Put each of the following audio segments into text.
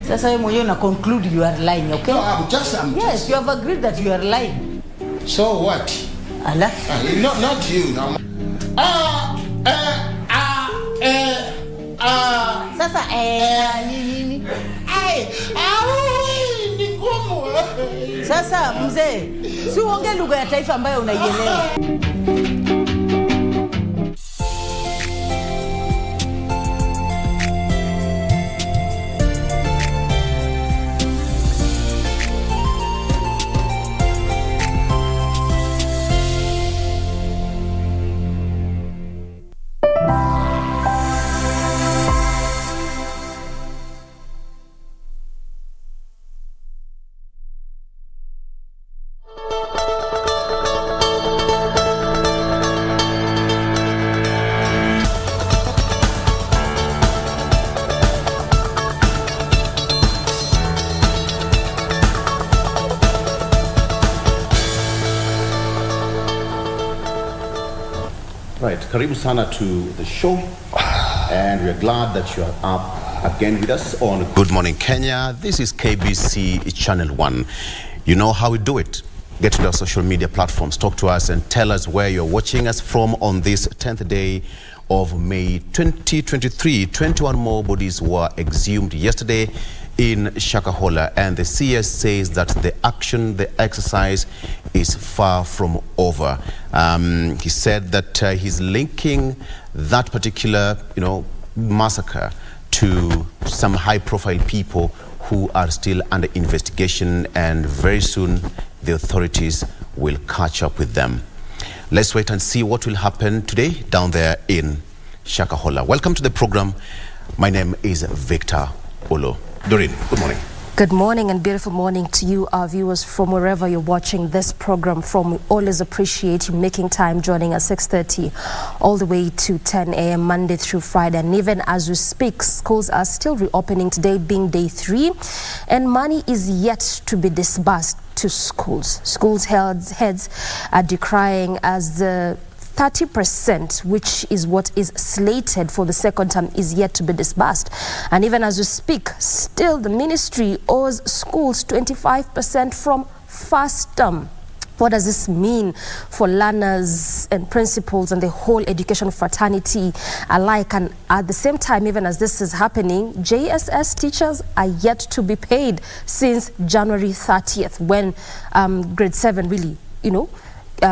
Sasa wewe mwenyewe una conclude you are lying, okay? No, I'm just you have agreed that you are lying. So what? Allah? Not you. No. Sasa nini? Ni ngumu. Sasa mzee, si uongee lugha ya taifa ambayo unaielewa. Right, karibu sana to the show, and we're glad that you are up again with us on Good Morning Kenya. This is KBC Channel 1. You know how we do it. Get to our social media platforms, talk to us and tell us where you're watching us from on this 10th day of May 2023. 21 more bodies were exhumed yesterday in Shakahola, and the CS says that the exercise is far from over. He said that he's linking that particular, massacre to some high-profile people who are still under investigation, and very soon the authorities will catch up with them. Let's wait and see what will happen today down there in Shakahola. Welcome to the program. My name is Victor Olo. Doreen, good morning. Good morning and beautiful morning to you, our viewers, from wherever you're watching this program from. We always appreciate you making time, joining us 6:30 all the way to 10 a.m. Monday through Friday. And even as we speak, schools are still reopening, today being day 3, and money is yet to be disbursed to schools. Schools heads are decrying as the 30%, which is what is slated for the second term, is yet to be disbursed. And even as we speak, still the ministry owes schools 25% from first term. What does this mean for learners and principals and the whole education fraternity alike? And at the same time, even as this is happening, JSS teachers are yet to be paid since January 30th, when grade 7 really,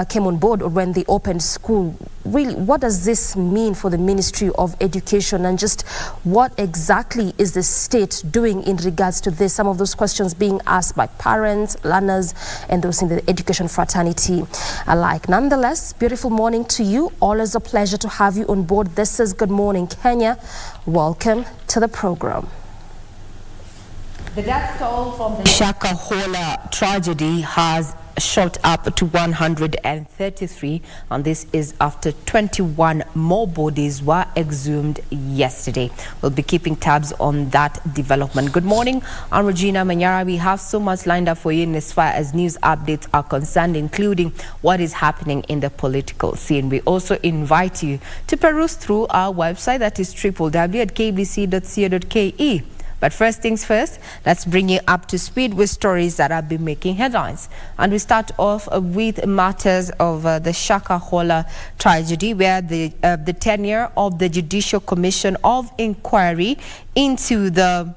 came on board, or when they opened school. Really, what does this mean for the Ministry of Education, and just what exactly is the state doing in regards to this? Some of those questions being asked by parents, learners, and those in the education fraternity alike. Nonetheless, beautiful morning to you. Always a pleasure to have you on board. This is Good Morning Kenya. Welcome to the program. The death toll from the Shakahola tragedy has shot up to 133, and this is after 21 more bodies were exhumed yesterday. We'll be keeping tabs on that development. Good morning, I'm Regina Manyara. We have so much lined up for you in as far as news updates are concerned, including what is happening in the political scene. We also invite you to peruse through our website, that is www.kbc.co.ke. But first things first, let's bring you up to speed with stories that have been making headlines. And we start off with matters of the Shakahola tragedy, where the tenure of the Judicial Commission of Inquiry into the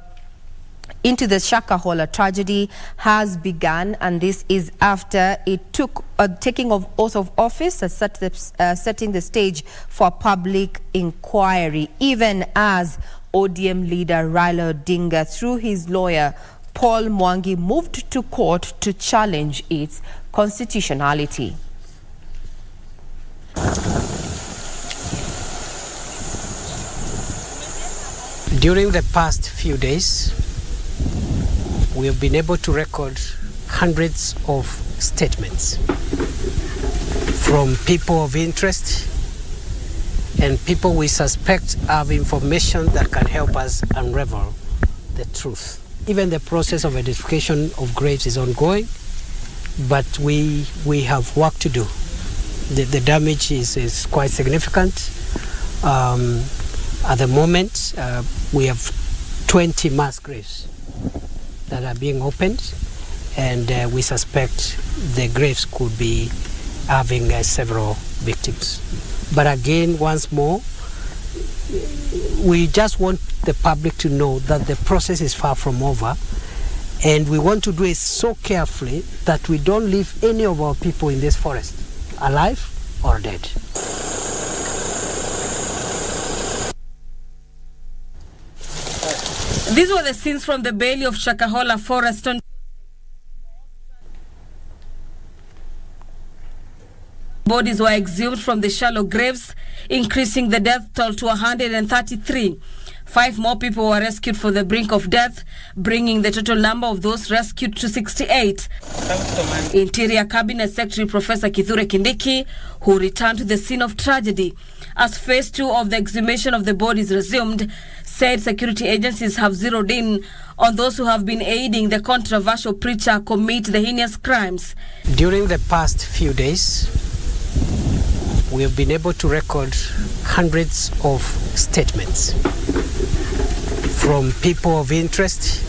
Shakahola tragedy has begun, and this is after it took taking of oath of office, setting the stage for public inquiry, even as ODM leader Raila Odinga, through his lawyer Paul Mwangi, moved to court to challenge its constitutionality. During the past few days, we have been able to record hundreds of statements from people of interest and people we suspect have information that can help us unravel the truth. Even the process of identification of graves is ongoing, but we have work to do. The damage is quite significant. At the moment, we have 20 mass graves that are being opened, and we suspect the graves could be having several victims. But again, once more, we just want the public to know that the process is far from over, and we want to do it so carefully that we don't leave any of our people in this forest, alive or dead. These were the scenes from the Bailey of Shakahola Forest on bodies were exhumed from the shallow graves, increasing the death toll to 133. 5 more people were rescued from the brink of death, bringing the total number of those rescued to 68. Interior Cabinet Secretary Professor Kithure Kindiki, who returned to the scene of tragedy as phase 2 of the exhumation of the bodies resumed, said security agencies have zeroed in on those who have been aiding the controversial preacher commit the heinous crimes. During the past few days, we have been able to record hundreds of statements from people of interest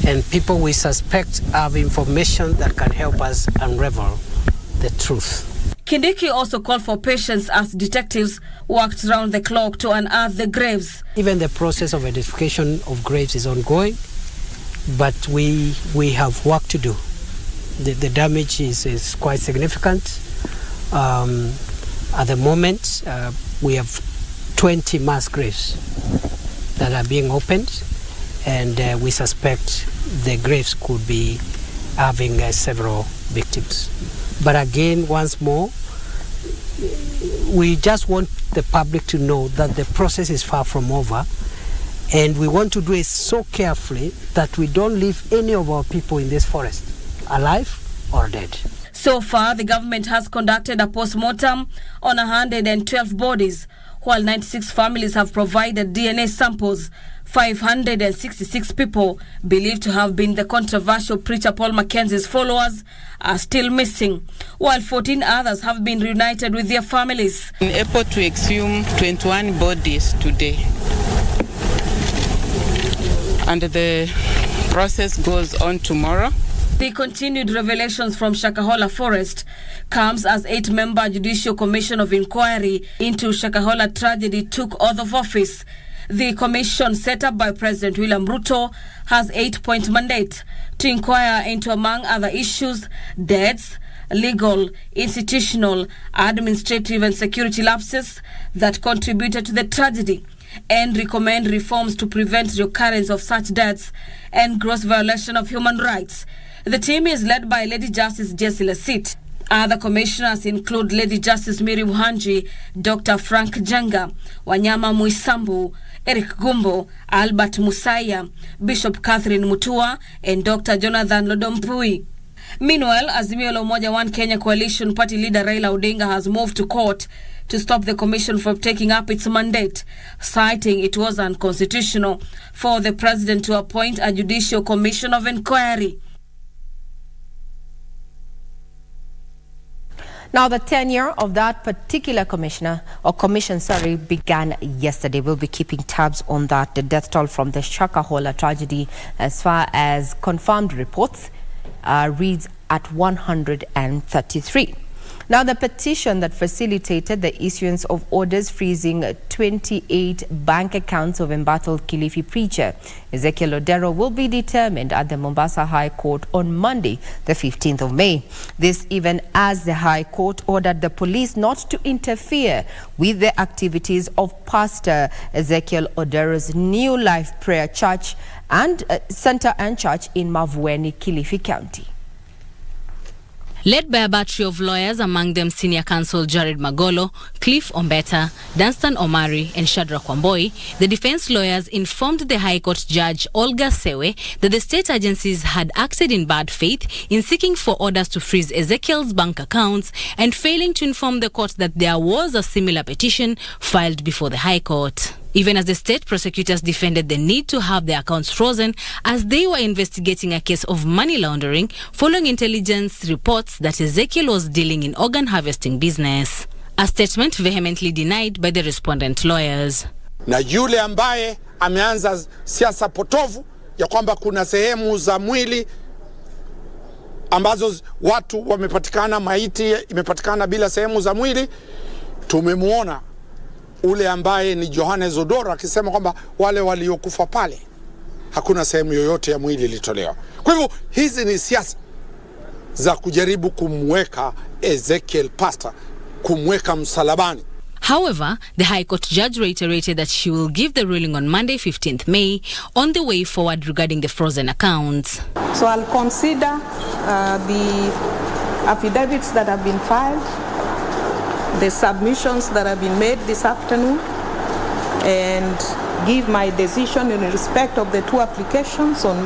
and people we suspect have information that can help us unravel the truth. Kindiki also called for patience as detectives worked round the clock to unearth the graves. Even the process of identification of graves is ongoing, but we have work to do. The damage is quite significant. At the moment, we have 20 mass graves that are being opened, and we suspect the graves could be having several victims. But again, once more, we just want the public to know that the process is far from over, and we want to do it so carefully that we don't leave any of our people in this forest, alive or dead. So far, the government has conducted a post-mortem on 112 bodies, while 96 families have provided DNA samples. 566 people believed to have been the controversial preacher Paul Mackenzie's followers are still missing, while 14 others have been reunited with their families. In able to exhume 21 bodies today, and the process goes on tomorrow. The continued revelations from Shakahola Forest comes as 8-member Judicial Commission of Inquiry into Shakahola tragedy took oath of office. The commission, set up by President William Ruto, has 8-point mandate to inquire into, among other issues, deaths, legal, institutional, administrative and security lapses that contributed to the tragedy, and recommend reforms to prevent the occurrence of such deaths and gross violation of human rights. The team is led by Lady Justice Jessie Lasit. Other commissioners include Lady Justice Miri Muhanji, Dr. Frank Jenga, Wanyama Muisambu, Eric Gumbo, Albert Musaya, Bishop Catherine Mutua, and Dr. Jonathan Lodompui. Meanwhile, Azimio la Umoja One Kenya Coalition Party leader Raila Odinga has moved to court to stop the commission from taking up its mandate, citing it was unconstitutional for the president to appoint a judicial commission of inquiry. Now, the tenure of that particular commission began yesterday. We'll be keeping tabs on that. The death toll from the Shakahola tragedy, as far as confirmed reports, reads at 133. Now, the petition that facilitated the issuance of orders freezing 28 bank accounts of embattled Kilifi preacher Ezekiel Odero will be determined at the Mombasa High Court on Monday, the 15th of May. This even as the High Court ordered the police not to interfere with the activities of Pastor Ezekiel Odero's New Life Prayer Church and Center and Church in Mavueni, Kilifi County. Led by a battery of lawyers, among them Senior Counsel Jared Magolo, Cliff Ombeta, Dunstan Omari and Shadrack Wamboi, the defense lawyers informed the High Court Judge Olga Sewe that the state agencies had acted in bad faith in seeking for orders to freeze Ezekiel's bank accounts and failing to inform the court that there was a similar petition filed before the High Court. Even as the state prosecutors defended the need to have their accounts frozen as they were investigating a case of money laundering following intelligence reports that Ezekiel was dealing in organ harvesting business. A statement vehemently denied by the respondent lawyers. Na yule ambaye ameanza siasa potovu ya kwamba kuna sehemu za mwili ambazo watu wamepatikana, maiti imepatikana bila sehemu za mwili. Tumemuona ule ambaye ni Johannes Odoro akisema kwamba wale waliokufa pale hakuna sehemu yoyote ya mwili ilitolewa. Kwa hivyo hizi ni siasa za kujaribu kumweka Ezekiel Pastor, kumweka msalabani. However, the High Court judge reiterated that she will give the ruling on Monday, 15th May, on the way forward regarding the frozen accounts. So I'll consider the affidavits that have been filed, the submissions that have been made this afternoon, and give my decision in respect of the two applications on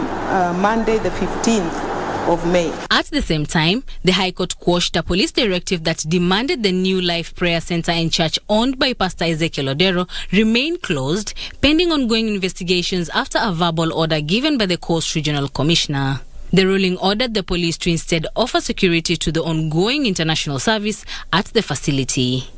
Monday, the 15th of May. At the same time, the High Court quashed a police directive that demanded the New Life Prayer Center and church owned by Pastor Ezekiel Odero remain closed, pending ongoing investigations after a verbal order given by the Coast Regional Commissioner. The ruling ordered the police to instead offer security to the ongoing international service at the facility.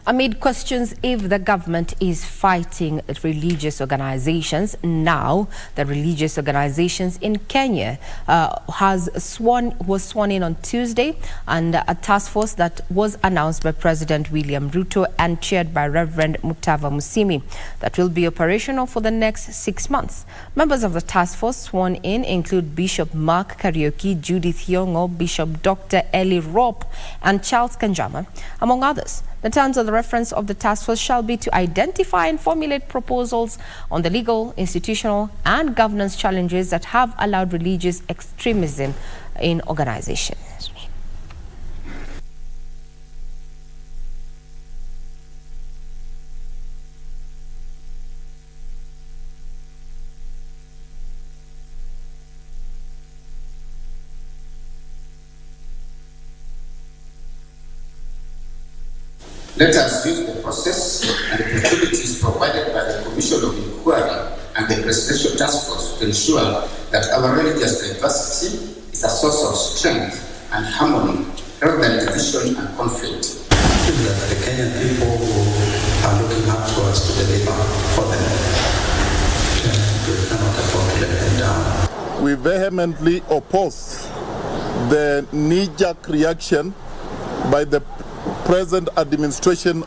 Amid questions if the government is fighting religious organizations, now the religious organizations in Kenya was sworn in on Tuesday, and a task force that was announced by President William Ruto and chaired by Reverend Mutava Musimi that will be operational for the next 6 months. Members of the task force sworn in include Bishop Mark Kariuki, Judith Yongo, Bishop Dr. Eli Rope, and Charles Kanjama, among others. The terms of the reference of the task force shall be to identify and formulate proposals on the legal, institutional, and governance challenges that have allowed religious extremism in organizations. Let us use the process and the opportunities provided by the Commission of Inquiry and the Presidential Task Force to ensure that our religious diversity is a source of strength and harmony rather than division and conflict. That the Kenyan people who are looking up to us to deliver for them. We cannot afford to let them down. We vehemently oppose the knee-jerk reaction by the present administration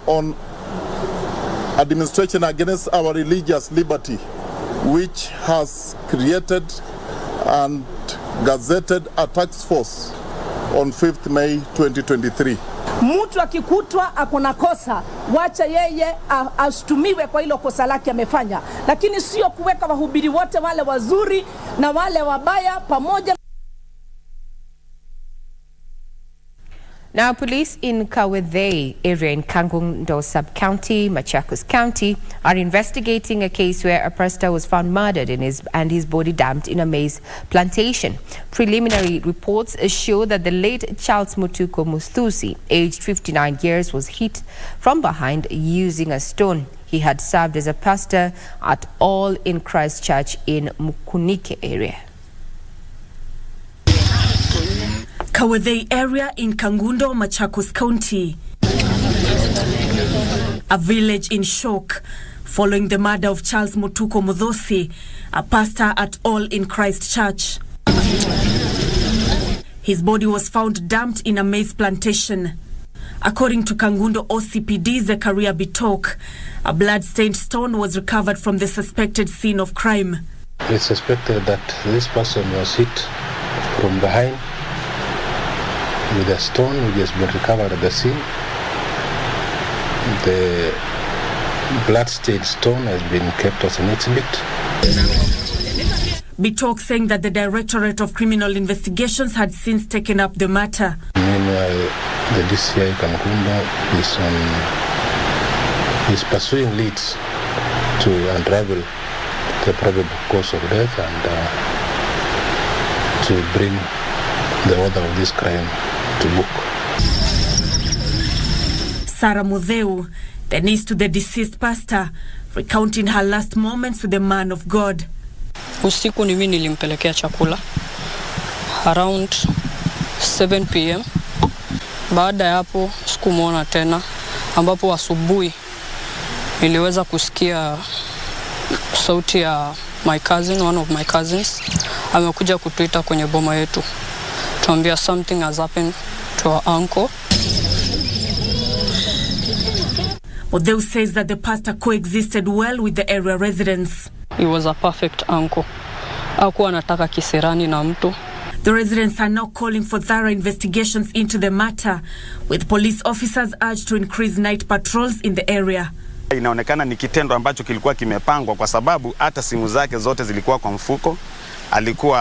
against our religious liberty, which has created and gazetted a task force on 5th May 2023. Mtu akikutwa akona kosa, wacha yeye ashtumiwe kwa hilo kosa lake amefanya, lakini sio kuweka wahubiri wote wale wazuri na wale wabaya pamoja. Now, police in Kawedhei area in Kangundo Sub-County, Machakos County, are investigating a case where a pastor was found murdered and his body dumped in a maize plantation. Preliminary reports show that the late Charles Mutuko Muthusi, aged 59 years, was hit from behind using a stone. He had served as a pastor at All in Christ Church in Mukunike area. Kawedhei area in Kangundo, Machakos County. A village in shock following the murder of Charles Mutuko Muthusi, a pastor at All in Christ Church. His body was found dumped in a maize plantation. According to Kangundo OCPD Zekaria Bitok, a blood-stained stone was recovered from the suspected scene of crime. It's suspected that this person was hit from behind with a stone which has been recovered at the scene. The blood-stained stone has been kept as an exhibit. Bitok saying that the Directorate of Criminal Investigations had since taken up the matter. Meanwhile, the DCI Kangundo is pursuing leads to unravel the probable cause of death and to bring the author of this crime to book. Sarah Mutheu, the niece to the deceased pastor, recounting her last moments with the man of God. Usiku ni mimi nilimpelekea chakula around 7 p.m. Baada ya hapo sikumuona tena, ambapo asubuhi niliweza kusikia sauti ya my cousin, one of my cousins, amekuja kutuita kwenye boma yetu. Tuambia something has happened to our uncle. Odeu says that the pastor coexisted well with the area residents. He was a perfect uncle. Hakuwa anataka kiserani na mtu. The residents are now calling for thorough investigations into the matter, with police officers urged to increase night patrols in the area. Inaonekana ni kitendo ambacho kilikuwa kimepangwa kwa sababu hata simu zake zote zilikuwa kwa mfuko. Alikuwa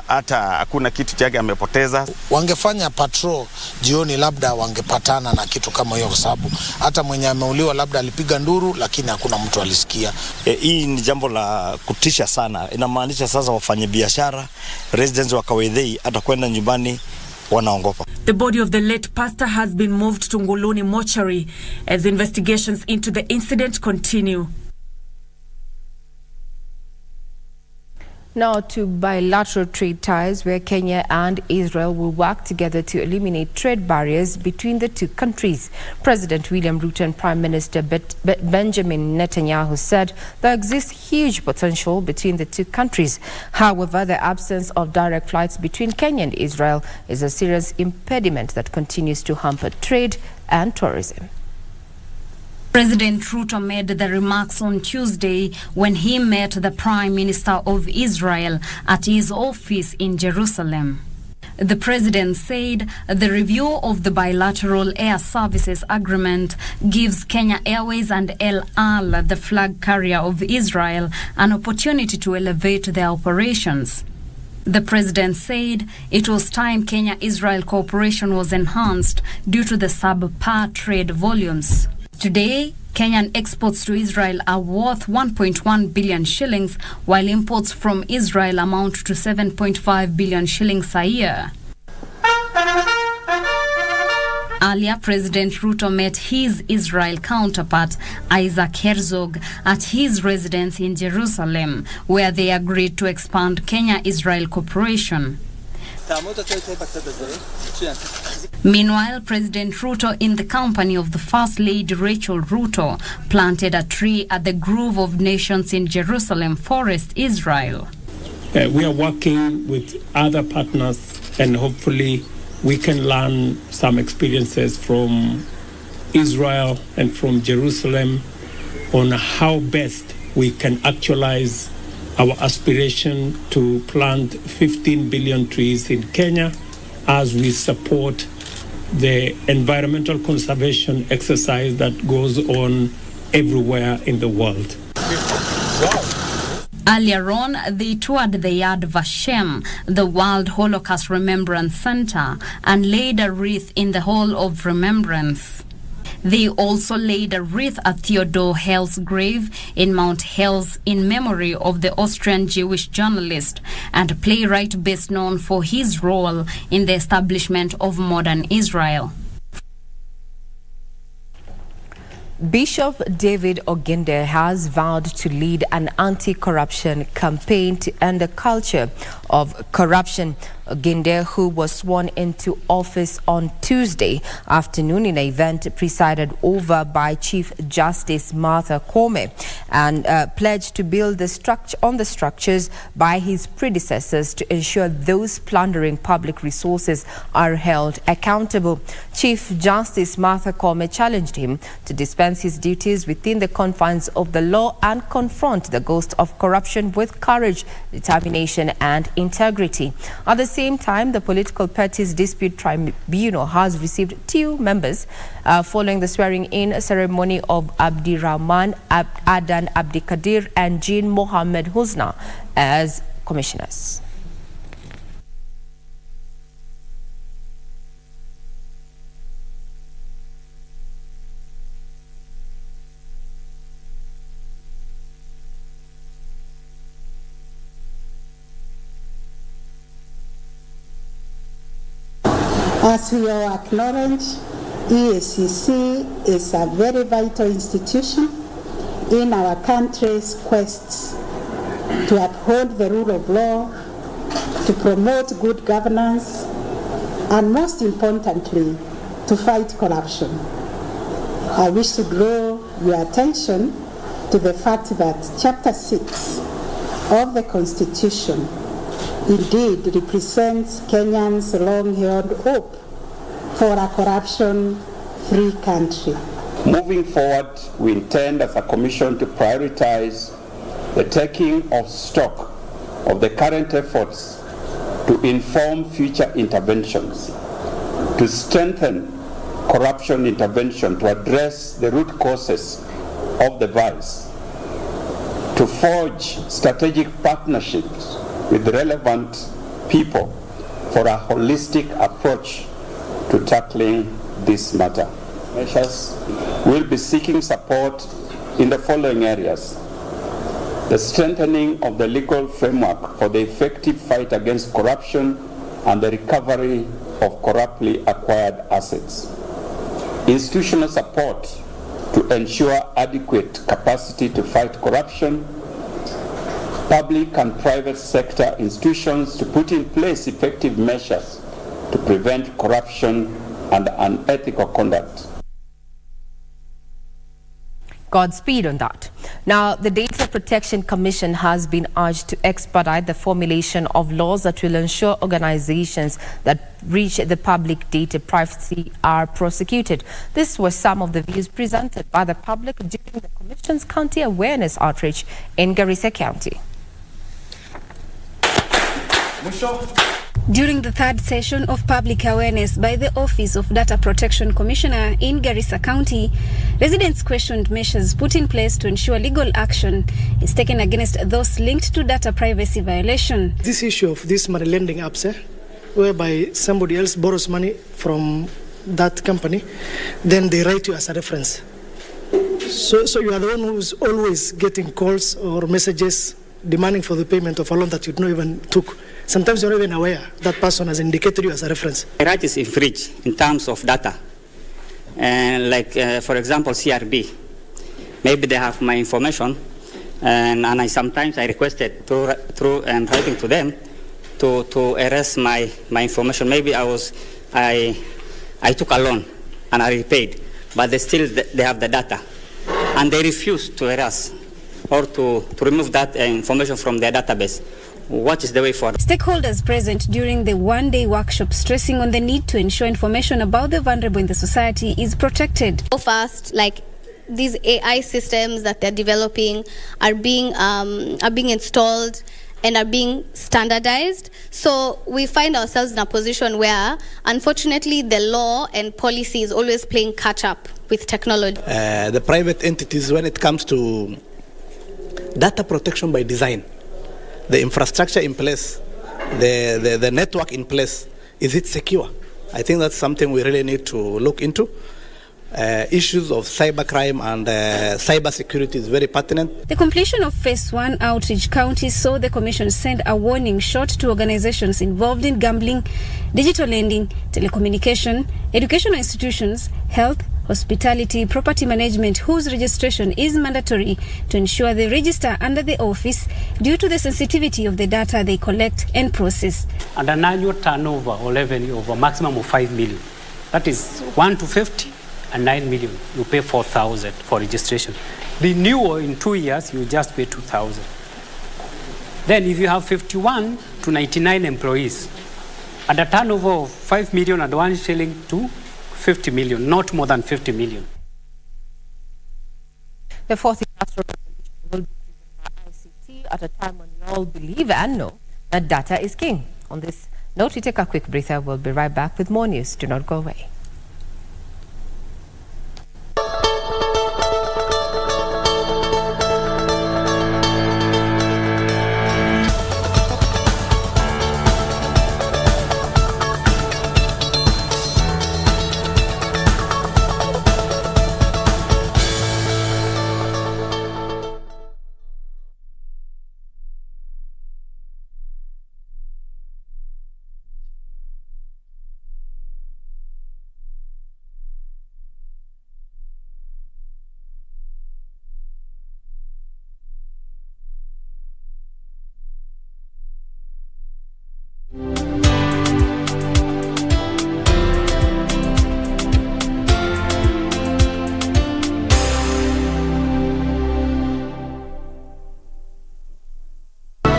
hata hakuna kitu chake amepoteza. Wangefanya patrol jioni, labda wangepatana na kitu kama hiyo, kwa sababu hata mwenye ameuliwa labda alipiga nduru lakini hakuna mtu alisikia. Hii ni jambo la kutisha sana. Inamaanisha sasa wafanyabiashara, residents wa Kawedhei hata kwenda nyumbani wanaongopa. The body of the late pastor has been moved to Nguluni mortuary as investigations into the incident continue. Now to bilateral trade ties, where Kenya and Israel will work together to eliminate trade barriers between the two countries. President William Ruto and Prime Minister Benjamin Netanyahu said there exists huge potential between the two countries. However, the absence of direct flights between Kenya and Israel is a serious impediment that continues to hamper trade and tourism. President Ruto made the remarks on Tuesday when he met the Prime Minister of Israel at his office in Jerusalem. The president said the review of the bilateral air services agreement gives Kenya Airways and El Al, the flag carrier of Israel, an opportunity to elevate their operations. The president said it was time Kenya-Israel cooperation was enhanced due to the subpar trade volumes. Today, Kenyan exports to Israel are worth 1.1 billion shillings, while imports from Israel amount to 7.5 billion shillings a year. Earlier, President Ruto met his Israel counterpart, Isaac Herzog, at his residence in Jerusalem, where they agreed to expand Kenya-Israel cooperation. Meanwhile, President Ruto, in the company of the First Lady Rachel Ruto, planted a tree at the Grove of Nations in Jerusalem Forest, Israel. We are working with other partners, and hopefully we can learn some experiences from Israel and from Jerusalem on how best we can actualize our aspiration to plant 15 billion trees in Kenya as we support the environmental conservation exercise that goes on everywhere in the world. Earlier on, they toured the Yad Vashem, the World Holocaust Remembrance Center, and laid a wreath in the Hall of Remembrance. They also laid a wreath at Theodor Herzl's grave in Mount Herzl in memory of the Austrian Jewish journalist and playwright best known for his role in the establishment of modern Israel. Bishop David Oginde has vowed to lead an anti-corruption campaign to end the culture of corruption. Oginde, who was sworn into office on Tuesday afternoon in an event presided over by Chief Justice Martha Koome, and pledged to build the structures by his predecessors to ensure those plundering public resources are held accountable. Chief Justice Martha Koome challenged him to dispense his duties within the confines of the law and confront the ghost of corruption with courage, determination and integrity. At the same time, the Political Parties Dispute Tribunal has received 2 members following the swearing-in ceremony of Abdirahman Adan Abdikadir and Jean Mohammed Husna as commissioners. As we all acknowledge, EACC is a very vital institution in our country's quest to uphold the rule of law, to promote good governance, and most importantly, to fight corruption. I wish to draw your attention to the fact that Chapter 6 of the Constitution indeed represents Kenyans' long-held hope for a corruption-free country. Moving forward, we intend as a commission to prioritize the taking of stock of the current efforts to inform future interventions, to strengthen corruption intervention to address the root causes of the vice, to forge strategic partnerships with relevant people for a holistic approach to tackling this matter. Measures will be seeking support in the following areas: the strengthening of the legal framework for the effective fight against corruption and the recovery of corruptly acquired assets, institutional support to ensure adequate capacity to fight corruption, public and private sector institutions to put in place effective measures to prevent corruption and unethical conduct. Godspeed on that. Now, the Data Protection Commission has been urged to expedite the formulation of laws that will ensure organizations that breach the public data privacy are prosecuted. This was some of the views presented by the public during the Commission's county awareness outreach in Garissa County. During the third session of public awareness by the Office of Data Protection Commissioner in Garissa County, residents questioned measures put in place to ensure legal action is taken against those linked to data privacy violation. This issue of these money lending apps, whereby somebody else borrows money from that company, then they write you as a reference. So you are the one who's always getting calls or messages demanding for the payment of a loan that you don't even took. Sometimes you're not even aware that person has indicated you as a reference. My right is infringed in terms of data. And for example, CRB. Maybe they have my information, and I sometimes requested through writing to them to erase my information. Maybe I took a loan and I repaid, but they have the data, and they refuse to erase or to remove that information from their database. What is the way forward? Stakeholders present during the one-day workshop stressing on the need to ensure information about the vulnerable in the society is protected. So fast, like these AI systems that they're developing are being installed and are being standardized. So we find ourselves in a position where, unfortunately, the law and policy is always playing catch up with technology. The private entities, when it comes to data protection by design, the infrastructure in place, the network in place, is it secure? I think that's something we really need to look into. Issues of cybercrime and cyber security is very pertinent. The completion of Phase 1 outreach counties saw the Commission send a warning shot to organizations involved in gambling, digital lending, telecommunication, educational institutions, health, hospitality, property management, whose registration is mandatory to ensure they register under the office due to the sensitivity of the data they collect and process. And an annual turnover or revenue of a maximum of 5 million. That is 1 to 50 and 9 million. You pay 4,000 for registration. Renewal in 2 years, you just pay 2,000. Then if you have 51 to 99 employees, at a turnover of 5 million and 1 shilling to 50 million, not more than 50 million. The fourth industrial revolution will be driven by ICT at a time when we all believe and know that data is king. On this note, we take a quick breather. We'll be right back with more news. Do not go away.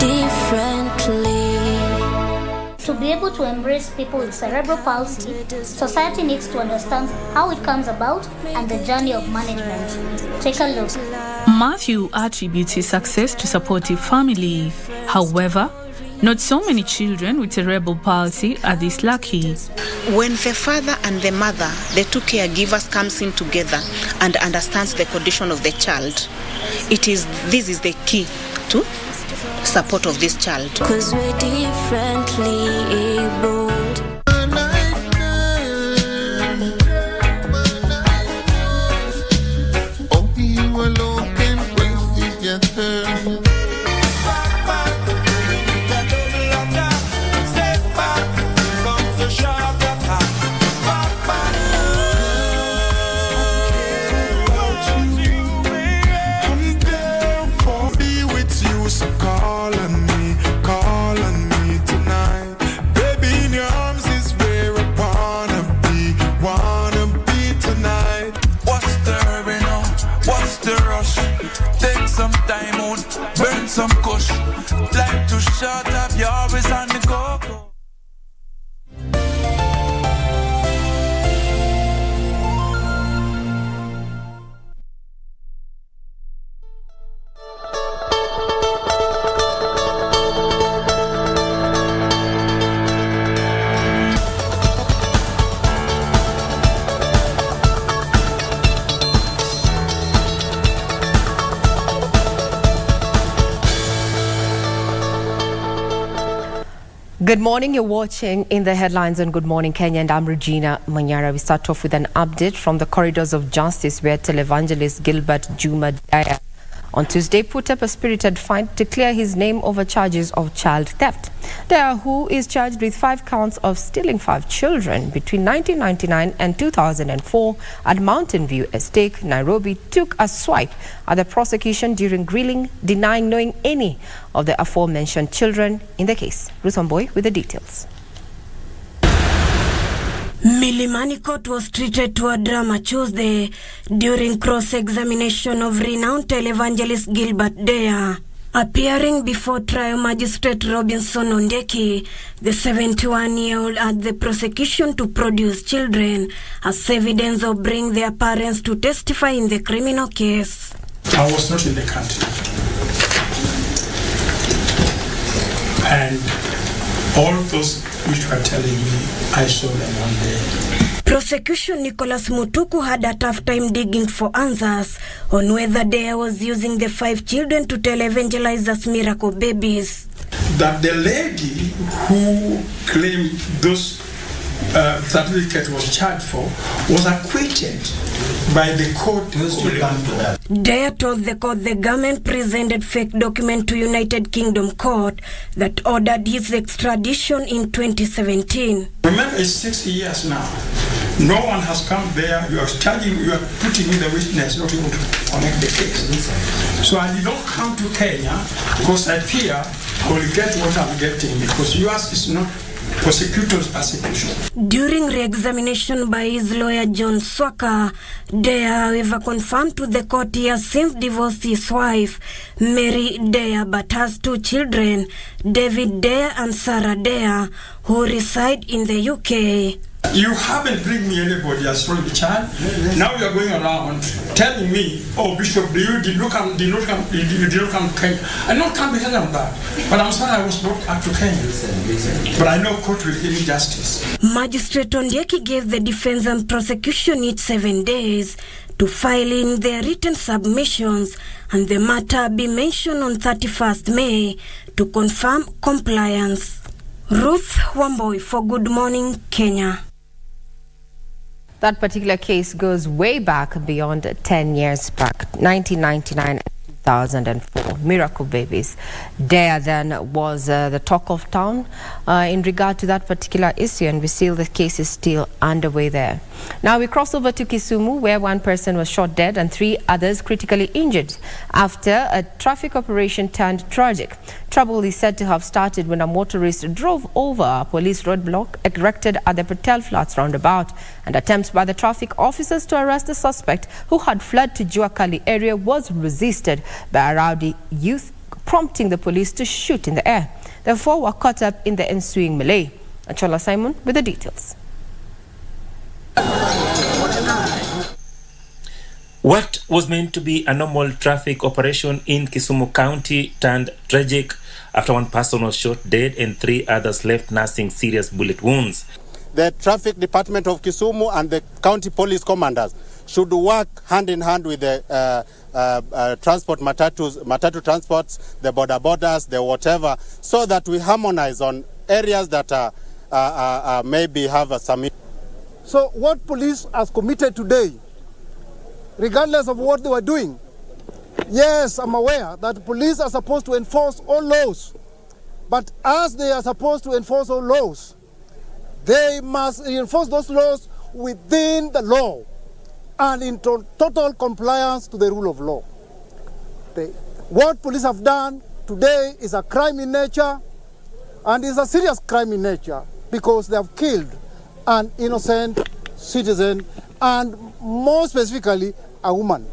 differently. To be able to embrace people with cerebral palsy, society needs to understand how it comes about and the journey of management. Take a look. Matthew attributes his success to supportive family. However, not so many children with cerebral palsy are this lucky. When the father and the mother, the two caregivers, comes in together and understands the condition of the child, this is the key to support of this child. 'Cause we're differently abled. Some kush, like to shut up, you're always on the go. Good morning, you're watching In the Headlines on Good Morning Kenya, and I'm Regina Manyara. We start off with an update from the corridors of justice, where televangelist Gilbert Juma Daya on Tuesday put up a spirited fight to clear his name over charges of child theft. Daya, who is charged with 5 counts of stealing 5 children between 1999 and 2004 at Mountain View Estate, Nairobi, took a swipe at the prosecution during grilling, denying knowing any of the aforementioned children in the case. Ruth Wamboi with the details. Milimani Court was treated to a drama Tuesday during cross-examination of renowned televangelist Gilbert Daya. Appearing before trial magistrate Robinson Ondeki, the 71-year-old asked the prosecution to produce children as evidence of bringing their parents to testify in the criminal case. I was not in the country, and all those which were telling me, I saw them one day. Prosecution Nicholas Mutuku had a tough time digging for answers on whether Daya was using the 5 children to televangelize as miracle babies. That the lady who claimed those certificate was charged for was acquitted by the court. Daya told the court the government presented fake document to United Kingdom court that ordered his extradition in 2017. Remember, it's 60 years now. No one has come there. You are putting in the witness, not even to connect the case. So I did not come to Kenya because I fear I will get what I'm getting, because yours is not prosecutor's persecution. During re-examination by his lawyer John Swaka, Daya, however, confirmed to the court he has since divorced his wife, Mary Daya, but has 2 children, David Daya and Sarah Daya, who reside in the UK. You haven't bring me anybody as from the child. Now you are going around telling me, oh Bishop, you did not come to Kenya. I not come because of that. But I'm sorry I was brought up to Kenya. But I know court will give me justice. Magistrate Ondieki gave the defense and prosecution each 7 days to file in their written submissions, and the matter be mentioned on 31st May to confirm compliance. Ruth Wamboi for Good Morning Kenya. That particular case goes way back beyond 10 years back, 1999 and 2004. Miracle babies. Daya then was the talk of town in regard to that particular issue, and we see the case is still underway there. Now we cross over to Kisumu, where 1 person was shot dead and 3 others critically injured after a traffic operation turned tragic. Trouble is said to have started when a motorist drove over a police roadblock erected at the Patel Flats roundabout, and attempts by the traffic officers to arrest the suspect, who had fled to Juakali area, was resisted by a rowdy youth prompting the police to shoot in the air. The four were caught up in the ensuing melee. Achola Simon with the details. What was meant to be a normal traffic operation in Kisumu County turned tragic after one person was shot dead and 3 others left nursing serious bullet wounds. The traffic department of Kisumu and the county police commanders should work hand in hand with the matatu transports, the border borders, the whatever, so that we harmonize on areas that maybe have some. So what police has committed today, regardless of what they were doing, yes, I'm aware that police are supposed to enforce all laws, but as they are supposed to enforce all laws, they must enforce those laws within the law and in total compliance to the rule of law. What police have done today is a crime in nature, and is a serious crime in nature because they have killed an innocent citizen and more specifically a woman.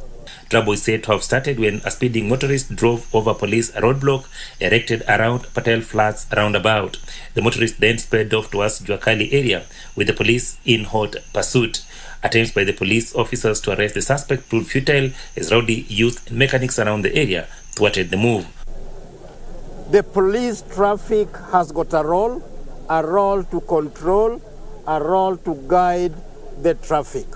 Trouble is said to have started when a speeding motorist drove over police roadblock erected around Patel Flats roundabout. The motorist then sped off towards Juakali area with the police in hot pursuit. Attempts by the police officers to arrest the suspect proved futile as rowdy youth and mechanics around the area thwarted the move. The police traffic has got a role to control, a role to guide the traffic.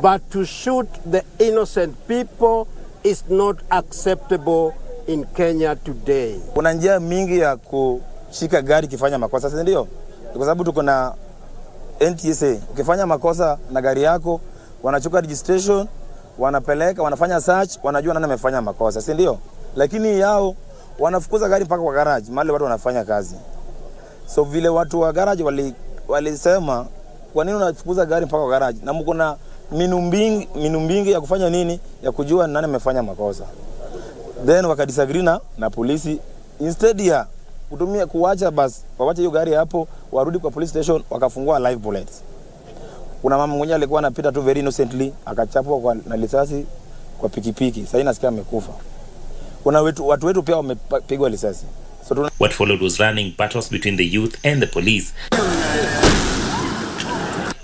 But to shoot the innocent people is not acceptable in Kenya today. Kuna njia mingi ya kushika gari kifanya makosa, si ndio? Kwa sababu tuko na NTSA. Ukifanya makosa na gari yako, wanachukua registration, wanapeleka, wanafanya search, wanajua nani amefanya makosa, si ndio? Lakini yao wanafukuza gari mpaka kwa garage, mahali watu wanafanya kazi. So vile watu wa garage walisema, kwa nini unafukuza gari mpaka kwa garage? Na mko na minumbingi ya kufanya nini? Ya kujua nani amefanya makosa. Then wakadisagree na polisi, instead ya kutumia kuacha basi waache hiyo gari hapo, warudi kwa police station, wakafungua live bullets. Kuna mama mmoja alikuwa anapita tu very innocently, akachapwa na risasi kwa pikipiki. Sasa nasikia amekufa. Kuna watu wetu pia wamepigwa risasi. What followed was running battles between the youth and the police.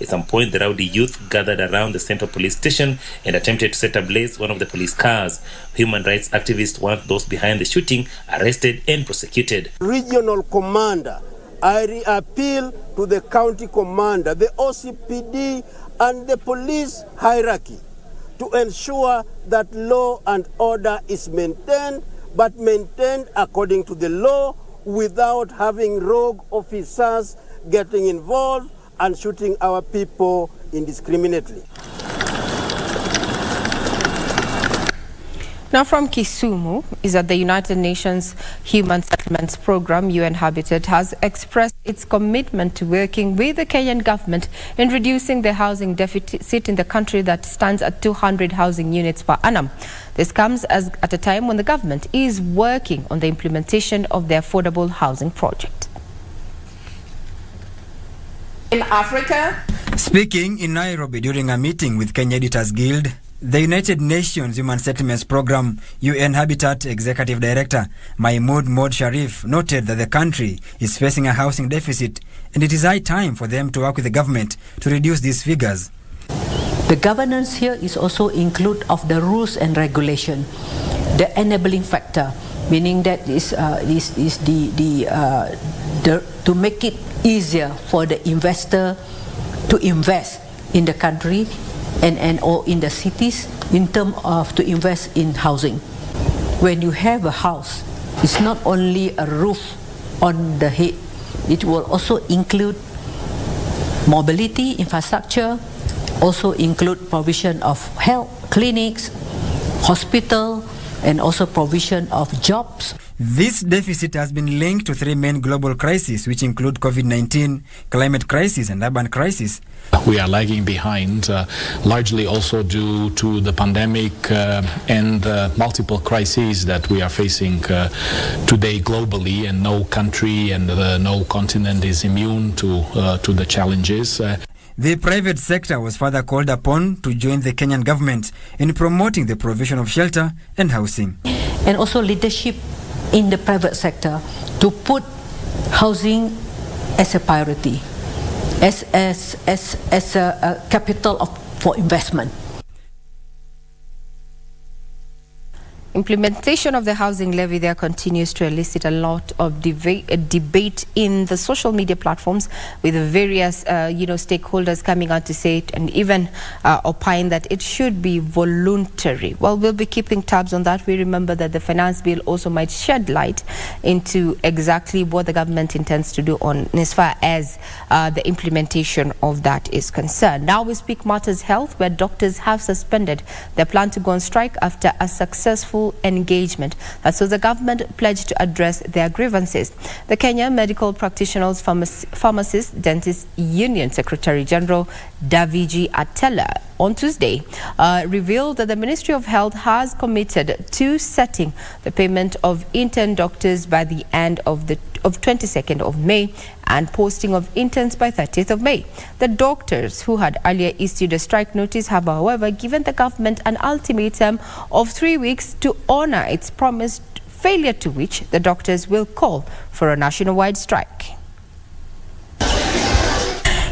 At some point, the rowdy youth gathered around the central police station and attempted to set ablaze one of the police cars. Human rights activists want those behind the shooting arrested and prosecuted. Regional commander, I appeal to the county commander, the OCPD and the police hierarchy to ensure that law and order is maintained, but maintained according to the law without having rogue officers getting involved and shooting our people indiscriminately. Now from Kisumu is that the United Nations Human Settlements Program, UN Habitat, has expressed its commitment to working with the Kenyan government in reducing the housing deficit in the country that stands at 200 housing units per annum. This comes at a time when the government is working on the implementation of the affordable housing project. In Africa. Speaking in Nairobi during a meeting with Kenya Editors Guild, the United Nations Human Settlements Program UN Habitat Executive Director Mahmoud Mod Sharif noted that the country is facing a housing deficit and it is high time for them to work with the government to reduce these figures. The governance here is also include of the rules and regulation, the enabling factor, meaning that to make it easier for the investor to invest in the country and or in the cities in terms of to invest in housing. When you have a house, it's not only a roof on the head, it will also include mobility infrastructure, also include provision of health clinics, hospital, and also provision of jobs. This deficit has been linked to three main global crises, which include COVID-19, climate crisis, and urban crisis. We are lagging behind, largely also due to the pandemic and multiple crises that we are facing today globally, and no country and no continent is immune to the challenges. The private sector was further called upon to join the Kenyan government in promoting the provision of shelter and housing. and also leadership in the private sector to put housing as a priority, as a capital for investment. Implementation of the housing levy there continues to elicit a lot of debate in the social media platforms, with various stakeholders coming out to say it and even opine that it should be voluntary. Well, we'll be keeping tabs on that. We remember that the finance bill also might shed light into exactly what the government intends to do on as far as the implementation of that is concerned. Now we speak matters health, where doctors have suspended their plan to go on strike after a successful engagement. So the government pledged to address their grievances. The Kenya Medical Practitioners Pharmacists Dentists Union Secretary General Davji Atela on Tuesday revealed that the Ministry of Health has committed to setting the payment of intern doctors by the end of 22nd of May and posting of interns by 30th of May. The doctors who had earlier issued a strike notice have, however, given the government an ultimatum of 3 weeks to honor its promise, failure to which the doctors will call for a nationwide strike.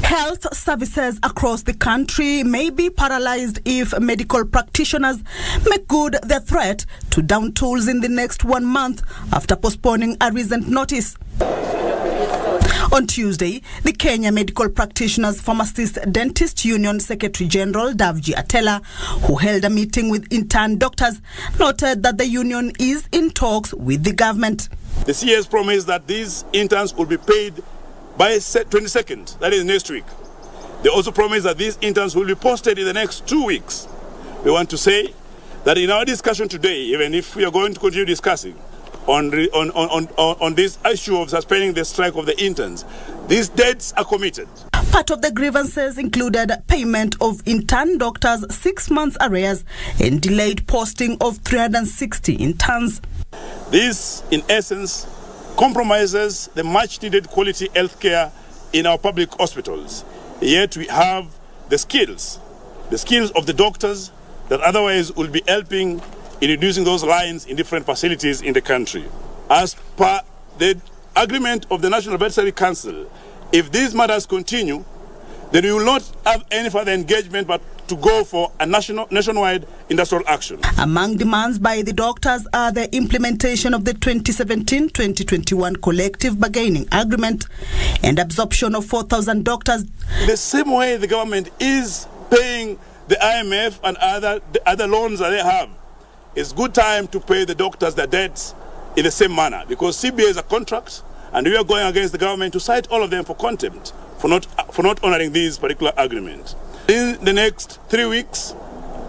Health services across the country may be paralyzed if medical practitioners make good their threat to down tools in the next 1 month after postponing a recent notice. On Tuesday, the Kenya Medical Practitioners Pharmacists Dentists Union Secretary General Davji Atela, who held a meeting with intern doctors, noted that the union is in talks with the government. The CS promised that these interns will be paid by 22nd, that is next week. They also promised that these interns will be posted in the next 2 weeks. We want to say that in our discussion today, even if we are going to continue discussing on this issue of suspending the strike of the interns, these dates are committed. Part of the grievances included payment of intern doctors 6 months arrears and delayed posting of 360 interns. This, in essence, compromises the much-needed quality health care in our public hospitals. Yet we have the skills of the doctors that otherwise will be helping in reducing those lines in different facilities in the country. As per the agreement of the National Veterinary Council, if these matters continue, then we will not have any further engagement but to go for a nationwide industrial action. Among demands by the doctors are the implementation of the 2017-2021 collective bargaining agreement and absorption of 4,000 doctors. The same way the government is paying the IMF and other loans that they have, it's good time to pay the doctors their debts in the same manner, because CBA is a contract and we are going against the government to cite all of them for contempt for not honoring these particular agreements. In the next 3 weeks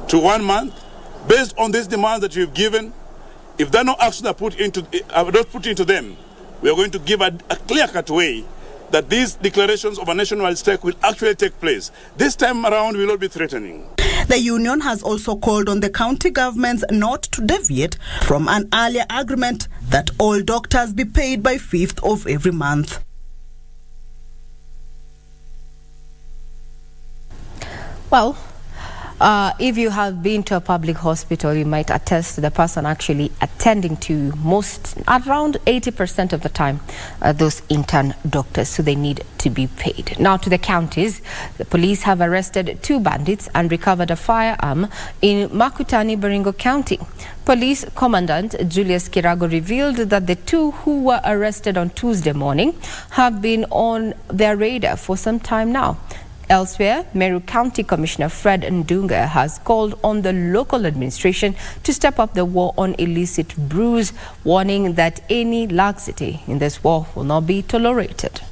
to 1 month, based on these demands that we've given, if there are no actions are put into them, we are going to give a clear-cut way that these declarations of a nationwide strike will actually take place. This time around, we will not be threatening. The union has also called on the county governments not to deviate from an earlier agreement that all doctors be paid by 5th of every month. Well, if you have been to a public hospital, you might attest to the person actually attending to around 80% of the time, those intern doctors, so they need to be paid. Now to the counties, the police have arrested 2 bandits and recovered a firearm in Makutani, Baringo County. Police Commandant Julius Kirago revealed that the 2 who were arrested on Tuesday morning have been on their radar for some time now. Elsewhere, Meru County Commissioner Fred Ndunga has called on the local administration to step up the war on illicit brews, warning that any laxity in this war will not be tolerated.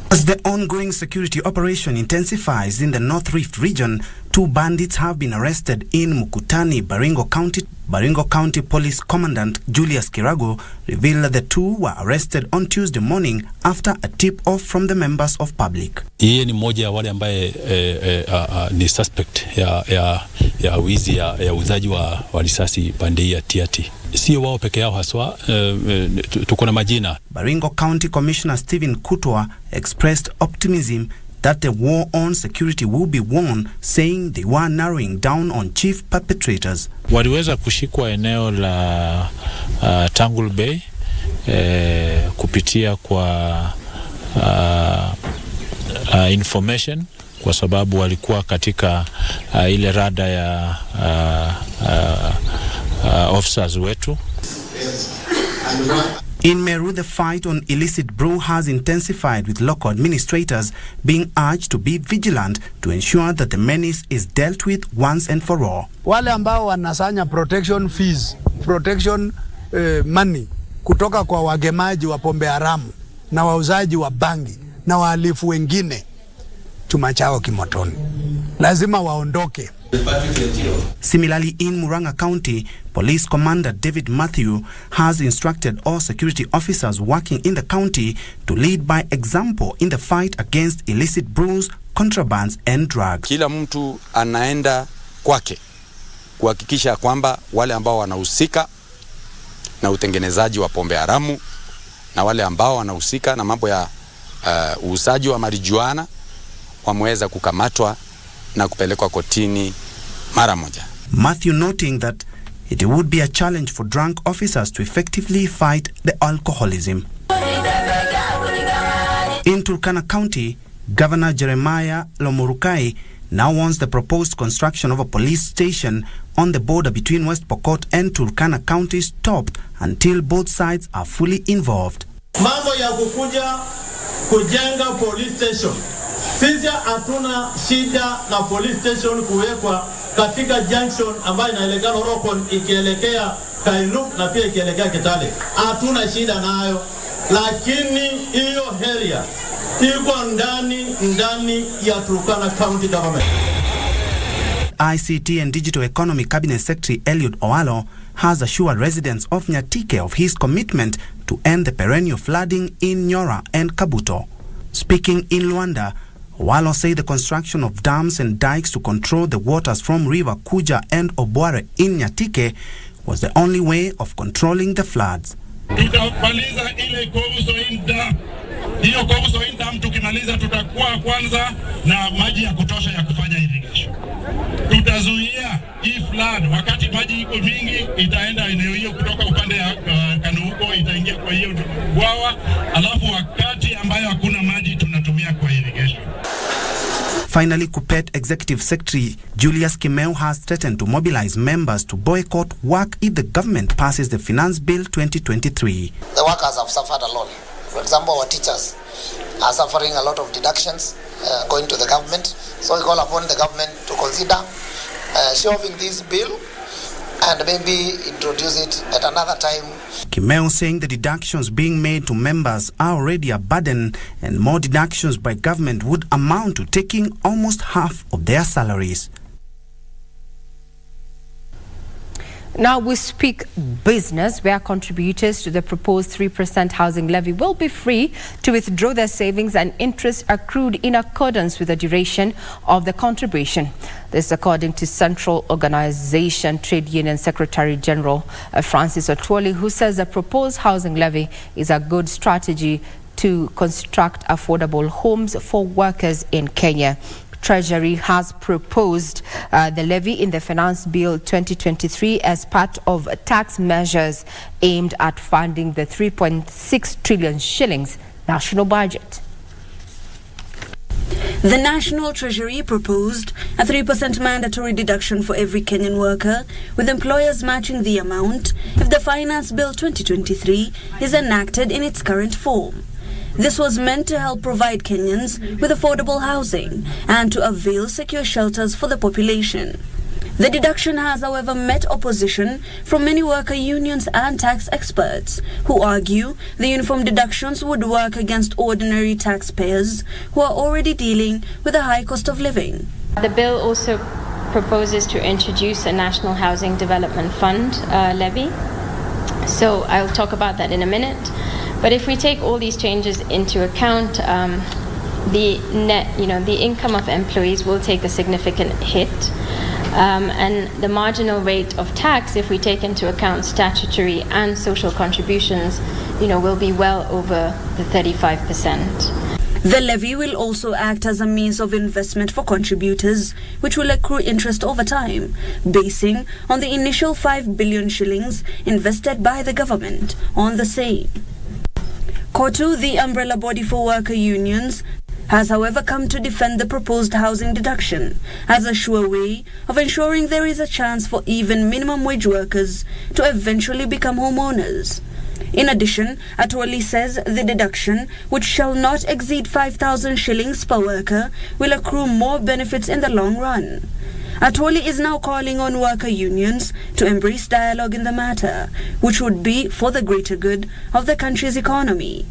As the ongoing security operation intensifies in the North Rift region, 2 bandits have been arrested in Mukutani, Baringo County. Baringo County Police Commandant Julius Kirago revealed that the 2 were arrested on Tuesday morning after a tip-off from the members of public. Yeye ni mmoja ya wale ambaye ni suspect ya wizi ya uzaji wa risasi pande hii ya Tiati. Sio wao peke yao haswa, tuko na majina. Baringo County Commissioner Stephen Kutwa expressed optimism that the war on security will be won, saying they were narrowing down on chief perpetrators. Waliweza kushikwa eneo la Tangul Bay kupitia kwa information, kwa sababu walikuwa katika ile rada ya officers wetu. In Meru, the fight on illicit brew has intensified, with local administrators being urged to be vigilant to ensure that the menace is dealt with once and for all. Wale ambao wanasanya protection fees, protection money kutoka kwa wagemaji wa pombe haramu na wauzaji wa bangi na wahalifu wengine, chuma chao kimotoni, lazima waondoke. Similarly, in Murang'a County, Police Commander David Matthew has instructed all security officers working in the county to lead by example in the fight against illicit brews, contrabands and drugs. Kila mtu anaenda kwake kuhakikisha kwamba wale ambao wanahusika na utengenezaji wa pombe haramu na wale ambao wanahusika na mambo ya uuzaji wa marijuana wameweza kukamatwa na kupelekwa kotini mara moja. Matthew noting that it would be a challenge for drunk officers to effectively fight the alcoholism. In Turkana County, Governor Jeremiah Lomurukai now wants the proposed construction of a police station on the border between West Pokot and Turkana counties stopped until both sides are fully involved. Mambo ya kukuja kujenga police station. Sisi hatuna shida na police station kuwekwa katika junction ambayo inaelekea Lorokon ikielekea Kainuk na pia ikielekea Kitale. Hatuna shida nayo, lakini hiyo area iko ndani ya Turkana County Government. ICT and Digital Economy Cabinet Secretary Eliud Owalo has assured residents of Nyatike of his commitment to end the perennial flooding in Nyora and Kabuto. Speaking in Luanda, Owalo said the construction of dams and dikes to control the waters from River Kuja and Obware in Nyatike was the only way of controlling the floods. Tutamaliza ile Kobuso Dam. Hiyo Kobuso Dam tukimaliza tutakuwa kwanza na maji ya kutosha ya kufanya irrigation. Tutazuia hii flood, wakati maji iko mingi itaenda eneo hiyo kutoka upande ya Kanuko itaingia kwa hiyo bwawa, alafu wakati ambayo hakuna maji tunatumia kwa irrigation. Finally, Kupet Executive Secretary Julius Kimeu has threatened to mobilize members to boycott work if the government passes the Finance Bill 2023. The workers have suffered a lot. For example, our teachers are suffering a lot of deductions going to the government. So we call upon the government to consider shelving this bill and maybe introduce it at another time. Kimeu saying the deductions being made to members are already a burden, and more deductions by government would amount to taking almost half of their salaries. Now we speak business, where contributors to the proposed 3% housing levy will be free to withdraw their savings and interest accrued in accordance with the duration of the contribution. This according to Central Organization Trade Union Secretary General Francis Otwoli, who says the proposed housing levy is a good strategy to construct affordable homes for workers in Kenya. Treasury has proposed the levy in the Finance Bill 2023 as part of tax measures aimed at funding the 3.6 trillion shillings national budget. The National Treasury proposed a 3% mandatory deduction for every Kenyan worker, with employers matching the amount if the Finance Bill 2023 is enacted in its current form. This was meant to help provide Kenyans with affordable housing and to avail secure shelters for the population. The deduction has, however, met opposition from many worker unions and tax experts, who argue the uniform deductions would work against ordinary taxpayers who are already dealing with a high cost of living. The bill also proposes to introduce a National Housing Development Fund levy. So I'll talk about that in a minute. But if we take all these changes into account, the net, the income of employees will take a significant hit. And the marginal rate of tax, if we take into account statutory and social contributions, will be well over the 35%. The levy will also act as a means of investment for contributors, which will accrue interest over time, basing on the initial 5 billion shillings invested by the government on the same. KOTU, the umbrella body for worker unions, has however come to defend the proposed housing deduction as a sure way of ensuring there is a chance for even minimum wage workers to eventually become homeowners. In addition, Atwoli says the deduction, which shall not exceed 5,000 shillings per worker, will accrue more benefits in the long run. Atwoli is now calling on worker unions to embrace dialogue in the matter, which would be for the greater good of the country's economy.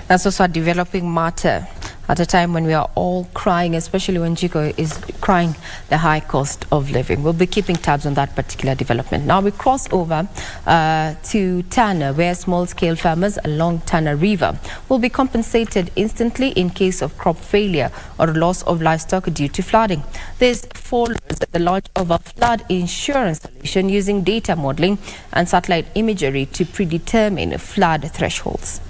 That's also a developing matter at a time when we are all crying, especially when Jiko is crying the high cost of living. We'll be keeping tabs on that particular development. Now we cross over to Tana, where small-scale farmers along Tana River will be compensated instantly in case of crop failure or loss of livestock due to flooding. This follows the launch of a flood insurance solution using data modeling and satellite imagery to predetermine flood thresholds.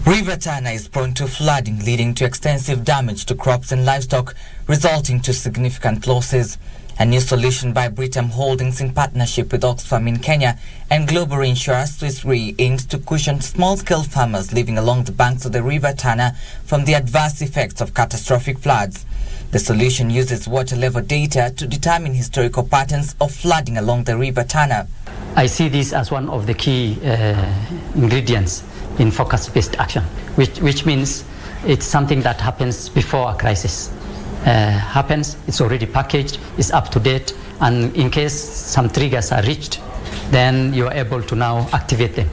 River Tana is prone to flooding, leading to extensive damage to crops and livestock, resulting to significant losses. A new solution by Britam Holdings in partnership with Oxfam in Kenya and global insurer Swiss Re aims to cushion small-scale farmers living along the banks of the River Tana from the adverse effects of catastrophic floods. The solution uses water level data to determine historical patterns of flooding along the River Tana. I see this as one of the key ingredients in focus-based action, which means it's something that happens before a crisis happens. It's already packaged, it's up to date, and in case some triggers are reached, then you're able to now activate them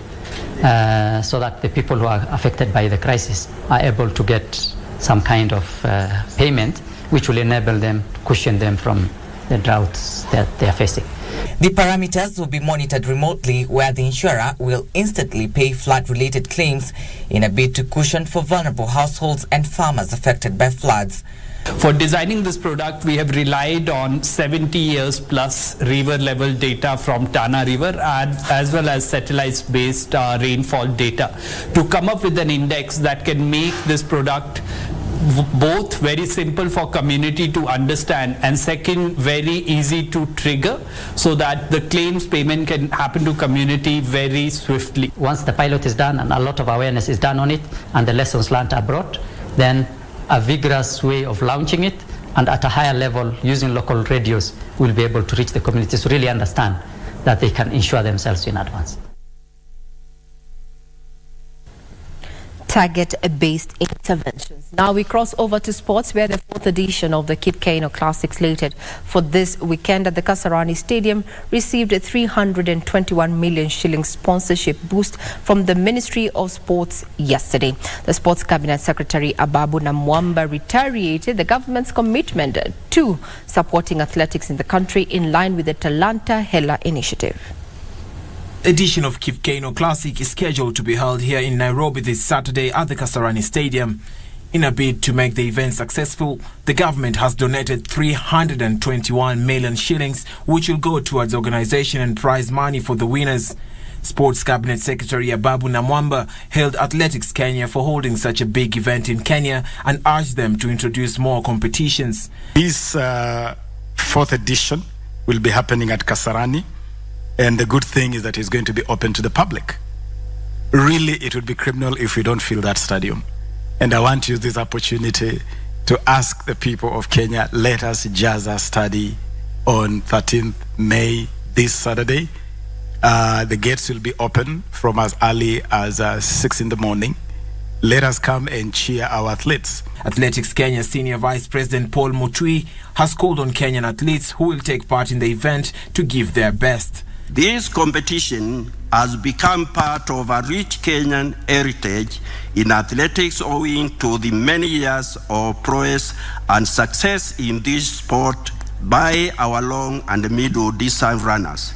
so that the people who are affected by the crisis are able to get some kind of payment which will enable them to cushion them from the droughts that they are facing. The parameters will be monitored remotely, where the insurer will instantly pay flood-related claims in a bid to cushion for vulnerable households and farmers affected by floods. For designing this product, we have relied on 70 years plus river level data from Tana River as well as satellite-based rainfall data to come up with an index that can make this product both very simple for community to understand and second very easy to trigger so that the claims payment can happen to community very swiftly. Once the pilot is done and a lot of awareness is done on it and the lessons learned are brought, then a vigorous way of launching it and at a higher level using local radios will be able to reach the communities to really understand that they can insure themselves in advance. Target-based interventions. Now we cross over to sports, where the fourth edition of the Kip Keino Classic, slated for this weekend at the Kasarani Stadium, received a 321 million shilling sponsorship boost from the Ministry of Sports yesterday. The Sports Cabinet Secretary Ababu Namwamba reiterated the government's commitment to supporting athletics in the country in line with the Talanta Hela initiative. Edition of Kip Keino Classic is scheduled to be held here in Nairobi this Saturday at the Kasarani Stadium. In a bid to make the event successful, the government has donated 321 million shillings, which will go towards organization and prize money for the winners. Sports Cabinet Secretary Ababu Namwamba hailed Athletics Kenya for holding such a big event in Kenya and urged them to introduce more competitions. This fourth edition will be happening at Kasarani. And the good thing is that it's going to be open to the public. Really, it would be criminal if we don't fill that stadium. And I want to use this opportunity to ask the people of Kenya, let us jazz our study on 13th May, this Saturday. The gates will be open from as early as 6 in the morning. Let us come and cheer our athletes. Athletics Kenya Senior Vice President Paul Mutui has called on Kenyan athletes who will take part in the event to give their best. This competition has become part of a rich Kenyan heritage in athletics owing to the many years of prowess and success in this sport by our long and middle distance runners.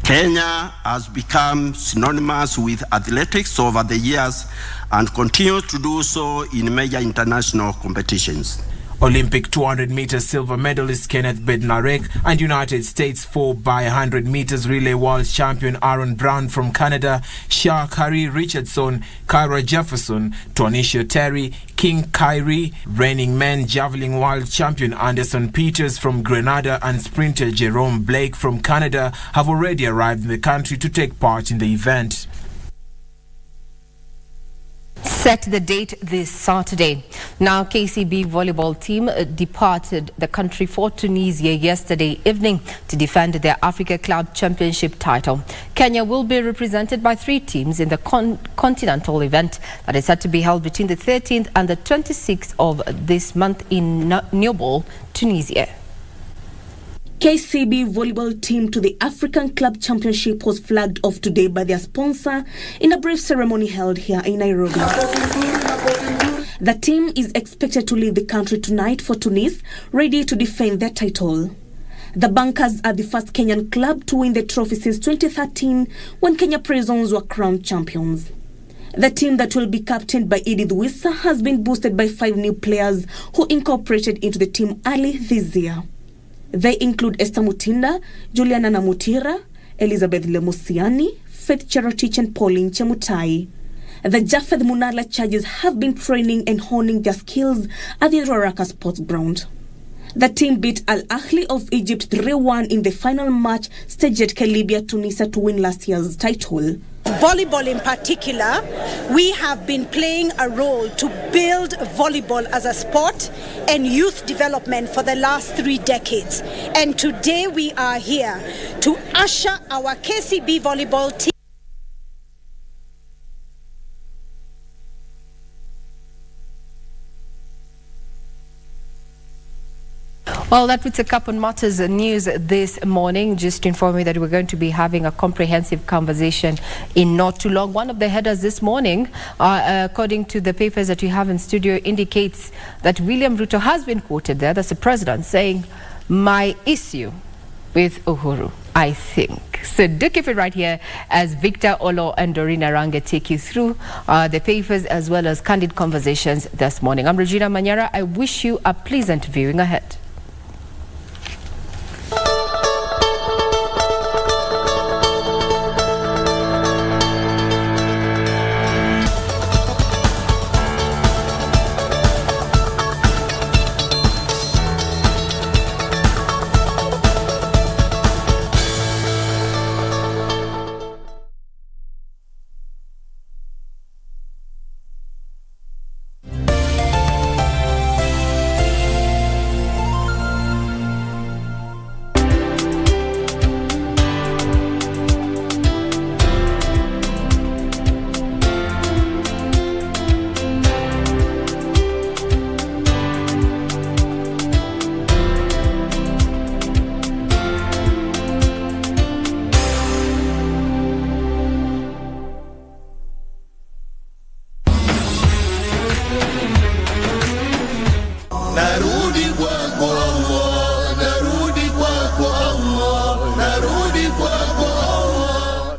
Kenya has become synonymous with athletics over the years and continues to do so in major international competitions. Olympic 200 meters silver medalist Kenneth Bednarek and United States 4x100 meters relay world champion Aaron Brown from Canada, Sha'Carri Richardson, Kyra Jefferson, Tonisha Terry, King Kyrie, reigning men javelin world champion Anderson Peters from Grenada and sprinter Jerome Blake from Canada have already arrived in the country to take part in the event. Set the date this Saturday. Now, KCB volleyball team departed the country for Tunisia yesterday evening to defend their Africa Club Championship title. Kenya will be represented by 3 teams in the continental event that is set to be held between the 13th and the 26th of this month in Niobol, Tunisia. KCB volleyball team to the African Club Championship was flagged off today by their sponsor in a brief ceremony held here in Nairobi. The team is expected to leave the country tonight for Tunis, ready to defend their title. The Bankers are the first Kenyan club to win the trophy since 2013 when Kenya Prisons were crowned champions. The team that will be captained by Edith Wissa has been boosted by 5 new players who incorporated into the team early this year. They include Esther Mutinda, Juliana Namutira, Elizabeth Lemosiani, Faith Cherotich and Pauline Chemutai. The Japheth Munala charges have been training and honing their skills at the Ruaraka Sports Ground. The team beat Al Ahly of Egypt 3-1 in the final match staged at Kelibia, Tunisia to win last year's title. Volleyball in particular, we have been playing a role to build volleyball as a sport and youth development for the last 3 decades. And today we are here to usher our KCB volleyball team. Well, that puts a cap on matters news this morning. Just to inform you that we're going to be having a comprehensive conversation in not too long. One of the headers this morning, according to the papers that you have in studio, indicates that William Ruto has been quoted there, that's the president, saying, "My issue with Uhuru, I think." So do keep it right here as Victor Olo and Doreen Aranga take you through the papers as well as candid conversations this morning. I'm Regina Manyara. I wish you a pleasant viewing ahead.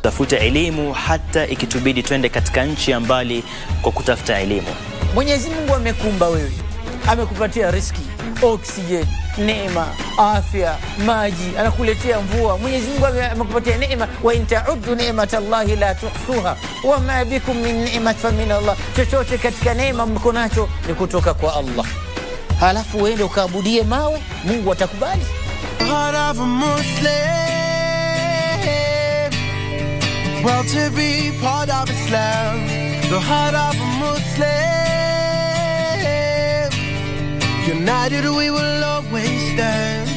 Tafuta elimu hata ikitubidi twende katika nchi ya mbali kwa kutafuta elimu. Mwenyezi Mungu amekumba wewe, amekupatia riziki, oxygen, neema, afya, maji, anakuletea mvua. Mwenyezi Mungu amekupatia neema, wa in ta'uddu ni'matallahi la tuhsuha wa ma bikum min ni'mat fa min Allah. Chochote katika neema mko nacho ni kutoka kwa Allah. Halafu uende ukaabudie mawe, Mungu atakubali. Well, to be part of Islam, the heart of a Muslim. United we will always stand.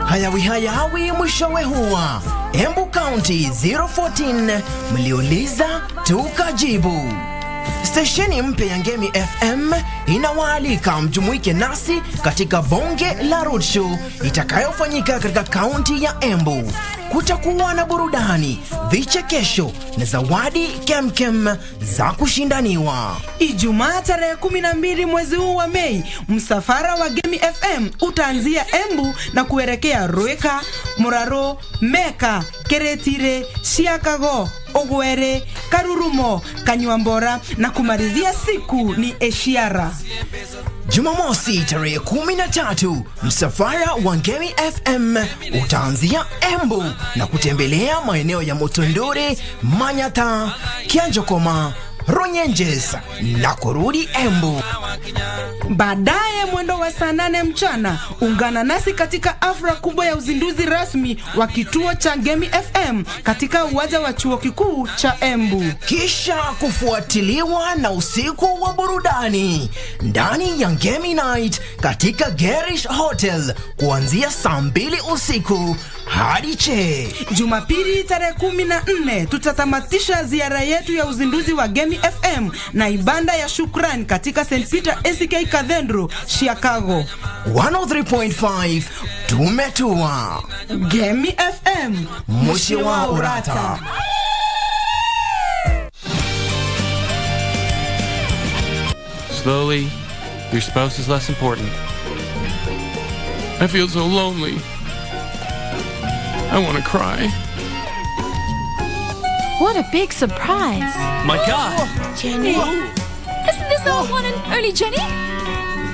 Hayawi mwishowe huwa Embu County 014 mliuliza tukajibu. Stesheni mpya ya Ngemi FM inawaalika mjumuike nasi katika bonge la roadshow itakayofanyika katika kaunti ya Embu. Kutakuwa na burudani, vichekesho na zawadi kemkem za kushindaniwa. Ijumaa tarehe 12 mwezi huu wa Mei, msafara wa Ngemi FM utaanzia Embu na kuelekea Rueka, Muraro, Meka, Keretire, Siakago, Ogwere, Karurumo, Kanywambora na kumalizia siku ni Eshiara. Jumamosi tarehe 13, msafara wa Ngemi FM utaanzia Embu na kutembelea maeneo ya Motondore, Manyata, Kianjokoma, Ronyenjes na kurudi Embu. Baadaye mwendo wa saa 8 mchana ungana nasi katika afra kubwa ya uzinduzi rasmi wa kituo cha Ngemi FM katika uwanja wa chuo kikuu cha Embu. Kisha kufuatiliwa na usiku wa burudani ndani ya Ngemi Night katika Gerish Hotel kuanzia saa 2 usiku hadi che. Jumapili tarehe 14 tutatamatisha ziara yetu ya uzinduzi wa Ngemi FM na ibada ya shukrani katika St. Peter ACK Cathedral, Chicago. 103.5 tumetua. Ngemi FM, Moshi wa Urata. Slowly, your spouse is less important. I feel so lonely. I want to cry. What a big surprise. My God! Jenny. Isn't this our one and only Jenny?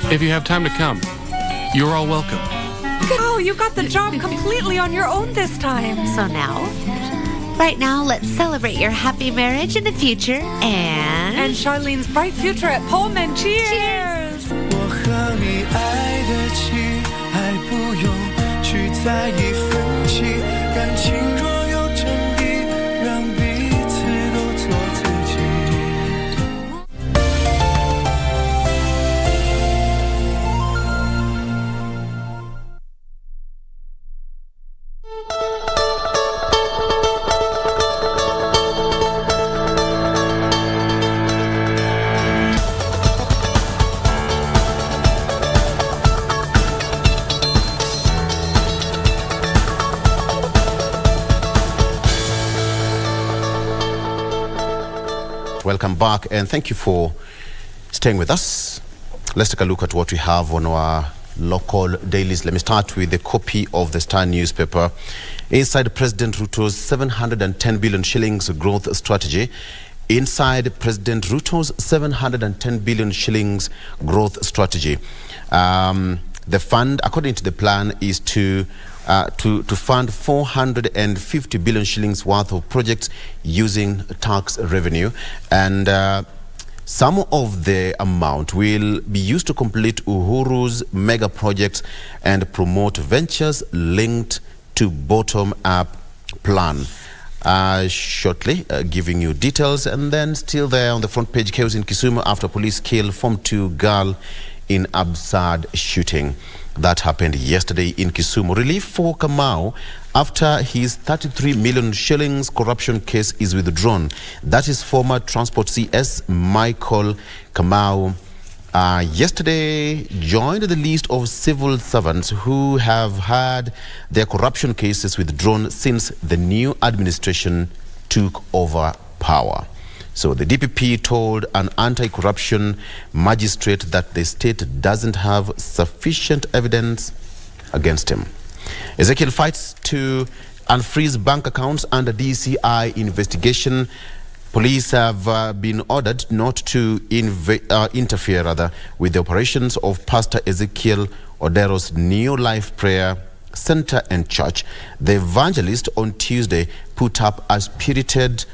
If you have time to come, you're all welcome. Oh, you got the job completely on your own this time. So now, right now, let's celebrate your happy marriage in the future and Charlene's bright future at Pullman. Cheers! Cheers! 我和你爱得起，还不用去在意分歧，感情若有真意，让彼此都做自己。Welcome back and thank you for staying with us. Let's take a look at what we have on our local dailies. Let me start with a copy of the Star newspaper. Inside President Ruto's 710 billion shillings growth strategy. Inside President Ruto's 710 billion shillings growth strategy. The fund, according to the plan, is to fund 450 billion shillings worth of projects using tax revenue, and some of the amount will be used to complete Uhuru's mega projects and promote ventures linked to bottom-up plan. Shortly giving you details. And then still there on the front page, chaos in Kisumu after police kill Form 2 girl in absurd shooting. That happened yesterday in Kisumu. Relief for Kamau after his 33 million shillings corruption case is withdrawn. That is former Transport CS Michael Kamau. Yesterday joined the list of civil servants who have had their corruption cases withdrawn since the new administration took over power. So the DPP told an anti-corruption magistrate that the state doesn't have sufficient evidence against him. Ezekiel fights to unfreeze bank accounts under DCI investigation. Police have been ordered not to interfere with the operations of Pastor Ezekiel Odero's New Life Prayer Center and Church. The evangelist on Tuesday put up a spirited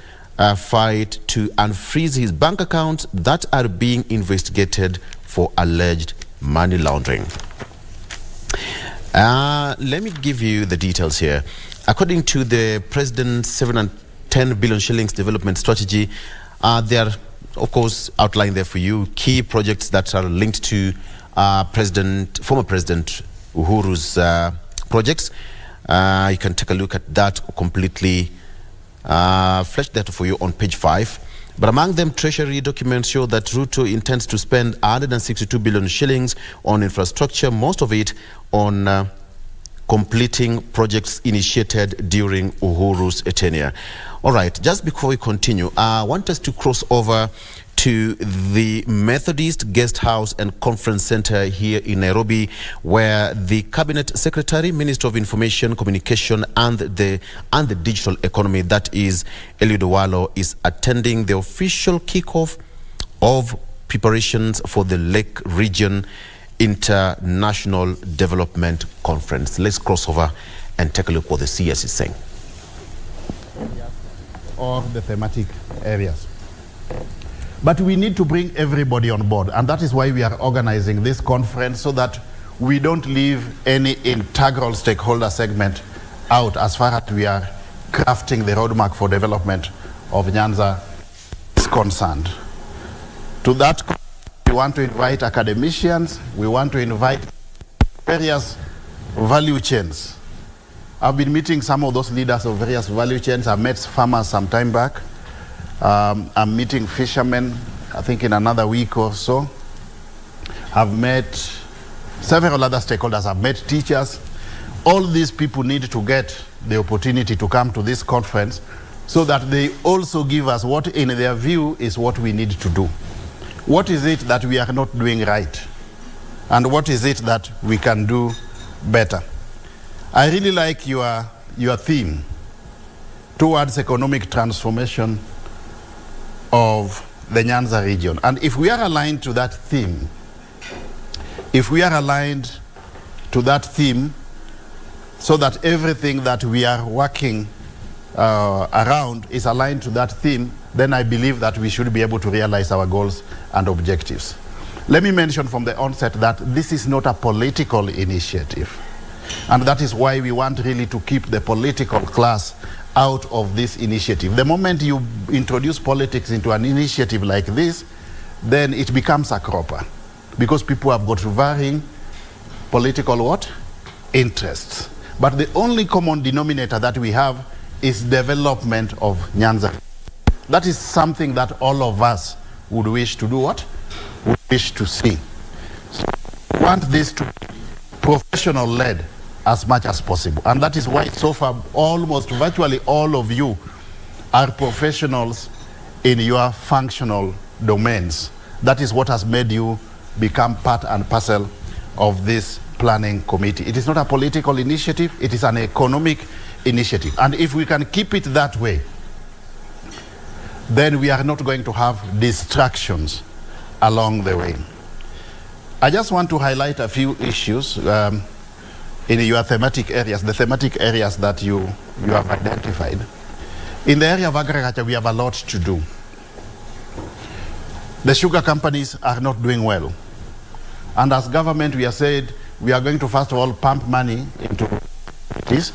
fight to unfreeze his bank accounts that are being investigated for alleged money laundering. Let me give you the details here. According to the President's 710 billion shillings development strategy, there are, of course, outlined there for you key projects that are linked to former President Uhuru's projects. You can take a look at that completely fleshed that for you on page 5. But among them, Treasury documents show that Ruto intends to spend 162 billion shillings on infrastructure, most of it on completing projects initiated during Uhuru's tenure. All right, just before we continue, I want us to cross over to the Methodist Guest House and Conference Center here in Nairobi, where the Cabinet Secretary, Minister of Information, Communication and the Digital Economy, that is Eliud Owalo, is attending the official kickoff of preparations for the Lake Region International Development Conference. Let's cross over and take a look what the CS is saying. Or the thematic areas. But we need to bring everybody on board, and that is why we are organizing this conference, so that we don't leave any integral stakeholder segment out as far as we are crafting the roadmap for development of Nyanza is concerned. To that, we want to invite academicians, we want to invite various value chains. I've been meeting some of those leaders of various value chains. I met farmers some time back. I'm meeting fishermen, I think in another week or so. I've met several other stakeholders. I've met teachers. All these people need to get the opportunity to come to this conference so that they also give us what, in their view, is what we need to do. What is it that we are not doing right? And what is it that we can do better? I really like your theme towards economic transformation of the Nyanza region. And if we are aligned to that theme, so that everything that we are working around is aligned to that theme, then I believe that we should be able to realize our goals and objectives. Let me mention from the onset that this is not a political initiative. And that is why we want really to keep the political class out of this initiative. The moment you introduce politics into an initiative like this, then it becomes a cropper, because people have got varying political what? Interests. But the only common denominator that we have is development of Nyanza. That is something that all of us would wish to do what? Would wish to see. So we want this to be professional-led as much as possible. And that is why so far almost virtually all of you are professionals in your functional domains. That is what has made you become part and parcel of this planning committee. It is not a political initiative, it is an economic initiative. And if we can keep it that way, then we are not going to have distractions along the way. I just want to highlight a few issues in your thematic areas, the thematic areas that you have identified. In the area of agriculture, we have a lot to do. The sugar companies are not doing well. And as government, we have said we are going to first of all pump money into this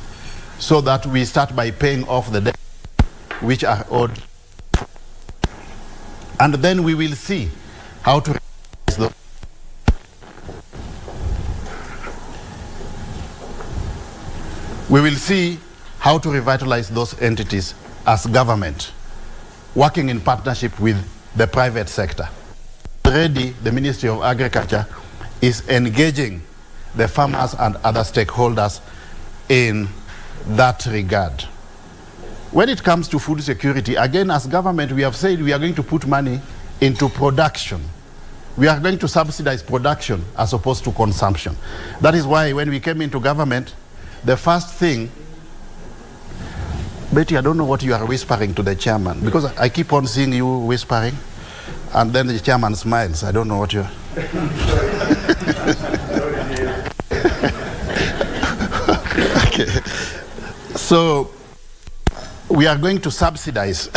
so that we start by paying off the debt which are owed. And then we will see how to realize those. We will see how to revitalize those entities as government, working in partnership with the private sector. Already, the Ministry of Agriculture is engaging the farmers and other stakeholders in that regard. When it comes to food security, again, as government, we have said we are going to put money into production. We are going to subsidize production as opposed to consumption. That is why when we came into government, the first thing, Betty, I don't know what you are whispering to the chairman, because I keep on seeing you whispering, and then the chairman smiles. I don't know what you're... Okay. So we are going to subsidize,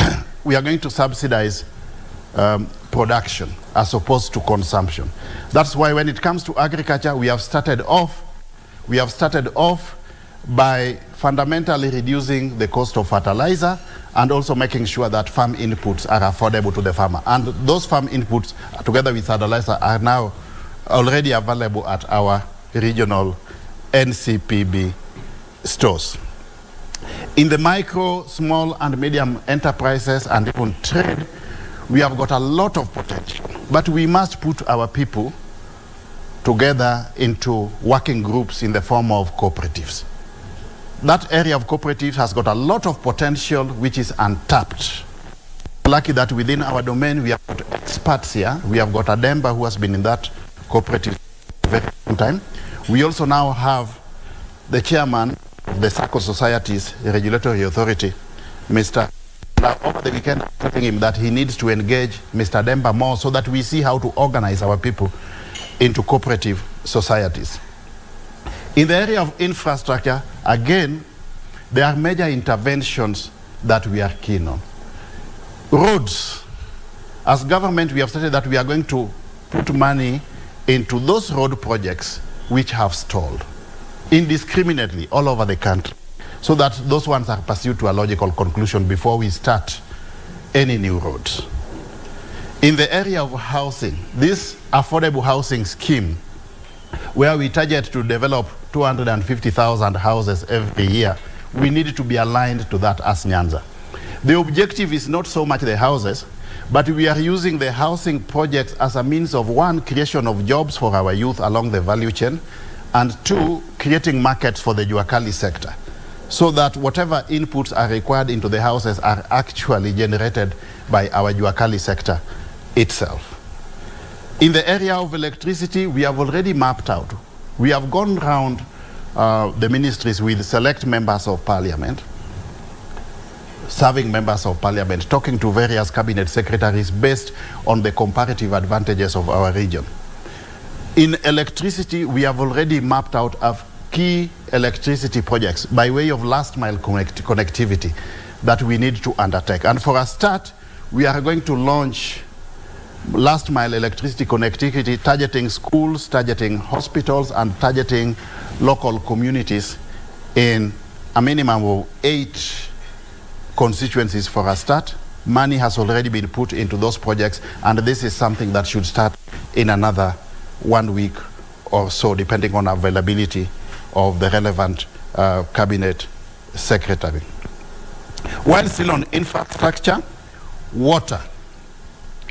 production as opposed to consumption. That's why when it comes to agriculture, we have started off by fundamentally reducing the cost of fertilizer and also making sure that farm inputs are affordable to the farmer. And those farm inputs, together with fertilizer, are now already available at our regional NCPB stores. In the micro, small and medium enterprises and even trade, we have got a lot of potential. But we must put our people together into working groups in the form of cooperatives. That area of cooperatives has got a lot of potential which is untapped. Lucky that within our domain we have got experts here. We have got Ademba, who has been in that cooperative for a very long time. We also now have the chairman of the Sacco Societies Regulatory Authority, Mr. Now, over the weekend, I'm telling him that he needs to engage Mr. Ademba more so that we see how to organize our people into cooperative societies. In the area of infrastructure, again, there are major interventions that we are keen on. Roads. As government, we have stated that we are going to put money into those road projects which have stalled indiscriminately all over the country, so that those ones are pursued to a logical conclusion before we start any new roads. In the area of housing, this affordable housing scheme, where we target to develop 250,000 houses every year, we need to be aligned to that as Nyanza. The objective is not so much the houses, but we are using the housing projects as a means of, one, creation of jobs for our youth along the value chain, and two, creating markets for the Juakali sector, so that whatever inputs are required into the houses are actually generated by our Juakali sector itself. In the area of electricity, we have already mapped out. We have gone round the ministries with select members of parliament, serving members of parliament, talking to various cabinet secretaries based on the comparative advantages of our region. In electricity, we have already mapped out key electricity projects by way of last mile connectivity that we need to undertake. And for a start, we are going to launch last mile electricity connectivity, targeting schools, targeting hospitals, and targeting local communities in a minimum of 8 constituencies for a start. Money has already been put into those projects, and this is something that should start in another 1 week or so, depending on availability of the relevant cabinet secretary. While still on infrastructure, water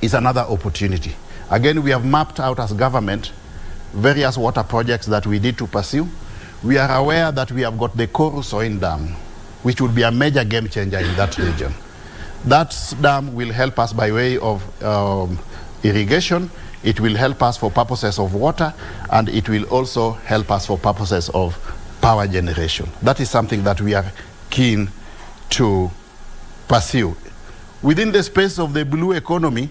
is another opportunity. Again, we have mapped out as government various water projects that we need to pursue. We are aware that we have got the Koru Soin Dam, which would be a major game changer in that region. That dam will help us by way of irrigation. It will help us for purposes of water, and it will also help us for purposes of power generation. That is something that we are keen to pursue. Within the space of the blue economy,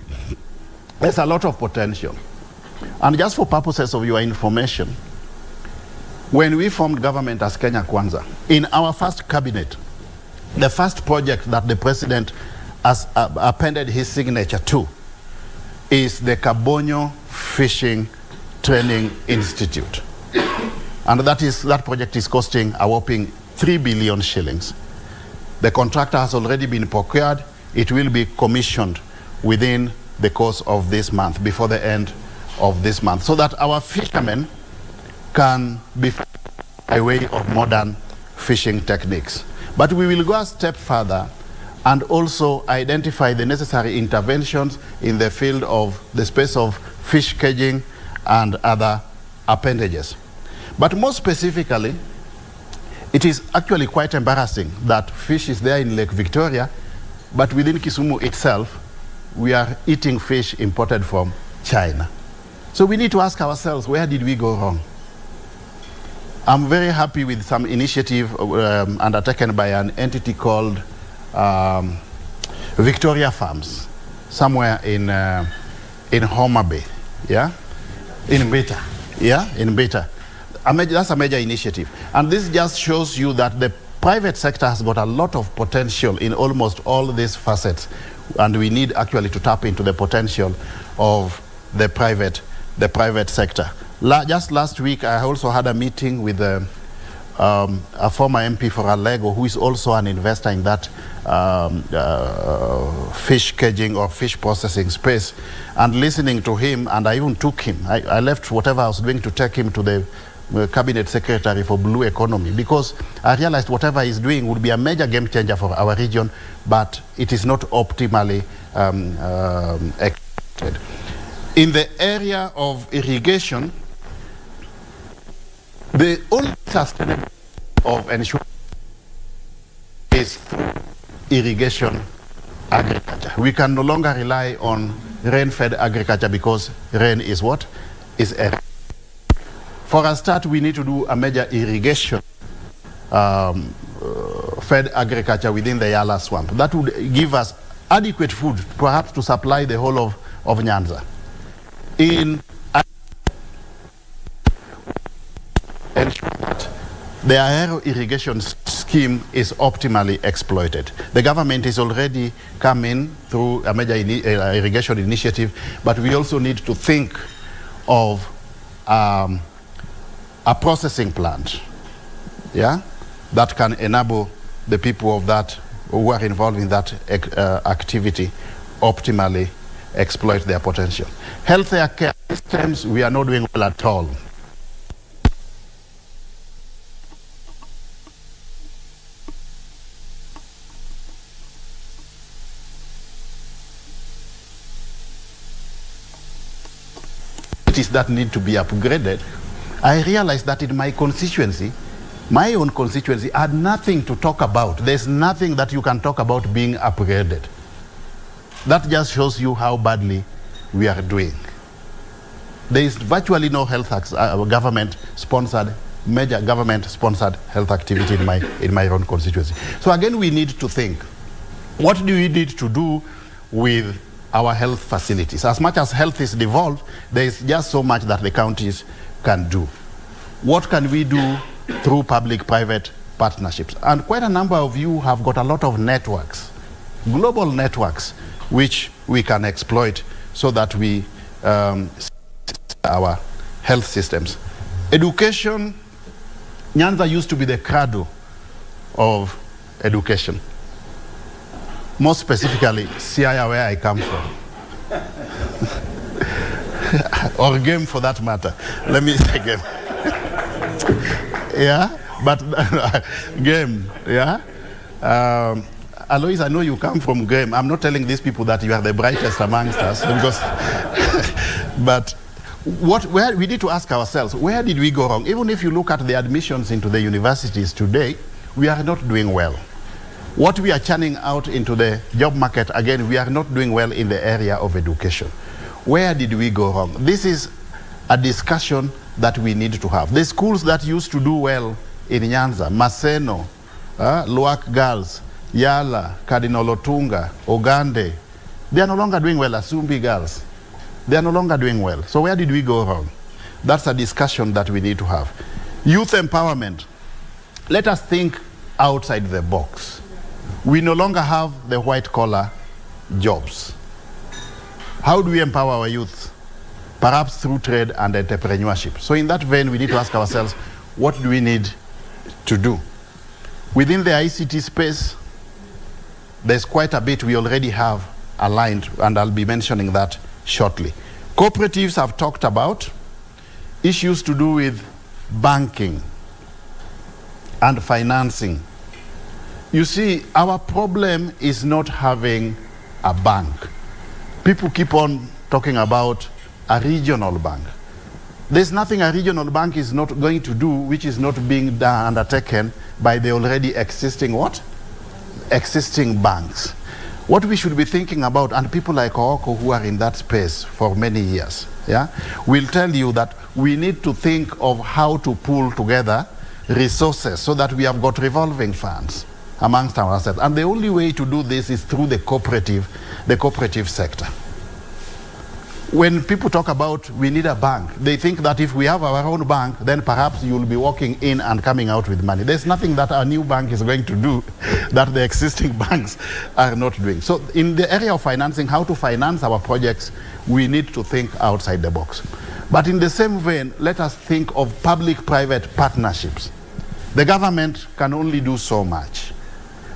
there's a lot of potential. And just for purposes of your information, when we formed government as Kenya Kwanza, in our first cabinet, the first project that the president has appended his signature to is the Kabonyo Fishing Training Institute. And that project is costing a whopping 3 billion shillings. The contractor has already been procured. It will be commissioned within the course of this month, before the end of this month, so that our fishermen can be by way of modern fishing techniques. But we will go a step further and also identify the necessary interventions in the field of the space of fish caging and other appendages. But more specifically, it is actually quite embarrassing that fish is there in Lake Victoria, but within Kisumu itself, we are eating fish imported from China. So we need to ask ourselves, where did we go wrong? I'm very happy with some initiative undertaken by an entity called Victoria Farms, somewhere in Homa Bay, yeah? In Beta, yeah? In Beta. That's a major initiative. And this just shows you that the private sector has got a lot of potential in almost all these facets, and we need actually to tap into the potential of the private sector. Just last week, I also had a meeting with a former MP for Alego, who is also an investor in that fish caging or fish processing space, and listening to him, and I even took him. I left whatever I was doing to take him to the cabinet secretary for blue economy, because I realized whatever he's doing would be a major game changer for our region, but it is not optimally executed. In the area of irrigation, the only sustainable of ensuring is irrigation agriculture. We can no longer rely on rain-fed agriculture because rain is what? Is air. For a start, we need to do a major irrigation fed agriculture within the Yala swamp. That would give us adequate food, perhaps to supply the whole of Nyanza. Ensure that the aero irrigation scheme is optimally exploited. The government is already come in through a major irrigation initiative, but we also need to think of a processing plant, yeah, that can enable the people of that who are involved in that activity optimally exploit their potential. Healthcare care systems, we are not doing well at all. That need to be upgraded. I realized that in my constituency, my own constituency, had nothing to talk about. There's nothing that you can talk about being upgraded. That just shows you how badly we are doing. There is virtually no health government-sponsored, major government-sponsored health activity in my own constituency. So again, we need to think, what do we need to do with our health facilities? As much as health is devolved, there is just so much that the counties can do. What can we do through public-private partnerships? And quite a number of you have got a lot of networks, global networks, which we can exploit so that we our health systems. Education, Nyanza used to be the cradle of education. More specifically, Siaya, where I come from. Or Game for that matter. Let me say Game. Yeah, but Game, yeah. Alois, I know you come from Game. I'm not telling these people that you are the brightest amongst us, because but where we need to ask ourselves, where did we go wrong? Even if you look at the admissions into the universities today, we are not doing well. What we are churning out into the job market, again, we are not doing well in the area of education. Where did we go wrong? This is a discussion that we need to have. The schools that used to do well in Nyanza, Maseno, Luak Girls, Yala, Cardinal Otunga, Ogande, they are no longer doing well. Asumbi Girls, they are no longer doing well. So where did we go wrong? That's a discussion that we need to have. Youth empowerment. Let us think outside the box. We no longer have the white-collar jobs. How do we empower our youth? Perhaps through trade and entrepreneurship. So in that vein, we need to ask ourselves, what do we need to do? Within the ICT space, there's quite a bit we already have aligned, and I'll be mentioning that shortly. Cooperatives have talked about issues to do with banking and financing. You see, our problem is not having a bank. People keep on talking about a regional bank. There's nothing a regional bank is not going to do which is not being undertaken by the already existing what? Existing banks. What we should be thinking about, and people like Ooko who are in that space for many years, yeah, will tell you that we need to think of how to pull together resources so that we have got revolving funds amongst ourselves. And the only way to do this is through the cooperative sector. When people talk about we need a bank, they think that if we have our own bank, then perhaps you'll be walking in and coming out with money. There's nothing that our new bank is going to do that the existing banks are not doing. So in the area of financing, how to finance our projects, we need to think outside the box. But in the same vein, let us think of public-private partnerships. The government can only do so much.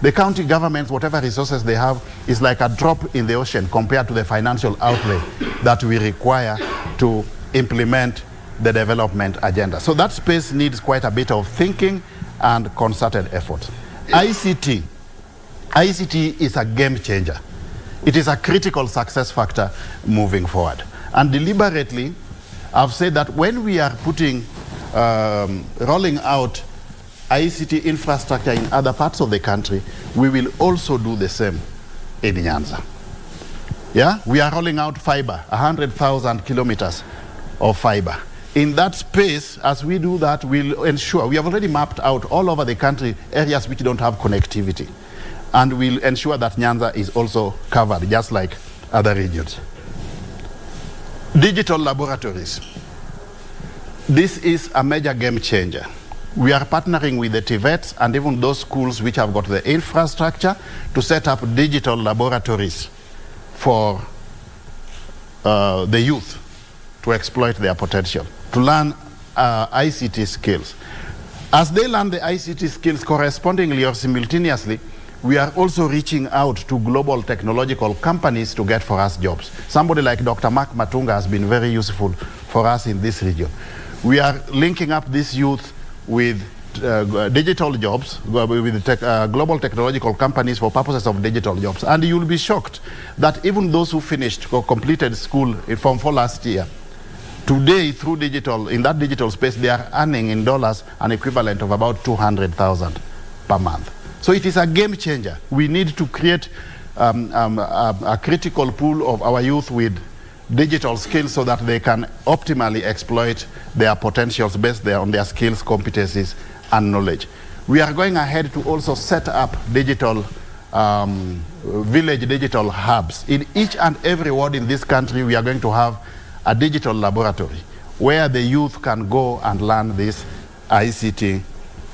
The county governments, whatever resources they have, is like a drop in the ocean compared to the financial outlay that we require to implement the development agenda. So that space needs quite a bit of thinking and concerted effort. ICT is a game changer. It is a critical success factor moving forward. And deliberately, I've said that when we are rolling out ICT infrastructure in other parts of the country, we will also do the same in Nyanza. Yeah, we are rolling out fiber, 100,000 kilometers of fiber. In that space, as we do that, we'll ensure, we have already mapped out all over the country areas which don't have connectivity. And we'll ensure that Nyanza is also covered, just like other regions. Digital laboratories. This is a major game changer. We are partnering with the TVETs and even those schools which have got the infrastructure to set up digital laboratories for the youth to exploit their potential, to learn ICT skills. As they learn the ICT skills correspondingly or simultaneously, we are also reaching out to global technological companies to get for us jobs. Somebody like Dr. Mark Matunga has been very useful for us in this region. We are linking up this youth with digital jobs, with global technological companies for purposes of digital jobs. And you'll be shocked that even those who finished or completed school in Form 4 last year, today through digital, in that digital space, they are earning in dollars an equivalent of about 200,000 per month. So it is a game changer. We need to create a critical pool of our youth with digital skills so that they can optimally exploit their potentials based on their skills, competencies, and knowledge. We are going ahead to also set up digital village digital hubs. In each and every ward in this country, we are going to have a digital laboratory where the youth can go and learn these ICT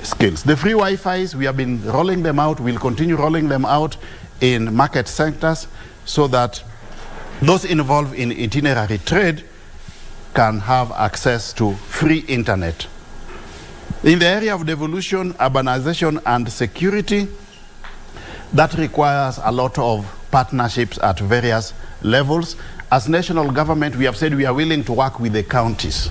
skills. The free Wi-Fis, we have been rolling them out. We'll continue rolling them out in market sectors so that those involved in itinerary trade can have access to free internet. In the area of devolution, urbanization, and security, that requires a lot of partnerships at various levels. As national government, we have said we are willing to work with the counties.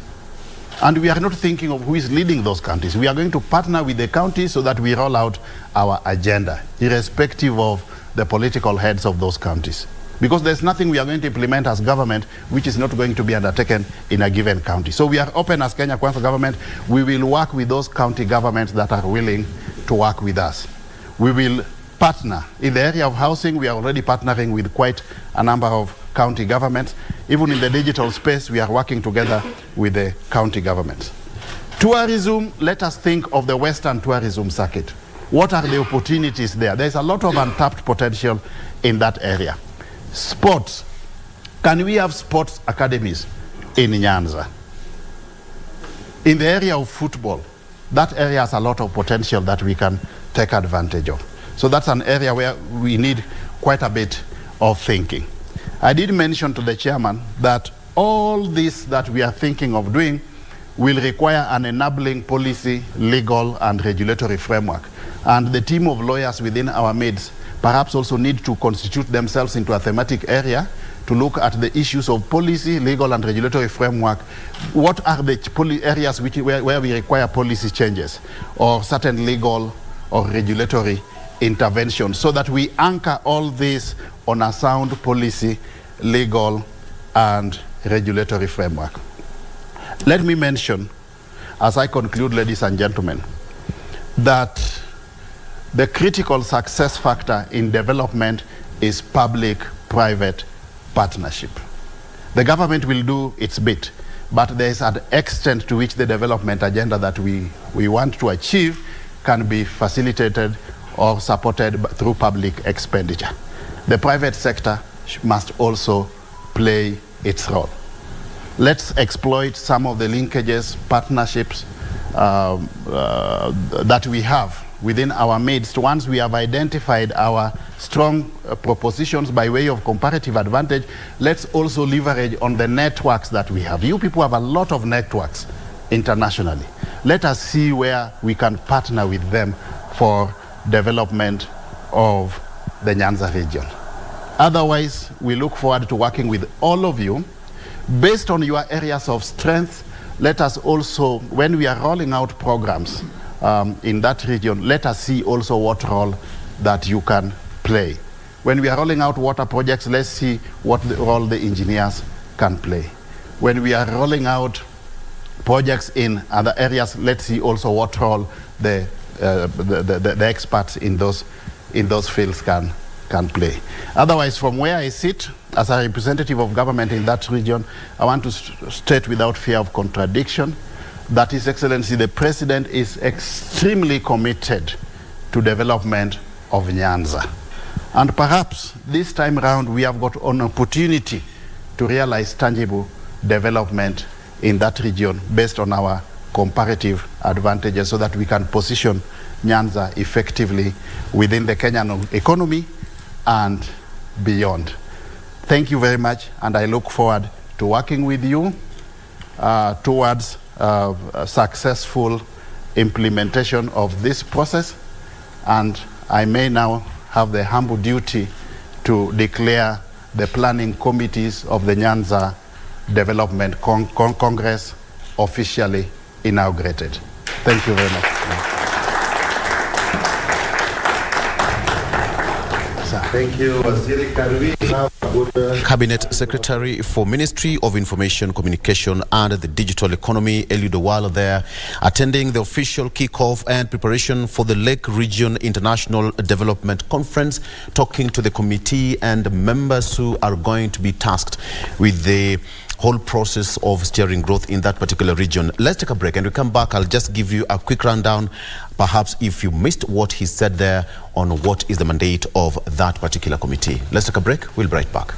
And we are not thinking of who is leading those counties. We are going to partner with the counties so that we roll out our agenda, irrespective of the political heads of those counties. Because there's nothing we are going to implement as government which is not going to be undertaken in a given county. So we are open as Kenya Kwanza government. We will work with those county governments that are willing to work with us. We will partner. In the area of housing, we are already partnering with quite a number of county governments. Even in the digital space, we are working together with the county governments. Tourism, let us think of the Western tourism circuit. What are the opportunities there? There's a lot of untapped potential in that area. Sports. Can we have sports academies in Nyanza? In the area of football, that area has a lot of potential that we can take advantage of. So that's an area where we need quite a bit of thinking. I did mention to the chairman that all this that we are thinking of doing will require an enabling policy, legal, and regulatory framework. And the team of lawyers within our midst perhaps also need to constitute themselves into a thematic area to look at the issues of policy, legal, and regulatory framework. What are the areas where we require policy changes or certain legal or regulatory intervention so that we anchor all this on a sound policy, legal, and regulatory framework. Let me mention, as I conclude, ladies and gentlemen, that the critical success factor in development is public-private partnership. The government will do its bit, but there is an extent to which the development agenda that we want to achieve can be facilitated or supported through public expenditure. The private sector must also play its role. Let's exploit some of the linkages, partnerships that we have within our midst. Once we have identified our strong propositions by way of comparative advantage, let's also leverage on the networks that we have. You people have a lot of networks internationally. Let us see where we can partner with them for development of the Nyanza region. Otherwise, we look forward to working with all of you. Based on your areas of strength, let us also, when we are rolling out programs in that region, let us see also what role that you can play. When we are rolling out water projects, let's see what role the engineers can play. When we are rolling out projects in other areas, let's see also what role the the experts in those fields can play. Otherwise, from where I sit as a representative of government in that region, I want to state without fear of contradiction that His Excellency the President is extremely committed to development of Nyanza. And perhaps this time around we have got an opportunity to realize tangible development in that region based on our comparative advantages so that we can position Nyanza effectively within the Kenyan economy and beyond. Thank you very much, and I look forward to working with you towards a successful implementation of this process. And I may now have the humble duty to declare the planning committees of the Nyanza Development Congress officially inaugurated. Thank you very much. Thank you, Waziri Karui. Cabinet Secretary for Ministry of Information, Communication and the Digital Economy, Eliud Owalo, there attending the official kickoff and preparation for the Lake Region International Development Conference, talking to the committee and members who are going to be tasked with the whole process of steering growth in that particular region. Let's take a break, and we come back. I'll just give you a quick rundown, perhaps if you missed what he said there on what is the mandate of that particular committee. Let's take a break. We'll be right back.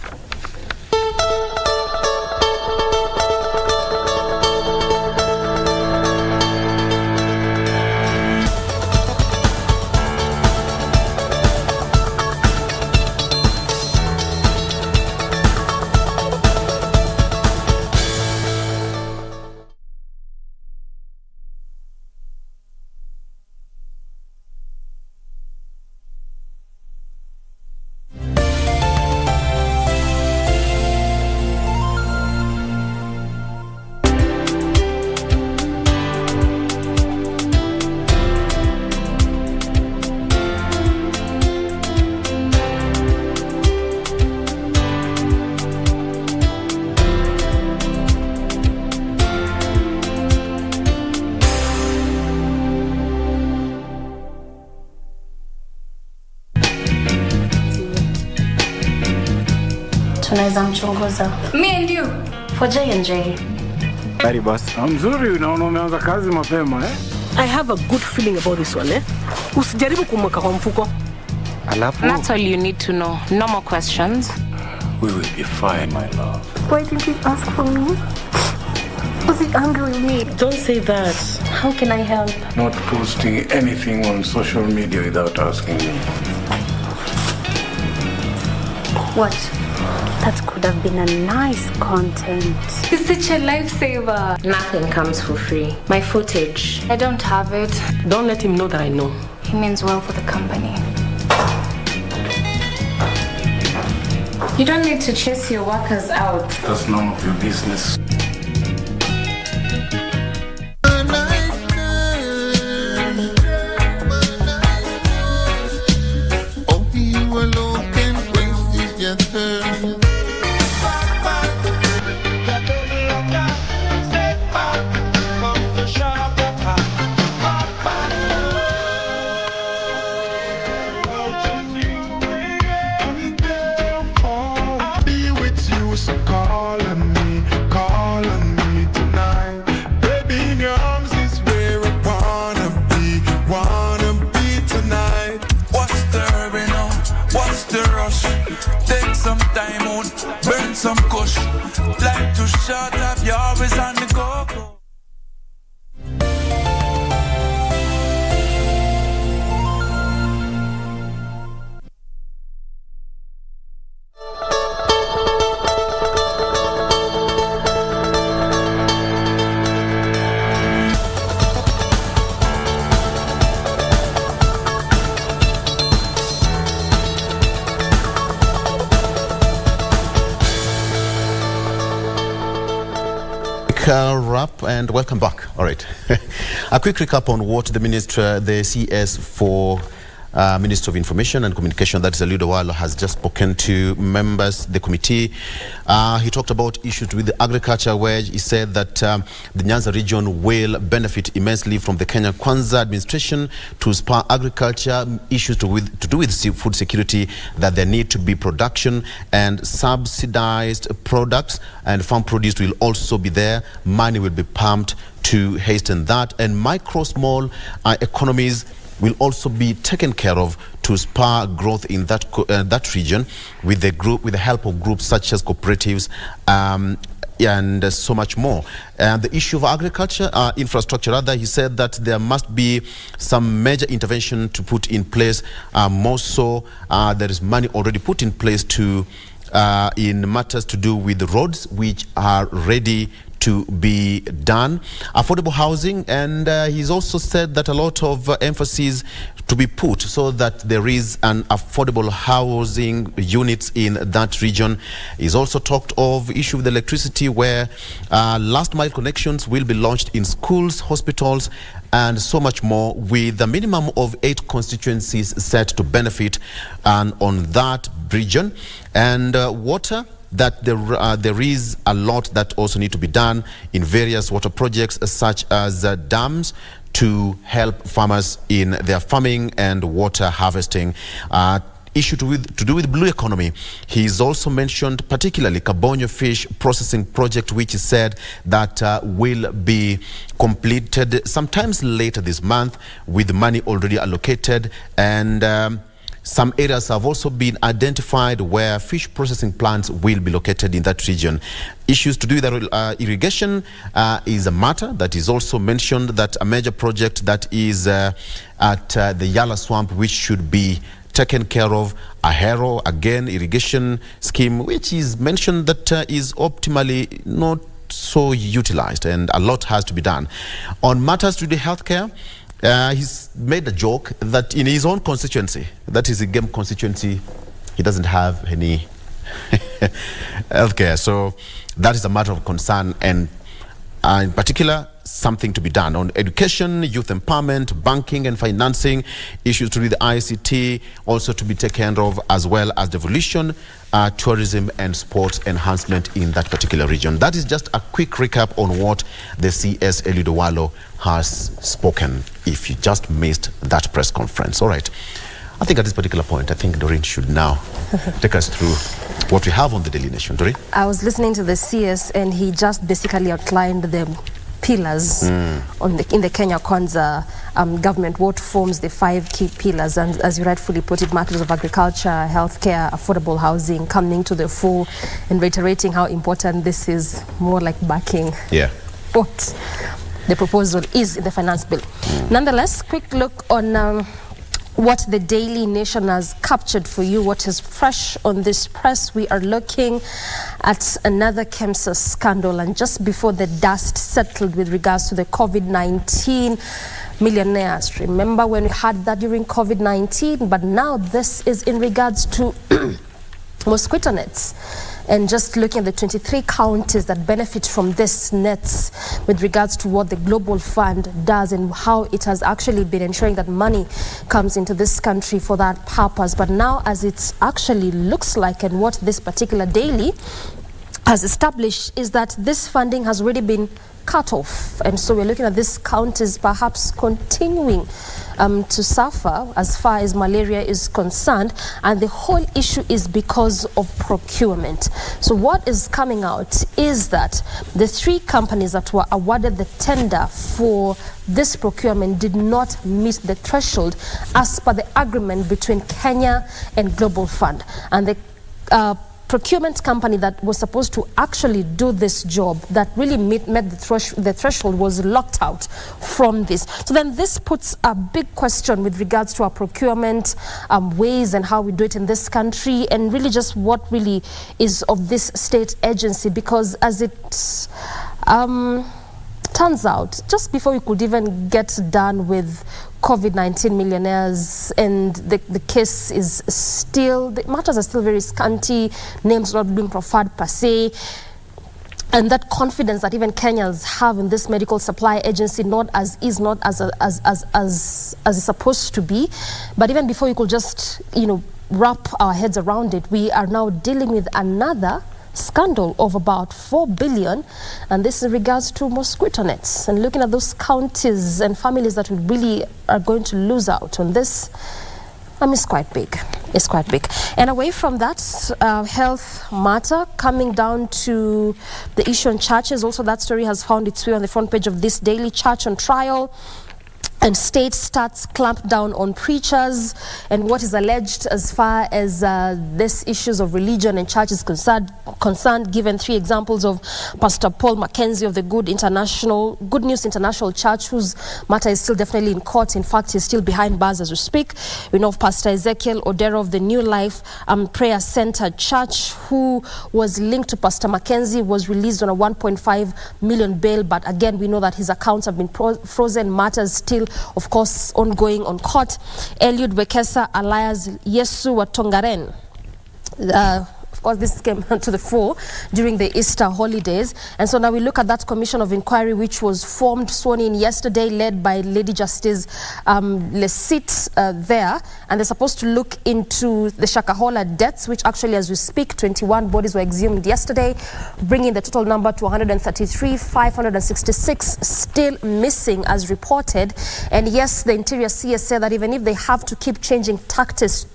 Tunaweza mchunguza. Me and you. For J&J. Kari boss. Mzuri, unaona umeanza kazi mapema eh? I have a good feeling about this one eh. Usijaribu kumweka kwa mfuko. Alafu. That's all you need to know. No more questions. We will be fine, my love. Why didn't you ask for me? Was he angry with me? Don't say that. How can I help? Not posting anything on social media without asking me. What? That could have been a nice content. You're such a lifesaver. Nothing comes for free. My footage. I don't have it. Don't let him know that I know. He means well for the company. You don't need to chase your workers out. That's none of your business. Some kush, like to shut up, you're always on the go. Wrap and welcome back. All right. A quick recap on what the minister, the CS for Minister of Information and Communication, that is Eliud Owalo, has just spoken to members, the committee. He talked about issues with the agriculture, where he said that the Nyanza region will benefit immensely from the Kenya Kwanza administration to spur agriculture, issues to do with food security, that there need to be production and subsidized products, and farm produce will also be there. Money will be pumped to hasten that, and micro small economies will also be taken care of to spur growth in that region with the help of groups such as cooperatives and so much more. And the issue of agriculture, infrastructure rather, he said that there must be some major intervention to put in place. More so, there is money already put in place to in matters to do with the roads, which are ready to be done. Affordable housing, and he's also said that a lot of emphasis to be put so that there is an affordable housing units in that region. He's also talked of issue with electricity, where last mile connections will be launched in schools, hospitals, and so much more, with a minimum of 8 constituencies set to benefit on that region. And water, that there is a lot that also need to be done in various water projects such as dams to help farmers in their farming and water harvesting. Issue to do with blue economy. He's also mentioned particularly Kabonyo Fish Processing Project, which he said that will be completed sometimes later this month with money already allocated, and some areas have also been identified where fish processing plants will be located in that region. Issues to do with irrigation is a matter that is also mentioned, that a major project that is at the Yala Swamp, which should be taken care of. Ahero, again, irrigation scheme, which is mentioned that is optimally not so utilized, and a lot has to be done. On matters to do with healthcare, he's made a joke that in his own constituency, that is the Game constituency, he doesn't have any healthcare. So that is a matter of concern, and in particular, something to be done on education, youth empowerment, banking and financing, issues to do with the ICT, also to be taken care of, as well as devolution, tourism and sports enhancement in that particular region. That is just a quick recap on what the CS Eliud Owalo has spoken, if you just missed that press conference. All right. I think at this particular point, I think Doreen should now take us through what we have on the Daily Nation. Doreen? I was listening to the CS, and he just basically outlined the pillars in the Kenya Kwanza government, what forms the 5 key pillars, and as you rightfully put it, matters of agriculture, healthcare, affordable housing coming to the fore, and reiterating how important this is, more like backing what the proposal is in the finance bill. Nonetheless, quick look on what the Daily Nation has captured for you, what is fresh on this press. We are looking at another KEMSA scandal, and just before the dust settled with regards to the COVID-19 millionaires. Remember when we had that during COVID-19, but now this is in regards to mosquito nets. And just looking at the 23 counties that benefit from this nets with regards to what the Global Fund does and how it has actually been ensuring that money comes into this country for that purpose. But now, as it actually looks like, and what this particular daily has established, is that this funding has already been cut off. And so we're looking at these counties perhaps continuing to suffer as far as malaria is concerned, and the whole issue is because of procurement. So what is coming out is that the 3 companies that were awarded the tender for this procurement did not meet the threshold as per the agreement between Kenya and Global Fund, and the procurement company that was supposed to actually do this job, that really met the threshold, was locked out from this. So then this puts a big question with regards to our procurement ways and how we do it in this country, and really just what really is of this state agency, because as it turns out, just before we could even get done with COVID-19 millionaires, and the case is still, the matters are still very scanty, names not being proffered per se, and that confidence that even Kenyans have in this medical supply agency not as it's supposed to be. But even before you could just, wrap our heads around it, we are now dealing with another scandal of about 4 billion, and this in regards to mosquito nets. And looking at those counties and families that we really are going to lose out on this, it's quite big. It's quite big. And away from that, health matter, coming down to the issue on churches. Also, that story has found its way on the front page of this daily. Church on trial. And state starts clamp down on preachers, and what is alleged as far as this issues of religion and church is concerned, given 3 examples of Pastor Paul Mackenzie of the Good News International Church, whose matter is still definitely in court. In fact, he's still behind bars as we speak. We know of Pastor Ezekiel Odero of the New Life Prayer Center Church, who was linked to Pastor Mackenzie, was released on a 1.5 million bail, but again, we know that his accounts have been frozen. Matters still, of course, ongoing on court. Eliud Wekesa alias Yesu wa Tongaren. Of course, this came to the fore during the Easter holidays. And so now we look at that commission of inquiry, which was formed, sworn in yesterday, led by Lady Justice Lesit there. And they're supposed to look into the Shakahola deaths, which actually, as we speak, 21 bodies were exhumed yesterday, bringing the total number to 133, 566 still missing as reported. And yes, the Interior CS said that even if they have to keep changing tactics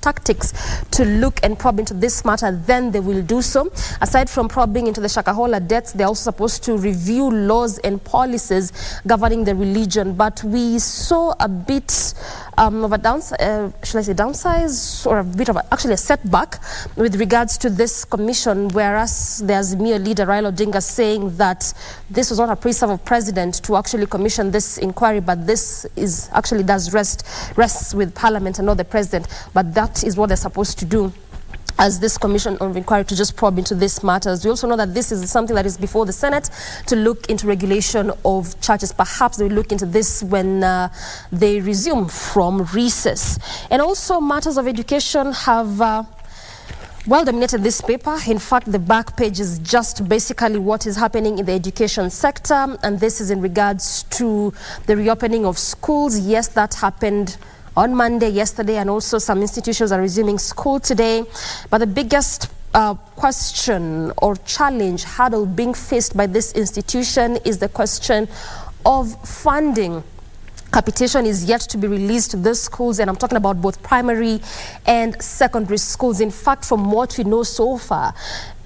to look and probe into this matter, then they will do so. Aside from probing into the Shakahola deaths, they're also supposed to review laws and policies governing the religion. But we saw a bit of a downsize, or a bit of actually a setback with regards to this commission, whereas there's mere leader Raila Odinga saying that this was not a preserve of president to actually commission this inquiry, but this is actually rests with Parliament and not the president. But that is what they're supposed to do as this commission of inquiry, to just probe into these matters. We also know that this is something that is before the Senate to look into regulation of churches. Perhaps they will look into this when they resume from recess. And also matters of education have well dominated this paper. In fact, the back page is just basically what is happening in the education sector, and this is in regards to the reopening of schools. Yes, that happened on Monday, yesterday, and also some institutions are resuming school today. But the biggest question or challenge, hurdle being faced by this institution is the question of funding. Capitation is yet to be released to these schools, and I'm talking about both primary and secondary schools. In fact, from what we know so far,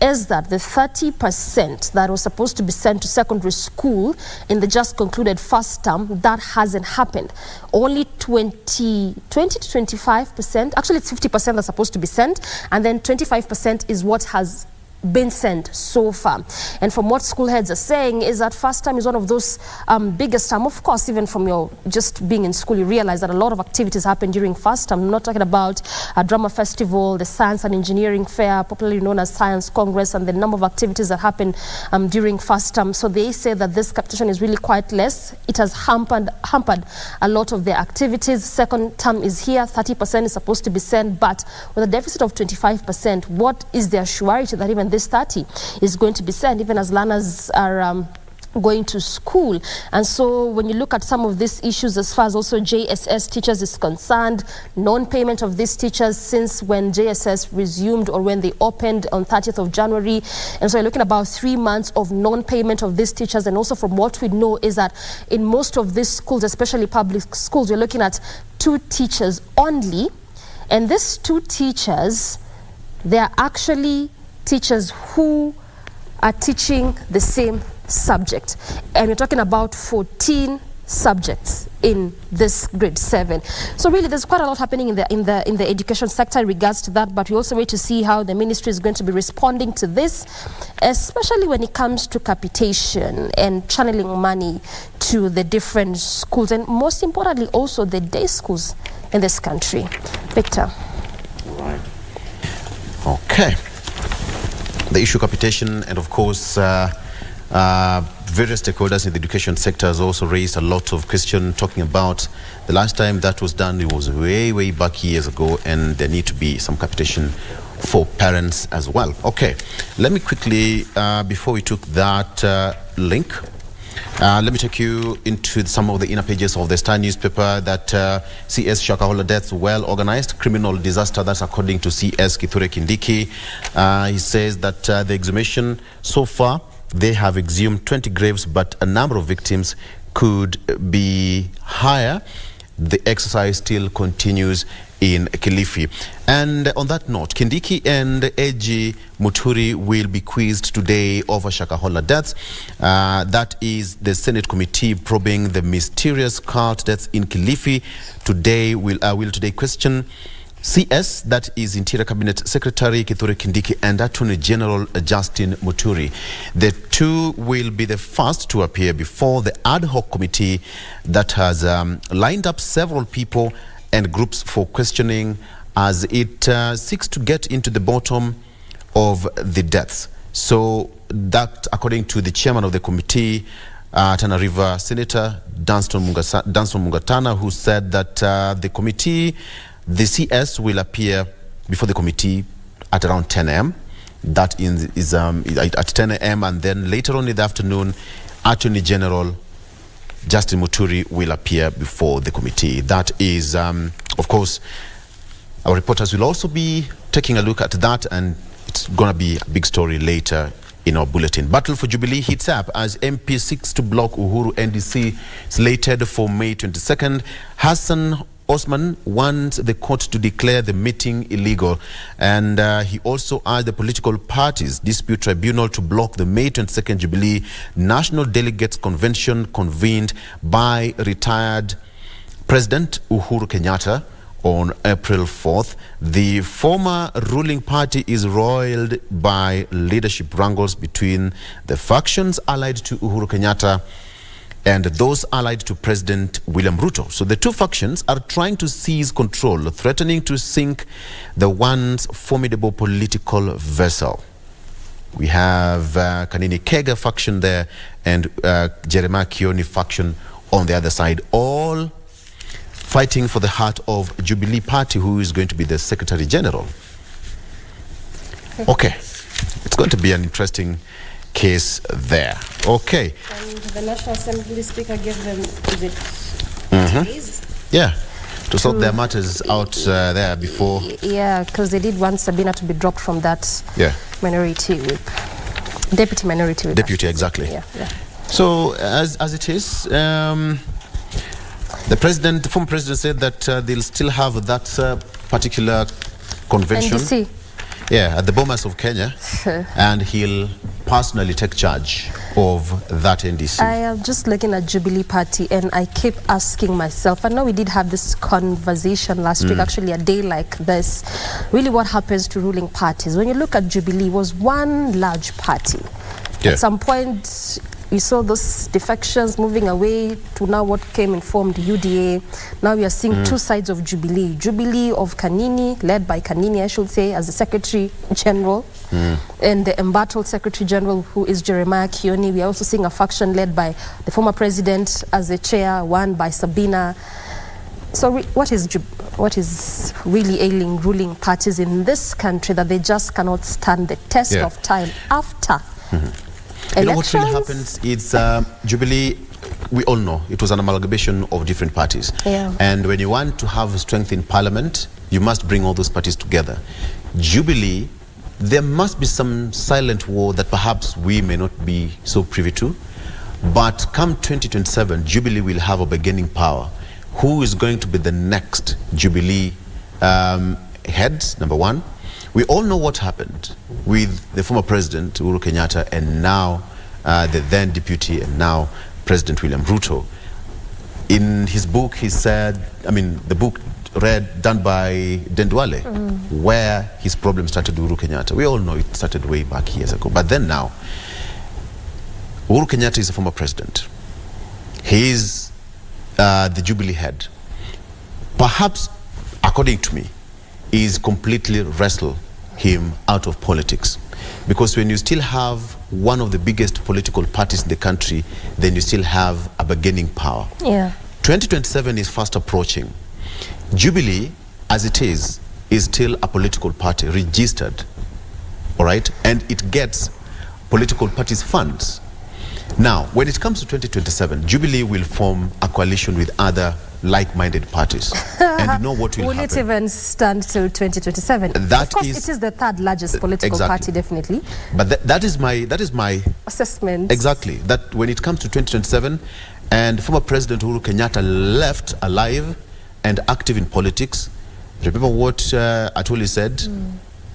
is that the 30% that was supposed to be sent to secondary school in the just concluded first term, that hasn't happened. Only 20 to 25%, actually it's 50% that's supposed to be sent, and then 25% is what has been sent so far. And from what school heads are saying is that first time is one of those biggest time. Of course, even from your just being in school, you realize that a lot of activities happen during first time. I'm not talking about a drama festival, the science and engineering fair, popularly known as Science Congress, and the number of activities that happen during first term. So they say that this capitation is really quite less. It has hampered a lot of their activities. Second term is here, 30% is supposed to be sent, but with a deficit of 25%, what is their surety that even this 30 is going to be sent, even as learners are going to school? And so when you look at some of these issues as far as also JSS teachers is concerned, non-payment of these teachers since when JSS resumed or when they opened on 30th of January. And so you're looking about 3 months of non-payment of these teachers. And also from what we know is that in most of these schools, especially public schools, we're looking at 2 teachers only. And these 2 teachers, they are actually teachers who are teaching the same subject, and we're talking about 14 subjects in this grade 7. So really there's quite a lot happening in the education sector in regards to that, but we also wait to see how the ministry is going to be responding to this, especially when it comes to capitation and channeling money to the different schools, and most importantly also the day schools in this country. Victor. Right. Okay. The issue capitation, and of course various stakeholders in the education sector has also raised a lot of questions, talking about the last time that was done, it was way back years ago, and there need to be some capitation for parents as well. Okay, let me quickly, before we took that link, let me take you into some of the inner pages of the Star newspaper. That CS Shakahola deaths well organized criminal disaster. That's according to CS Kithure Kindiki. He says that the exhumation so far, they have exhumed 20 graves, but a number of victims could be higher. The exercise still continues in Kilifi. And on that note, Kindiki and AG Muturi will be quizzed today over Shakahola deaths. That is the Senate committee probing the mysterious cult deaths in Kilifi. Today will today question CS, that is Interior Cabinet Secretary Kithure Kindiki, and Attorney General Justin Muturi. The two will be the first to appear before the ad hoc committee that has lined up several people and groups for questioning as it seeks to get into the bottom of the deaths. So that, according to the chairman of the committee, Tana River Senator Dunstan Mungatana, who said that the CS will appear before the committee at around 10 a.m. That is at 10 a.m. and then later on in the afternoon, Attorney General Justin Muturi will appear before the committee. That is, of course, our reporters will also be taking a look at that, and it's going to be a big story later in our bulletin. Battle for Jubilee heats up as MP seeks to block Uhuru NDC slated for May 22nd. Hassan Osman wants the court to declare the meeting illegal, and he also asked the political parties dispute tribunal to block the May 22nd Jubilee National Delegates Convention convened by retired President Uhuru Kenyatta on April 4th. The former ruling party is roiled by leadership wrangles between the factions allied to Uhuru Kenyatta and those allied to President William Ruto. So the two factions are trying to seize control, threatening to sink the once formidable political vessel. We have Kanini Kega faction there and Jeremiah Kioni faction on the other side, all fighting for the heart of Jubilee Party, who is going to be the Secretary General. Okay, it's going to be an interesting case there. Okay. And the National Assembly Speaker gave them, is it days? Yeah, to sort their matters out there before. Yeah, because they did want Sabina to be dropped from that minority whip. Deputy minority whip. Deputy, exactly. Yeah. So, as it is, the former president said that they'll still have that particular convention. NDC. Yeah, at the Bomas of Kenya, and he'll personally take charge of that NDC. I am just looking at Jubilee Party, and I keep asking myself, I know we did have this conversation last week, actually a day like this, really what happens to ruling parties. When you look at Jubilee, it was one large party. Yeah. At some point, we saw those defections moving away to now what came and formed UDA. Now we are seeing two sides of Jubilee. Jubilee of Kanini, led by Kanini, I should say, as the Secretary General, and the embattled Secretary General, who is Jeremiah Kioni. We are also seeing a faction led by the former president as the chair, one by Sabina. So what is really ailing ruling parties in this country that they just cannot stand the test of time after You know what really happens is Jubilee, we all know, it was an amalgamation of different parties. Yeah. And when you want to have strength in parliament, you must bring all those parties together. Jubilee, there must be some silent war that perhaps we may not be so privy to. But come 2027, Jubilee will have a bargaining power. Who is going to be the next Jubilee head, number one? We all know what happened with the former president, Uhuru Kenyatta, and now the then deputy, and now President William Ruto. In his book, he said, the book done by Dendwale, where his problem started with Uhuru Kenyatta. We all know it started way back years ago. But then now, Uhuru Kenyatta is a former president. He is the Jubilee head. Perhaps, according to me, is completely wrestled him out of politics. Because when you still have one of the biggest political parties in the country, then you still have a bargaining power. Yeah. 2027 is fast approaching. Jubilee, as it is still a political party, registered, all right? And it gets political parties' funds. Now, when it comes to 2027, Jubilee will form a coalition with other like-minded parties. And you know what will happen? Will it even stand till 2027? Of course, it is the third largest political party, definitely. But that is my assessment. Exactly. That when it comes to 2027, and former President Uhuru Kenyatta left alive and active in politics, remember what Atwoli said?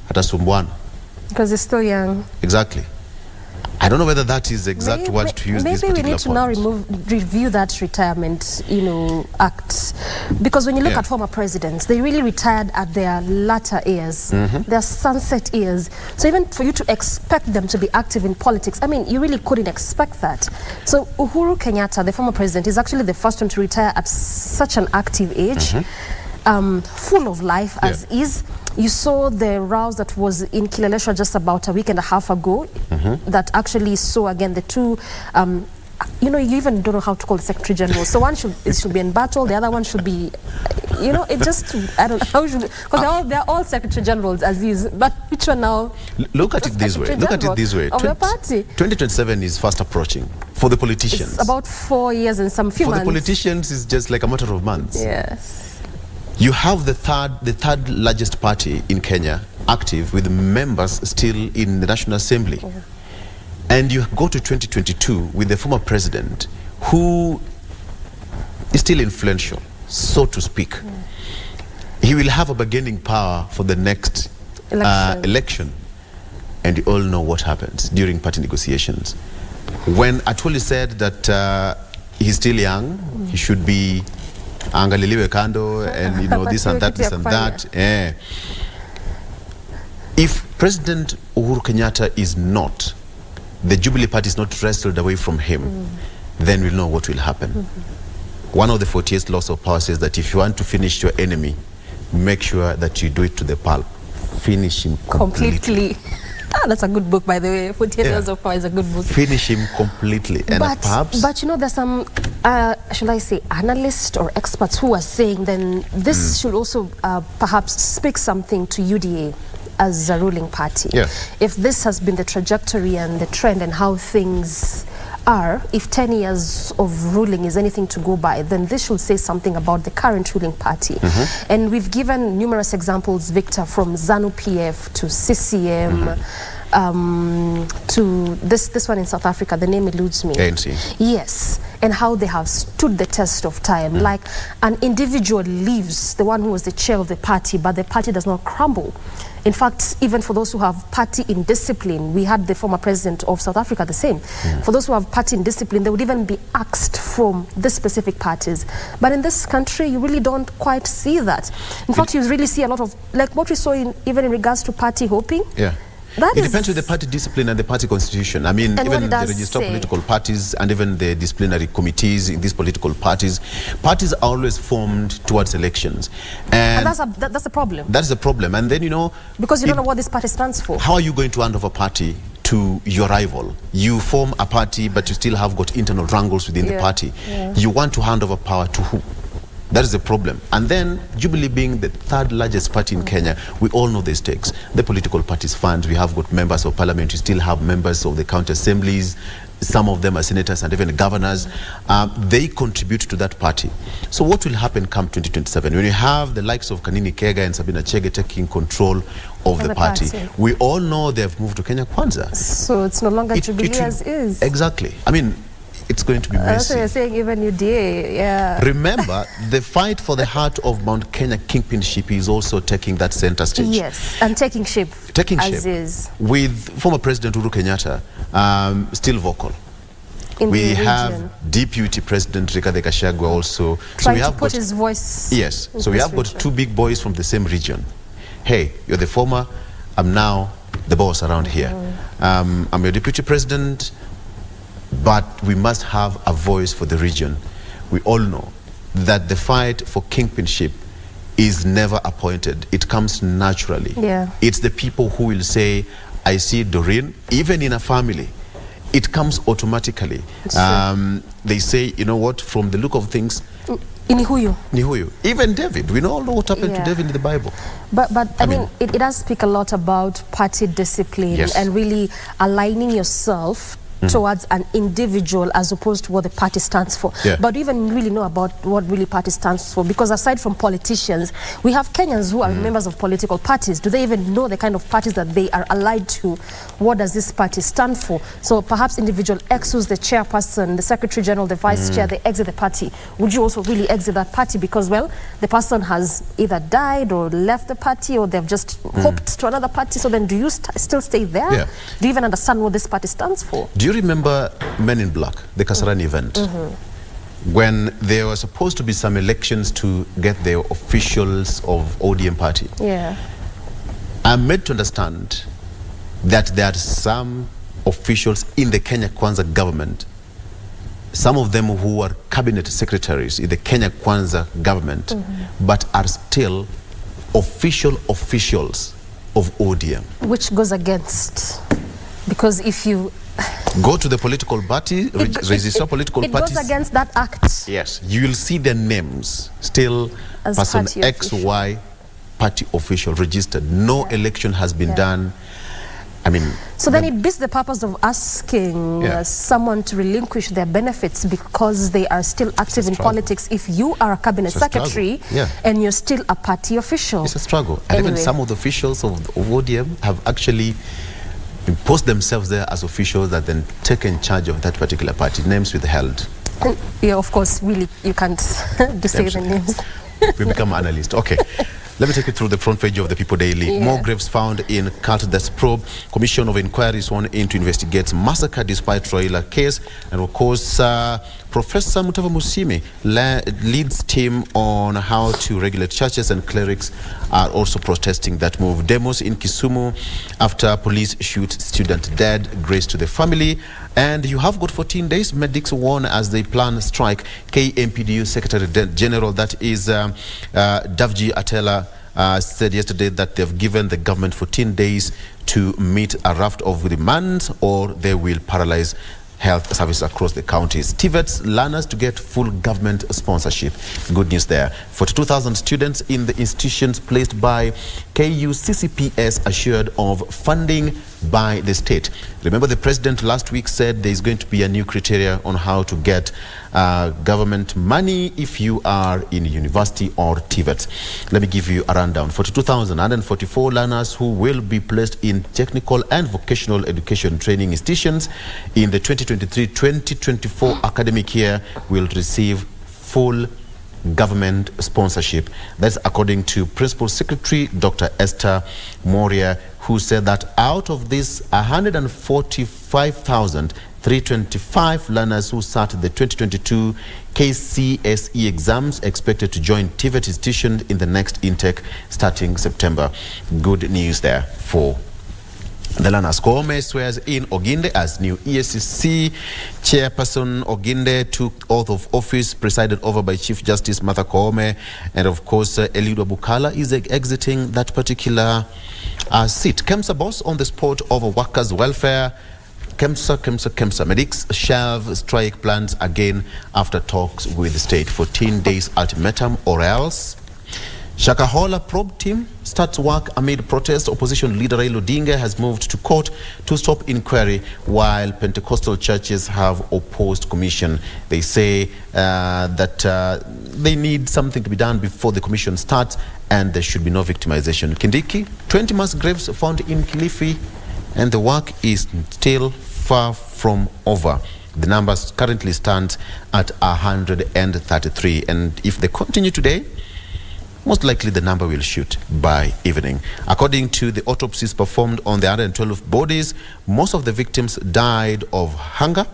Atasumbuana. Because he's still young. Exactly. I don't know whether that is the exact word to use. Maybe we need to now review that retirement, act, because when you look at former presidents, they really retired at their latter years, their sunset years. So even for you to expect them to be active in politics, I mean, you really couldn't expect that. So Uhuru Kenyatta, the former president, is actually the first one to retire at such an active age, full of life as is. You saw the rows that was in Kileleshwa just about a week and a half ago that actually saw again the two, you even don't know how to call the Secretary General. So one should be in battle, the other one should be, it just, I don't know how should, because they're all Secretary Generals as is, but which one now? Look at it this way. Look at it this way. Of the party. 2027 is fast approaching for the politicians. It's about 4 years and some few months. For the politicians, it's just like a matter of months. Yes. You have the third largest party in Kenya active with members still in the National Assembly. And you go to 2022 with the former president who is still influential, so to speak. He will have a bargaining power for the next election. And you all know what happens during party negotiations. When Atwoli said that he's still young, he should be angaliliwe kando, and this and that, this and that. If President Uhuru Kenyatta is not, the Jubilee Party is not wrestled away from him, then we'll know what will happen. One of the 48th laws of power says that if you want to finish your enemy, make sure that you do it to the pulp. Finish him completely. That's a good book, by the way. 48 Laws of Power is a good book. Finish him completely. And perhaps... But there's some, should I say, analysts or experts who are saying then this should also perhaps speak something to UDA as a ruling party. If this has been the trajectory and the trend and how things are, if 10 years of ruling is anything to go by, then this should say something about the current ruling party. And we've given numerous examples, Victor, from ZANU-PF to CCM, to this one in South Africa, the name eludes me. ANC. Yes, and how they have stood the test of time. Like an individual leaves, the one who was the chair of the party, but the party does not crumble. In fact, even for those who have party indiscipline, we had the former president of South Africa the same. For those who have party indiscipline, they would even be axed from the specific parties. But in this country, you really don't quite see that. In fact, you really see a lot of, like what we saw even in regards to party hopping. It depends on the party discipline and the party constitution. I mean, even the registered political parties and even the disciplinary committees in these political parties are always formed towards elections. And that's the problem. That's the problem. And then, because you don't know what this party stands for. How are you going to hand over party to your rival? You form a party, but you still have got internal wrangles within the party. You want to hand over power to who? That is the problem. And then Jubilee being the third largest party in Kenya, we all know the stakes. The political parties fund, we have got members of parliament, we still have members of the county assemblies, some of them are senators and even governors. They contribute to that party. So what will happen come 2027? When you have the likes of Kanini Kega and Sabina Chege taking control of the party, we all know they have moved to Kenya Kwanza. So it's no longer Jubilee as is. Exactly. I mean, it's going to be messy. That's what you're saying, even UDA, Remember, the fight for the heart of Mount Kenya kingpinship is also taking that center stage. Yes, and taking shape. Is. With former President Uhuru Kenyatta still vocal. We have Deputy President Rigathi Gachagua also. Trying to put his voice. Yes, so we have got two big boys from the same region. Hey, you're the former, I'm now the boss around here. I'm your Deputy President, but we must have a voice for the region. We all know that the fight for kingpinship is never appointed. It comes naturally. Yeah. It's the people who will say, I see Doreen, even in a family. It comes automatically. They say, you know what, from the look of things, Nihuyu. Even David, we all know what happened to David in the Bible. But I mean, it does speak a lot about party discipline and really aligning yourself towards an individual as opposed to what the party stands for. But we even really know about what really party stands for, because aside from politicians, we have Kenyans who are members of political parties. Do they even know the kind of parties that they are allied to? What does this party stand for? So perhaps individual X, who's the chairperson, the secretary general, the vice chair, they exit the party. Would you also really exit that party because, well, the person has either died or left the party, or they've just hopped to another party? So then do you still stay there? Do you even understand what this party stands for? Do you remember Men in Black, the Kasarani event? When there were supposed to be some elections to get the officials of ODM party. I'm made to understand that there are some officials in the Kenya Kwanza government, some of them who are cabinet secretaries in the Kenya Kwanza government, but are still officials of ODM. Which goes against, because if you go to the political party, register political parties. It goes against that act. Yes, you will see their names still as person X, official. Y, party official registered. No election has been done. I mean, so then it beats the purpose of asking someone to relinquish their benefits because they are still active in politics if you are a cabinet secretary and you're still a party official. It's a struggle. And even some of the officials of ODM have actually imposed themselves there as officials that then take in charge of that particular party. Names withheld. Yeah, of course, really, you can't say the names. We become analysts. Okay. Let me take you through the front page of the People Daily. More graves found in cult death probe. Commission of Inquiry is sworn in to investigate massacre despite Raila case. And of course, Professor Mutava Musimi leads team on how to regulate churches, and clerics are also protesting that move. Demos in Kisumu after police shoot student dead. Grace to the family. And you have got 14 days. Medics warn as they plan strike. KMPDU Secretary General, that is Davji Atela, said yesterday that they've given the government 14 days to meet a raft of demands, or they will paralyze health services across the counties. TVET's learners to get full government sponsorship. Good news there. 42,000 students in the institutions placed by KUCCPS assured of funding by the state. Remember, the president last week said there is going to be a new criteria on how to get government money if you are in university or TVET. Let me give you a rundown. 42,144 learners who will be placed in technical and vocational education training institutions in the 2023-2024 academic year will receive full government sponsorship. That's according to Principal Secretary Dr. Esther Moria, who said that out of these 145,325 learners who sat the 2022 KCSE exams expected to join TVET institution in the next intake starting September. Good news there for the learners. Koome swears in Oginde as new EACC chairperson. Oginde took oath of office presided over by Chief Justice Martha Koome, and of course Eliud Bukala is exiting that particular seat. KEMSA boss on the spot over workers' welfare. KEMSA medics shelve strike plans again after talks with the state. 14 days ultimatum or else. Shakahola probe team starts work amid protest. Opposition leader Raila Odinga has moved to court to stop inquiry, while Pentecostal churches have opposed commission. They say that they need something to be done before the commission starts, and there should be no victimization. Kindiki, 20 mass graves found in Kilifi, and the work is still far from over. The numbers currently stand at 133, and if they continue today, most likely the number will shoot by evening. According to the autopsies performed on the 112 bodies, most of the victims died of hunger,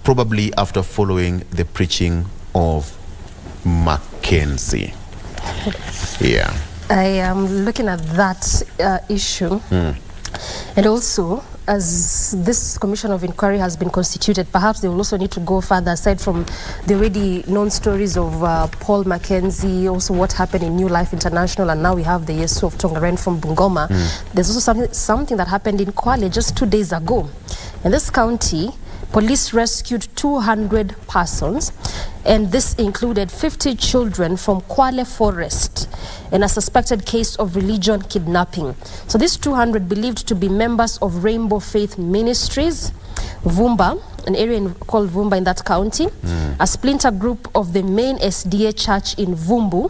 probably after following the preaching of Mackenzie. I am looking at that issue, and also as this commission of inquiry has been constituted, perhaps they will also need to go further, aside from the already known stories of Paul Mackenzie, also what happened in New Life International, and now we have the Yesu of Tongaren from Bungoma. There's also something that happened in Kwale just 2 days ago. In this county, police rescued 200 persons, and this included 50 children from Kwale Forest in a suspected case of religion kidnapping. So these 200 believed to be members of Rainbow Faith Ministries, Vumba, an area called Vumba in that county, a splinter group of the main SDA church in Vumbu.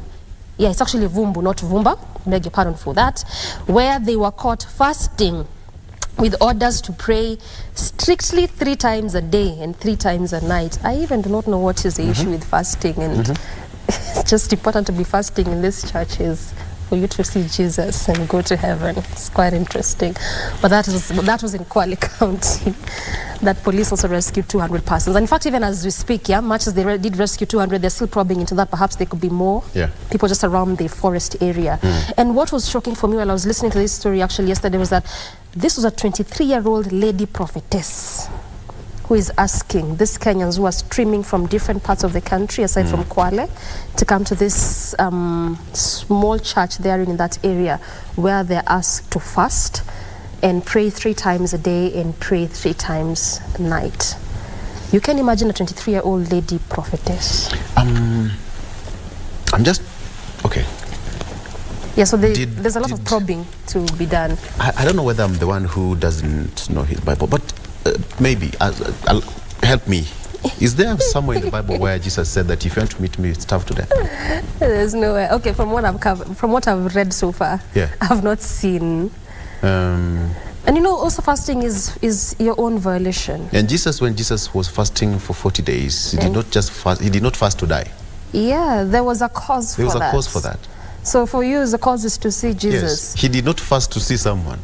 Yeah, it's actually Vumbu, not Vumba. Beg your pardon for that. Where they were caught fasting with orders to pray strictly 3 times a day and 3 times a night. I even do not know what is the issue with fasting, and it's just important to be fasting in these churches for you to see Jesus and go to heaven. It's quite interesting. But that was in Kwale County. That police also rescued 200 persons. And in fact, even as we speak, much as they did rescue 200, they're still probing into that. Perhaps there could be more people just around the forest area. And what was shocking for me while I was listening to this story actually yesterday was that this was a 23-year-old lady prophetess who is asking these Kenyans who are streaming from different parts of the country, aside from Kwale, to come to this small church there in that area, where they're asked to fast and pray 3 times a day and pray 3 times a night. You can imagine a 23-year-old lady prophetess. I'm just okay. Yeah, so there's a lot of probing to be done. I don't know whether I'm the one who doesn't know his Bible, but maybe I'll help me. Is there somewhere in the Bible where Jesus said that if you want to meet me, starve to death? There's no way. Okay, from what I've read so far, I've not seen. And you know, also fasting is your own violation. And Jesus, when Jesus was fasting for 40 days, he did not just fast. He did not fast to die. Yeah, there was a cause for that. There was a cause for that. So for you, the cause is to see Jesus. Yes, he did not fast to see someone.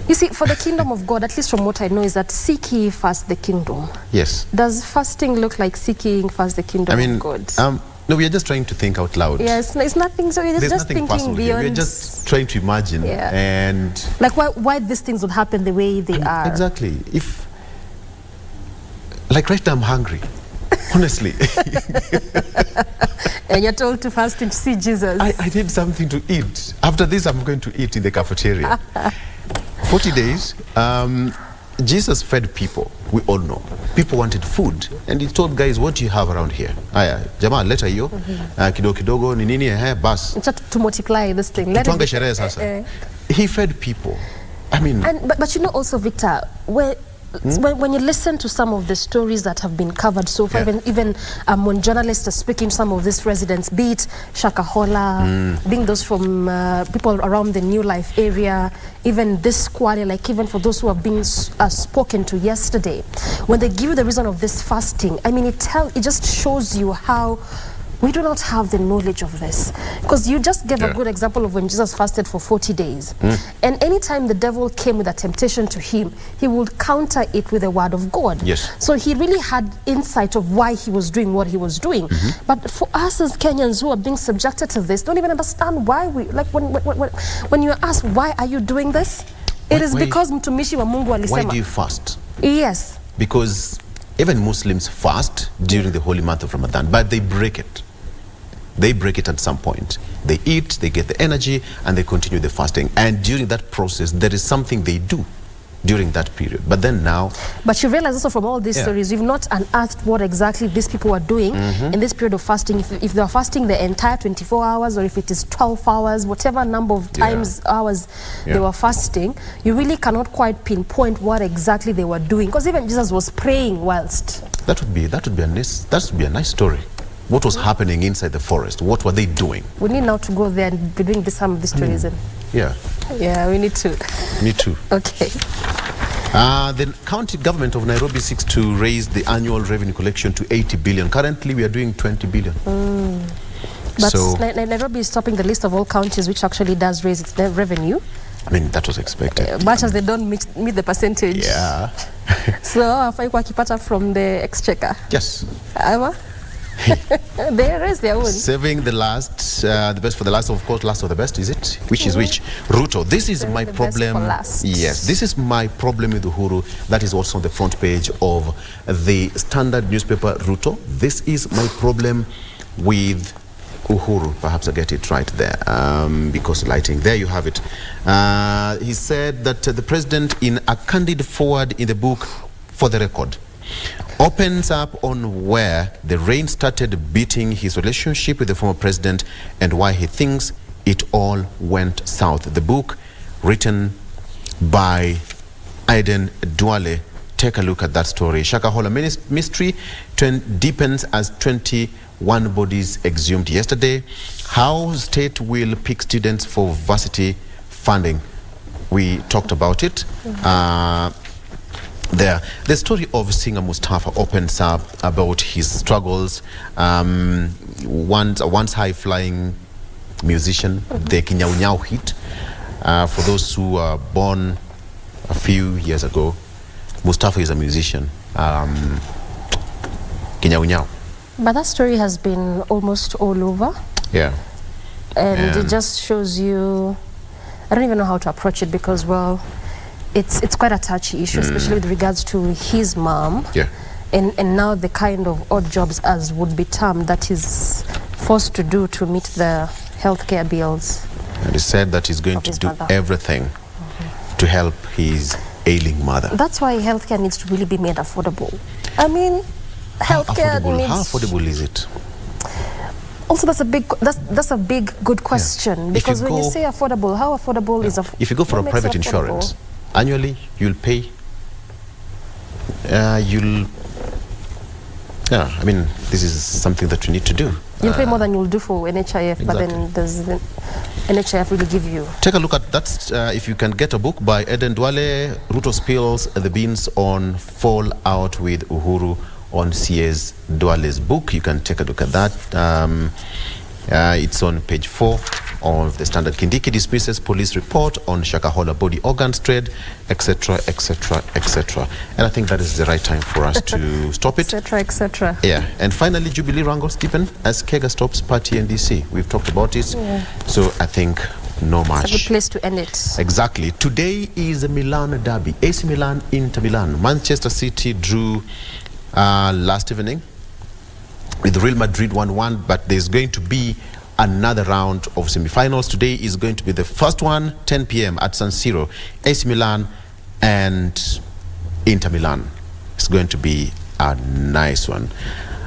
You see, for the kingdom of God, at least from what I know, is that seek ye first the kingdom. Yes. Does fasting look like seeking first the kingdom of God? No, we are just trying to think out loud. Yes, it's nothing. So we're just thinking beyond. We're just trying to imagine, and like why these things would happen the way they are. Exactly. If, like right now, I'm hungry. Honestly. And you're told to fast and see Jesus. I need something to eat. After this, I'm going to eat in the cafeteria. 40 days, Jesus fed people. We all know. People wanted food. And he told guys, what do you have around here? Aya, jamaa, leta hiyo. Kidogo kidogo, ni nini, bas. To multiply this thing. Tuange sherehe sasa. He fed people. I mean. But you know also, Victor, when you listen to some of the stories that have been covered so far, even when journalists are speaking to some of these residents, be it Shakahola, being those from people around the New Life area, even this Kwale, like even for those who have been spoken to yesterday, when they give you the reason of this fasting, I mean, it just shows you how we do not have the knowledge of this. Because you just gave a good example of when Jesus fasted for 40 days. And anytime the devil came with a temptation to him, he would counter it with the word of God. Yes. So he really had insight of why he was doing what he was doing. But for us as Kenyans who are being subjected to this, don't even understand why we, like when you're asked, why are you doing this? It is because mtumishi wa Mungu alisema. Why do you fast? Yes. Because even Muslims fast during the holy month of Ramadan, but they break it. They break it at some point. They eat, they get the energy, and they continue the fasting. And during that process, there is something they do during that period. But then now... But you realize also from all these stories, you've not unearthed what exactly these people are doing in this period of fasting. If they're fasting the entire 24 hours, or if it is 12 hours, whatever number of hours they were fasting, you really cannot quite pinpoint what exactly they were doing. Because even Jesus was praying whilst... That would be a nice story. What was happening inside the forest? What were they doing? We need now to go there and be doing some of these stories. Yeah, we need to. Me too. Okay. The county government of Nairobi seeks to raise the annual revenue collection to 80 billion. Currently, we are doing 20 billion. But so, Nairobi is topping the list of all counties which actually does raise its revenue. I mean, that was expected. Much as they don't meet the percentage. Yeah. So, hafai kwa kipata from the exchequer. Yes. Ama? They raise their own. Saving the last, the best for the last, of course, last of the best, is it? Which is which? Ruto. This is my problem. Yes, this is my problem with Uhuru. That is also on the front page of the Standard newspaper, Ruto. This is my problem with Uhuru. Perhaps I get it right there because lighting. There you have it. He said that the president, in a candid forward in the book, For the Record, opens up on where the rain started beating his relationship with the former president and why he thinks it all went south. The book, written by Aiden Duale. Take a look at that story. Shakahola mystery deepens as 21 bodies exhumed yesterday. How state will pick students for varsity funding? We talked about it. The story of Singer Mustafa opens up about his struggles. Once high-flying musician, the Kinyaunyau hit. For those who were born a few years ago, Mustafa is a musician. Kinyaunyau. But that story has been almost all over. Yeah. And it just shows you, I don't even know how to approach it because, well, it's quite a touchy issue, especially with regards to his mom. Yeah. And now the kind of odd jobs, as would be termed, that he's forced to do to meet the healthcare bills. And he said that he's going to do everything to help his ailing mother. That's why healthcare needs to really be made affordable. I mean, healthcare needs... How affordable is it? Also, that's a big good question, because when you say affordable, how affordable is affordable? If you go for a private insurance, annually you'll pay, I mean, this is something that you need to do. You'll pay more than you'll do for NHIF, but then does the NHIF really give you? Take a look at that. If you can get a book by Eden Duale, Ruto spills the beans on fallout with Uhuru on CS Duale's book. You can take a look at that. It's on page 4 of the Standard. Kindiki dismisses police report on Shakahola body organs trade, etc., etc., etc. And I think that is the right time for us to stop it. Etc., etc. Yeah. And finally, Jubilee wrangle Stephen as Kega stops party NDC. We've talked about it. Yeah. So I think no much. It's a good place to end it. Exactly. Today is a Milan derby. AC Milan, Inter Milan. Manchester City drew last evening with Real Madrid 1-1, but there's going to be another round of semi-finals. Today is going to be the first one, 10 p.m. at San Siro. AC Milan and Inter Milan. It's going to be a nice one.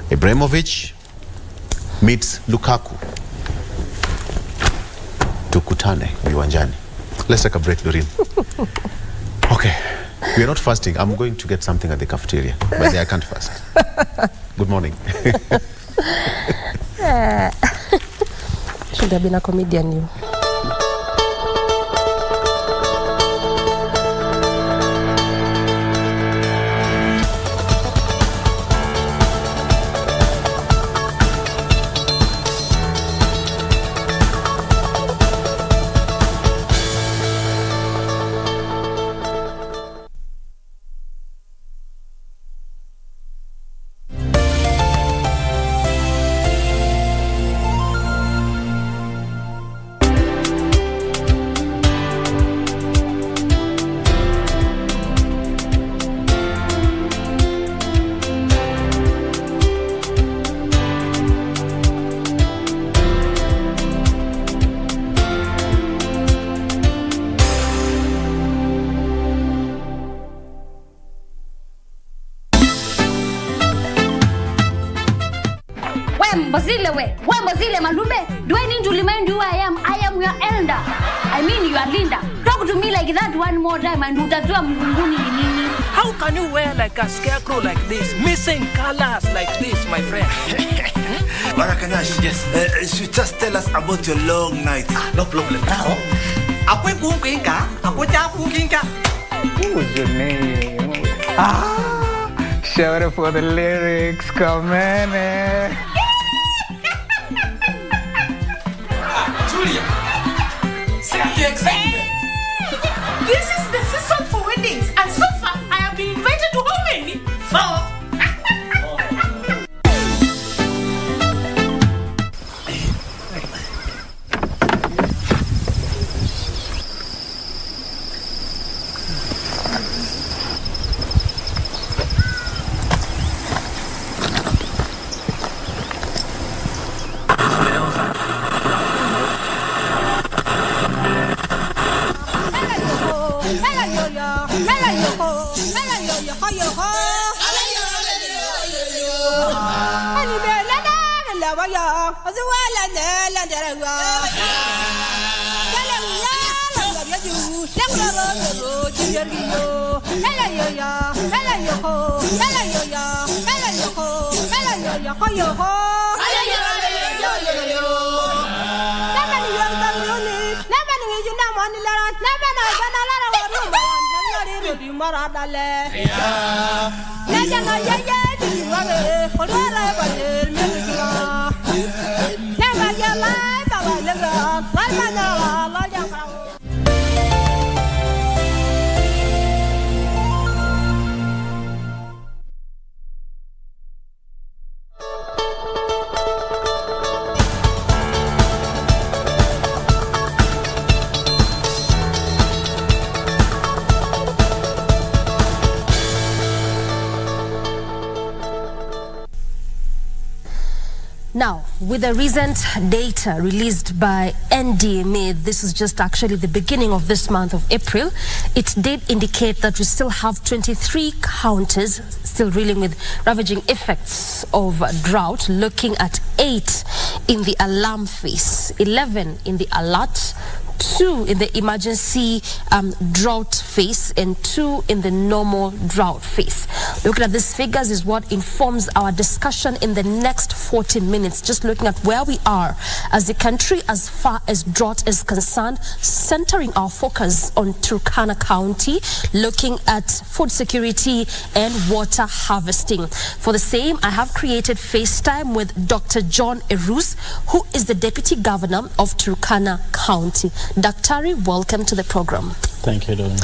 Ibrahimovic meets Lukaku. Tukutane viwanjani. Let's take a break, Doreen. Okay. We are not fasting. I'm going to get something at the cafeteria, but I can't fast. Good morning. Should have been a comedian, you. Mbozile Malume, do I need to remind you I am your elder? I mean your Linda. Talk to me like that one more time and utajua mgunguni ni nini. How can you wear like a scarecrow like this, missing colors like this, my friend? Barakanash, yes. You should just tell us about your long night. No problem. Now, What's your name? Shout out for the lyrics, come on. Julia, say the excitement. This is the season for weddings, and so far I have been invited to how many? 4. Now, with the recent data released by NDMA, this is just actually the beginning of this month of April, it did indicate that we still have 23 counties still reeling with ravaging effects of drought, looking at 8 in the alarm phase, 11 in the alert, 2 in the emergency drought phase, and 2 in the normal drought phase. Looking at these figures is what informs our discussion in the next 14 minutes, just looking at where we are as a country as far as drought is concerned, centering our focus on Turkana County, looking at food security and water harvesting. For the same, I have created FaceTime with Dr. John Erus, who is the Deputy Governor of Turkana County. Daktari, welcome to the program. Thank you, Doreen.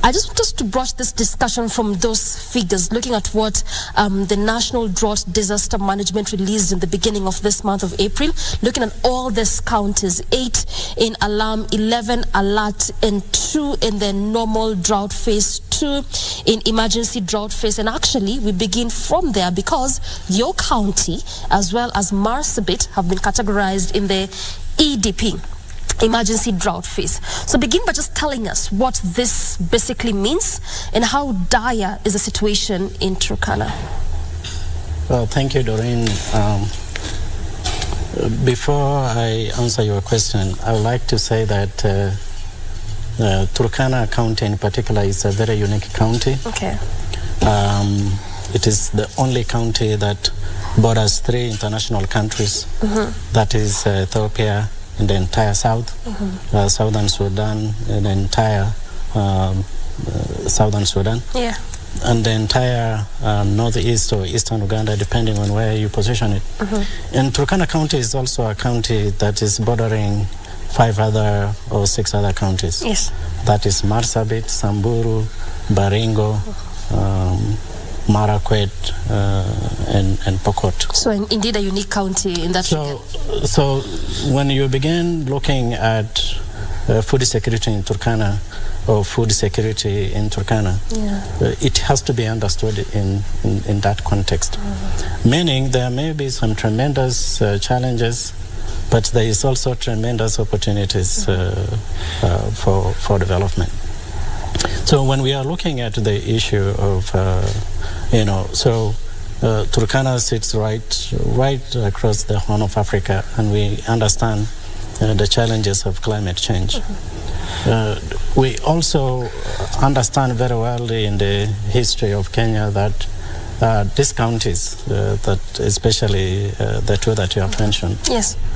I just want us to brush this discussion from those figures, looking at what the National Drought Disaster Management released in the beginning of this month of April, looking at all these counties, 8 in alarm, 11 alert, and 2 in the normal drought phase, 2 in emergency drought phase. And actually, we begin from there because your county, as well as Marsabit, have been categorized in the EDP, emergency drought phase. So begin by just telling us what this basically means and how dire is the situation in Turkana. Well, thank you, Doreen. Before I answer your question, I would like to say that Turkana County in particular is a very unique county. Okay. It is the only county that borders 3 international countries. That is Ethiopia, in the entire south, southern Sudan, and the entire southern Sudan, and the entire northeast or eastern Uganda, depending on where you position it. And Turkana County is also a county that is bordering 5 other or 6 other counties. Yes. That is Marsabit, Samburu, Baringo, Marakwet, and Pokot. So indeed a unique county in that regard. So when you begin looking at food security in Turkana, or food security in Turkana, it has to be understood in that context. Meaning there may be some tremendous challenges, but there is also tremendous opportunities for development. So when we are looking at the issue of, Turkana sits right across the Horn of Africa, and we understand the challenges of climate change. We also understand very well in the history of Kenya that these counties, that especially the 2 that you have mentioned,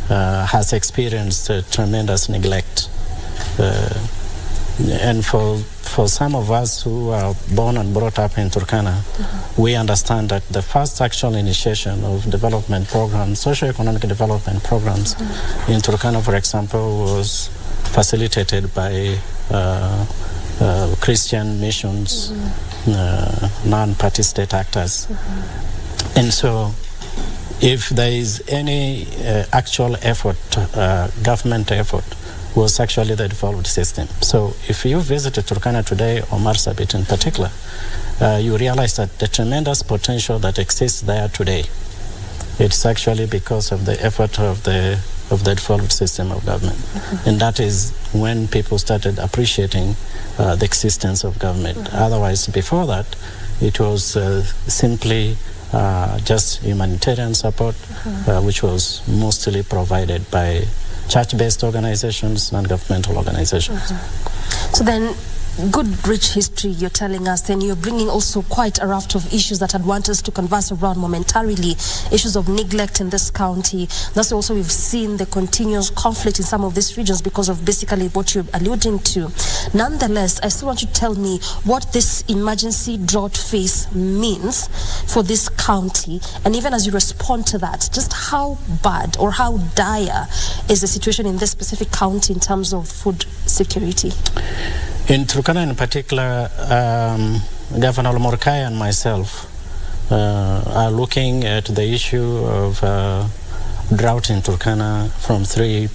has experienced tremendous neglect. And for some of us who are born and brought up in Turkana, we understand that the first actual initiation of development programs, socio-economic development programs in Turkana, for example, was facilitated by Christian missions, non-party state actors. And so if there is any actual effort, government effort, was actually the devolved system. So if you visit Turkana today, or Marsabit in particular, you realize that the tremendous potential that exists there today, it's actually because of the effort of the devolved system of government. And that is when people started appreciating the existence of government. Otherwise, before that, it was simply just humanitarian support, which was mostly provided by church-based organizations, non-governmental organizations. So then, good rich history you're telling us, then you're bringing also quite a raft of issues that I'd want us to converse around momentarily. Issues of neglect in this county. That's also we've seen the continuous conflict in some of these regions because of basically what you're alluding to. Nonetheless, I still want you to tell me what this emergency drought phase means for this county, and even as you respond to that, just how bad or how dire is the situation in this specific county in terms of food security? In Turkana in particular, Governor Morkai and myself are looking at the issue of drought in Turkana from three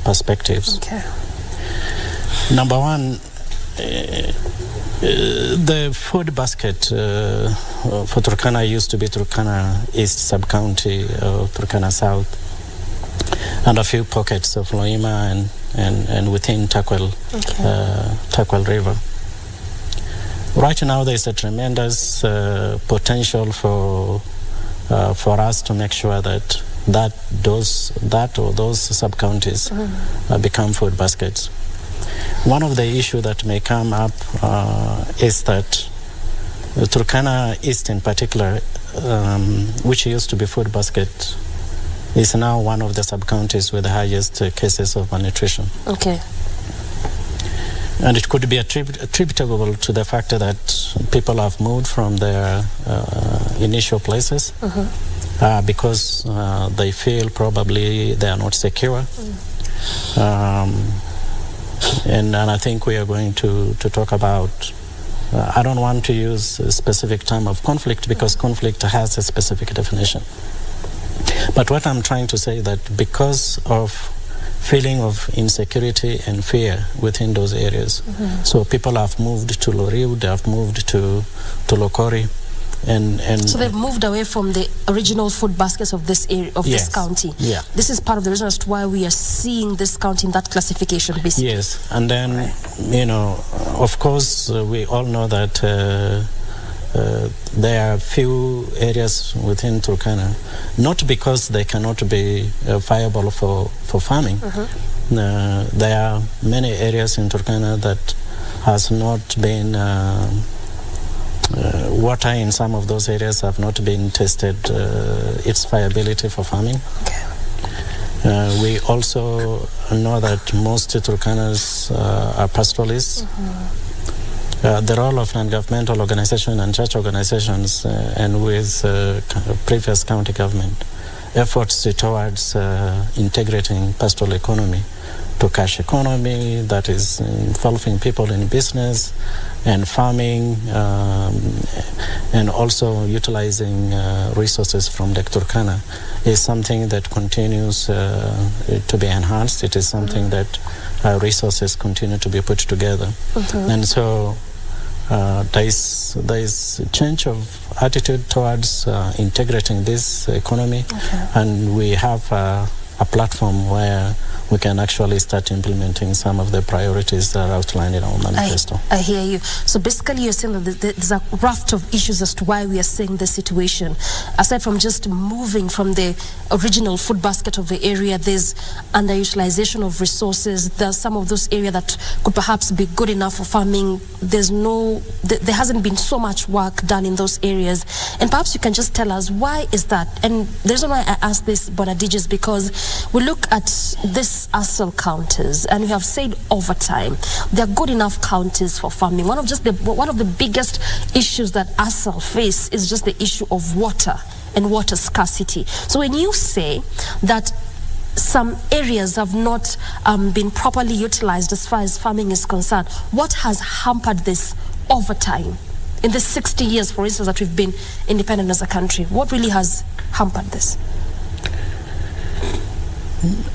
perspectives. Okay. Number one, the food basket for Turkana used to be Turkana East Sub-County, Turkana South, and a few pockets of Loima and within Takwel, Takwel River. Right now, there's a tremendous potential for us to make sure that those sub-counties become food baskets. One of the issues that may come up is that Turkana East in particular, which used to be food basket, is now one of the sub-counties with the highest cases of malnutrition. Okay. And it could be attributable to the fact that people have moved from their initial places because they feel probably they are not secure. And I think we are going to talk about, I don't want to use a specific term of conflict because conflict has a specific definition. But what I'm trying to say that because of feeling of insecurity and fear within those areas, so people have moved to Loriu, they have moved to Lokori, and so they've moved away from the original food baskets of this area of this county. Yeah. This is part of the reason as to why we are seeing this county in that classification, basically. Yes, and then of course, we all know that. There are few areas within Turkana, not because they cannot be viable for farming. There are many areas in Turkana that has not been, water in some of those areas have not been tested, its viability for farming. We also know that most Turkanas are pastoralists. The role of non-governmental organizations and church organizations and with previous county government efforts towards integrating pastoral economy to cash economy that is involving people in business and farming and also utilizing resources from Lake Turkana is something that continues to be enhanced. It is something that resources continue to be put together. And so there is a change of attitude towards integrating this economy, and we have a platform where we can actually start implementing some of the priorities that are outlined in our manifesto. I hear you. So basically you're saying that there's a raft of issues as to why we are seeing this situation. Aside from just moving from the original food basket of the area, there's underutilization of resources. There's some of those areas that could perhaps be good enough for farming. There hasn't been so much work done in those areas. And perhaps you can just tell us why is that? And the reason why I ask this, Bonadij, is because we look at this ASAL counters, and we have said over time they're good enough counters for farming. One of the biggest issues that ASAL face is just the issue of water and water scarcity. So when you say that some areas have not been properly utilized as far as farming is concerned, what has hampered this over time? In the 60 years, for instance, that we've been independent as a country, what really has hampered this?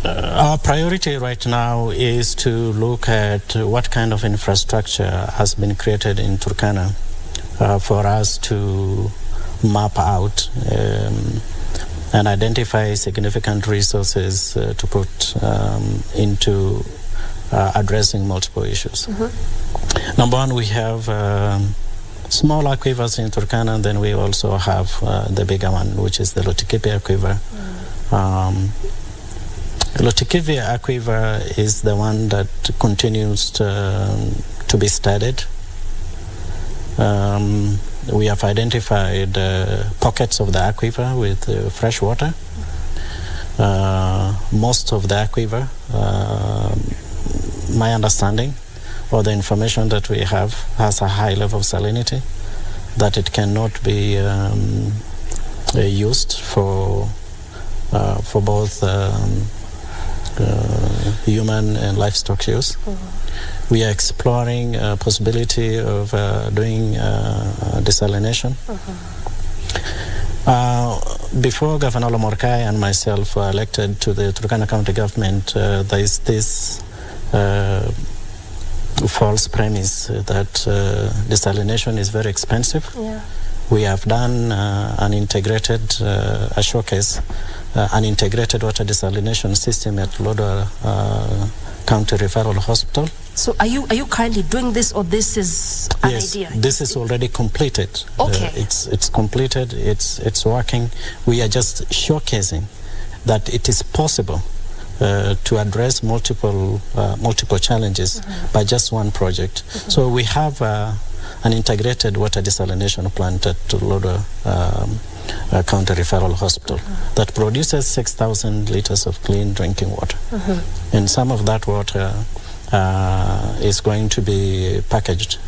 Our priority right now is to look at what kind of infrastructure has been created in Turkana for us to map out and identify significant resources to put into addressing multiple issues. Number one, we have small aquifers in Turkana, and then we also have the bigger one, which is the Lotikipi Aquifer. Lotikipi Aquifer is the one that continues to be studied. We have identified pockets of the aquifer with fresh water. Most of the aquifer, my understanding, or the information that we have, has a high level of salinity, that it cannot be used for both human and livestock use. We are exploring a possibility of doing desalination. Before Governor Lomorkai and myself were elected to the Turkana County government, there is this false premise that desalination is very expensive. Yeah. We have done an integrated, a showcase, an integrated water desalination system at Lodwar County Referral Hospital. So are you currently doing this, or this is an idea? Yes, this is already completed. Okay. It's completed, it's working. We are just showcasing that it is possible to address multiple challenges by just one project. So we have an integrated water desalination plant at Lodwar County Referral Hospital that produces 6,000 liters of clean drinking water. And some of that water is going to be packaged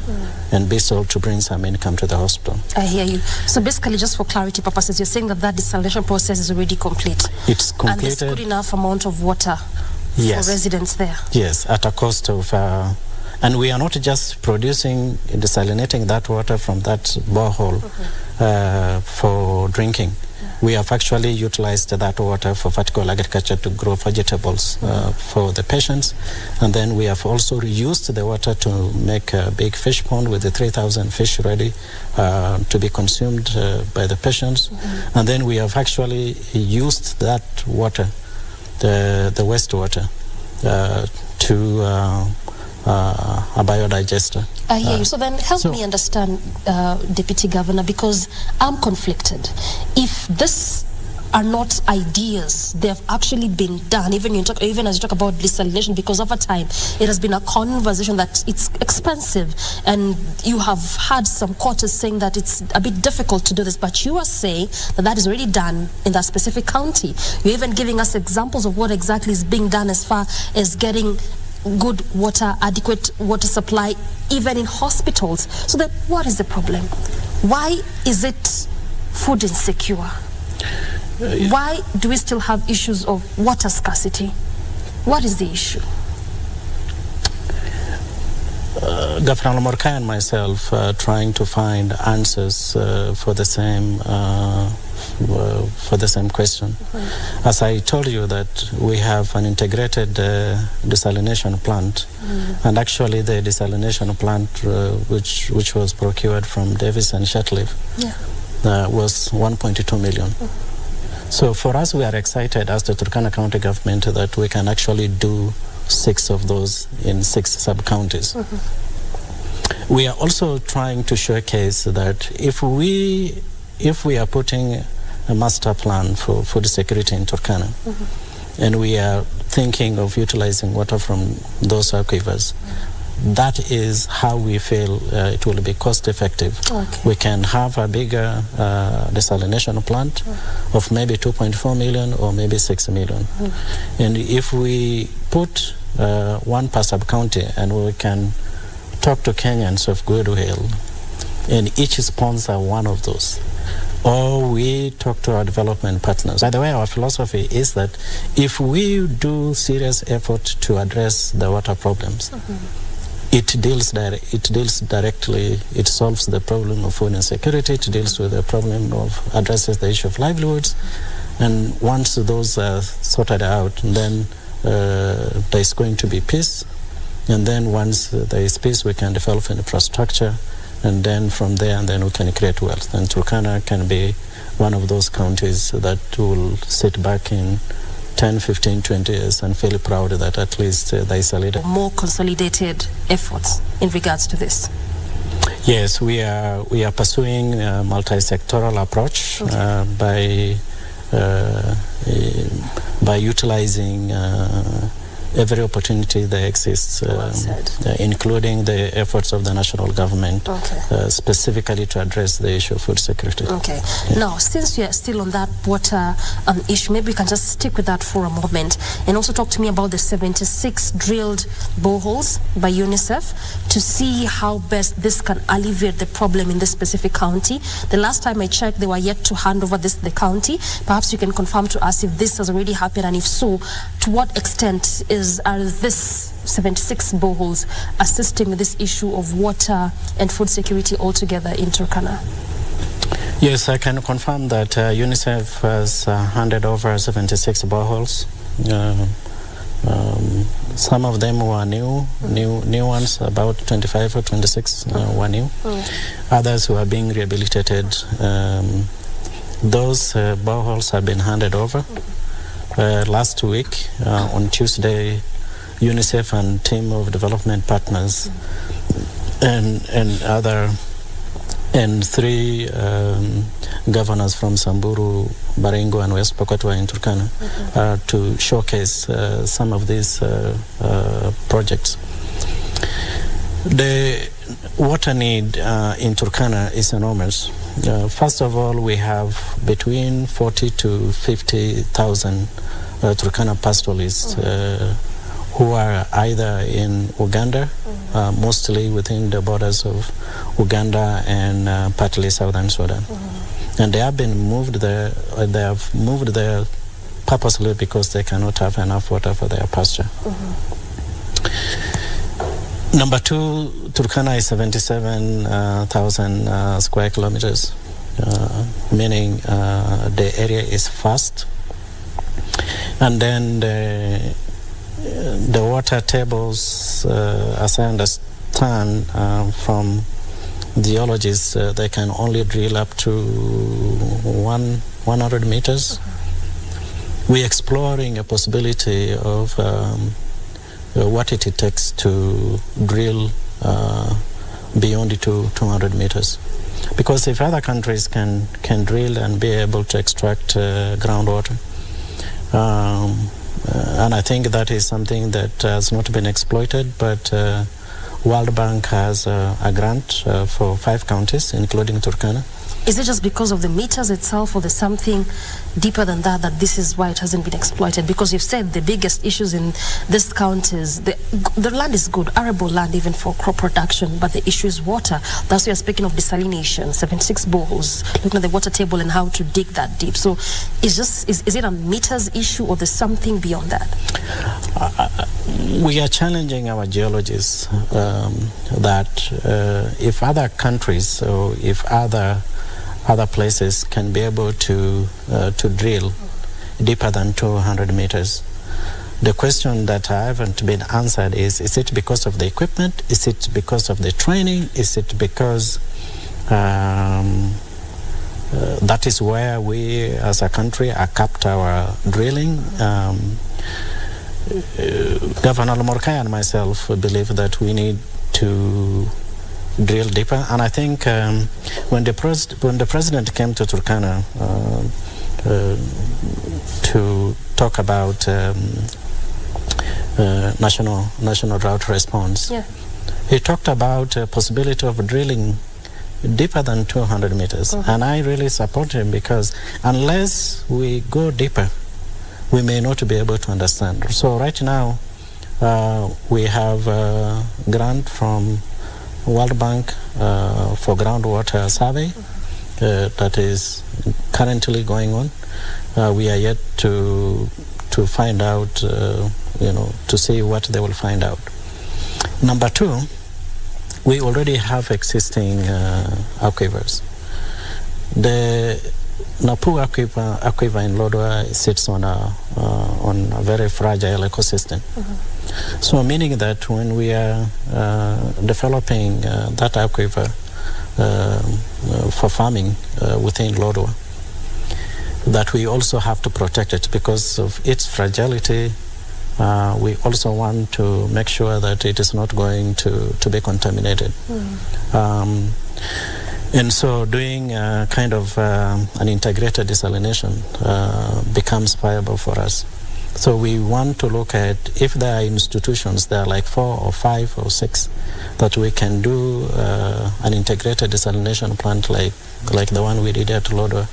and be sold to bring some income to the hospital. I hear you. So basically, just for clarity purposes, you're saying that desalination process is already complete? It's completed. And there's good enough amount of water for residents there? Yes, at a cost of... and we are not just producing, desalinating that water from that borehole for drinking. We have actually utilized that water for vertical agriculture to grow vegetables for the patients. And then we have also reused the water to make a big fish pond with the 3,000 fish ready to be consumed by the patients. And then we have actually used that water, the wastewater, to a biodigester. I hear you. So then help me understand, Deputy Governor, because I'm conflicted. If this are not ideas, they have actually been done, even as you talk about desalination, because over time it has been a conversation that it's expensive, and you have had some quarters saying that it's a bit difficult to do this, but you are saying that that is already done in that specific county. You're even giving us examples of what exactly is being done as far as getting good water, adequate water supply, even in hospitals. So then what is the problem? Why is it food insecure? Why do we still have issues of water scarcity? What is the issue? Governor Lomorkai and myself trying to find answers for the same question. As I told you that we have an integrated desalination plant, and actually the desalination plant which was procured from Davis and Shatcliffe was 1.2 million. So for us, we are excited as the Turkana County government that we can actually do 6 of those in 6 sub-counties. We are also trying to showcase that if we are putting a master plan for food security in Turkana, and we are thinking of utilizing water from those aquifers, that is how we feel it will be cost effective. We can have a bigger desalination plant of maybe 2.4 million or maybe 6 million. And if we put one per sub-county, and we can talk to Kenyans of goodwill and each sponsor one of those, or we talk to our development partners. By the way, our philosophy is that if we do serious effort to address the water problems, it deals directly, it solves the problem of food insecurity, it deals with the problem of, addresses the issue of livelihoods, and once those are sorted out, then there's going to be peace, and then once there is peace, we can develop infrastructure, and then from there, and then we can create wealth. And Turkana can be one of those counties that will sit back in 10, 15, 20 years and feel proud that at least there is a leader. More consolidated efforts in regards to this? Yes, we are pursuing a multi-sectoral approach by utilizing every opportunity that exists, including the efforts of the national government, specifically to address the issue of food security. Okay. Now, since we are still on that water issue, maybe we can just stick with that for a moment and also talk to me about the 76 drilled boreholes by UNICEF to see how best this can alleviate the problem in this specific county. The last time I checked, they were yet to hand over this to the county. Perhaps you can confirm to us if this has already happened, and if so, to what extent are this 76 boreholes assisting with this issue of water and food security altogether in Turkana? Yes, I can confirm that UNICEF has handed over 76 boreholes. Some of them were new ones, about 25 or 26 were new. Others who are being rehabilitated. Those boreholes have been handed over. Last week, on Tuesday, UNICEF and team of development partners and three governors from Samburu, Baringo, and West Pokot were in Turkana to showcase some of these projects. The water need in Turkana is enormous. First of all, we have between 40 to 50,000 Turkana pastoralists who are either in Uganda, mostly within the borders of Uganda and partly southern Sudan. And they have been moved there. They have moved there purposely because they cannot have enough water for their pasture. Number two, Turkana is 77,000 square kilometers, meaning the area is vast. And then the water tables, as I understand from geologists, they can only drill up to 100 meters. We're exploring a possibility of what it takes to drill beyond it to 200 meters. Because if other countries can drill and be able to extract groundwater, and I think that is something that has not been exploited, but World Bank has a grant for 5 counties, including Turkana. Is it just because of the meters itself, or there's something deeper than that, that this is why it hasn't been exploited? Because you've said the biggest issues in this county is the land is good, arable land even for crop production, but the issue is water. That's why you're speaking of desalination, 76 boreholes, looking at the water table and how to dig that deep. So is it a meters issue, or there's something beyond that? We are challenging our geologists that if other countries or if other places can be able to drill deeper than 200 meters. The question that haven't been answered is it because of the equipment? Is it because of the training? Is it because that is where we as a country are capped our drilling? Governor Morkai and myself believe that we need to drill deeper, and I think when the president came to Turkana to talk about national drought response, he talked about a possibility of drilling deeper than 200 meters, and I really support him, because unless we go deeper, we may not be able to understand. So right now we have a grant from World Bank for groundwater survey that is currently going on. We are yet to find out, to see what they will find out. Number two, we already have existing aquifers. The Napu aquifer in Lodwar sits on a very fragile ecosystem. So meaning that when we are developing that aquifer for farming within Lodwar, that we also have to protect it because of its fragility we also want to make sure that it is not going to be contaminated. And so doing kind of an integrated desalination becomes viable for us. So we want to look at if there are institutions, there are like 4 or 5 or 6, that we can do an integrated desalination plant like the one we did at Lodwar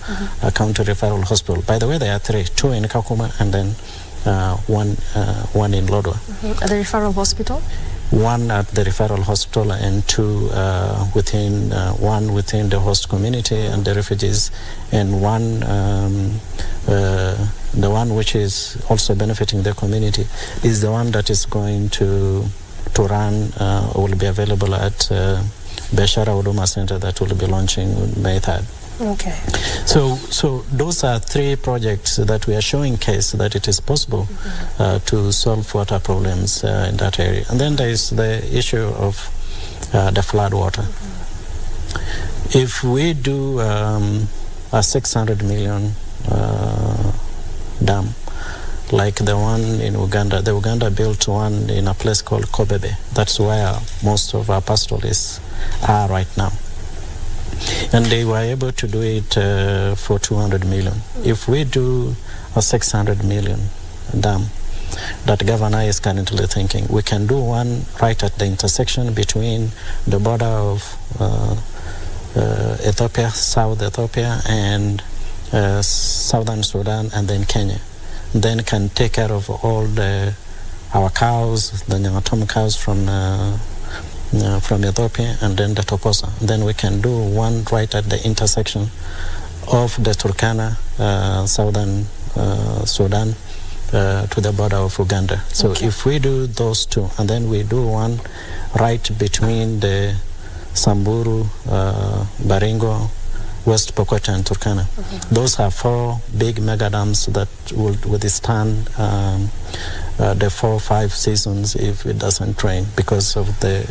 County Referral Hospital. By the way, there are 3, 2 in Kakuma and then one in Lodwar. At the referral hospital? 1 at the referral hospital and 2 within one within the host community and the refugees, and one the one which is also benefiting the community is the one that is going to run will be available at Beshara Huduma Center that will be launching May 3rd. Okay. So those are 3 projects that we are showing case that it is possible to solve water problems in that area. And then there is the issue of the flood water. If we do a 600 million dam, like the one in Uganda, the Uganda built one in a place called Kobebe. That's where most of our pastoralists are right now. And they were able to do it for 200 million. If we do a 600 million dam that governor is currently thinking, we can do one right at the intersection between the border of Ethiopia, South Ethiopia, and Southern Sudan, and then Kenya. Then can take care of all our cows, the Nyamatom cows from Ethiopia, and then the Toposa. Then we can do one right at the intersection of the Turkana, Southern Sudan, to the border of Uganda. So if we do those 2, and then we do one right between the Samburu, Baringo, West Pokot and Turkana. Those are 4 big mega dams that will withstand the 4 or 5 seasons if it doesn't rain, because of the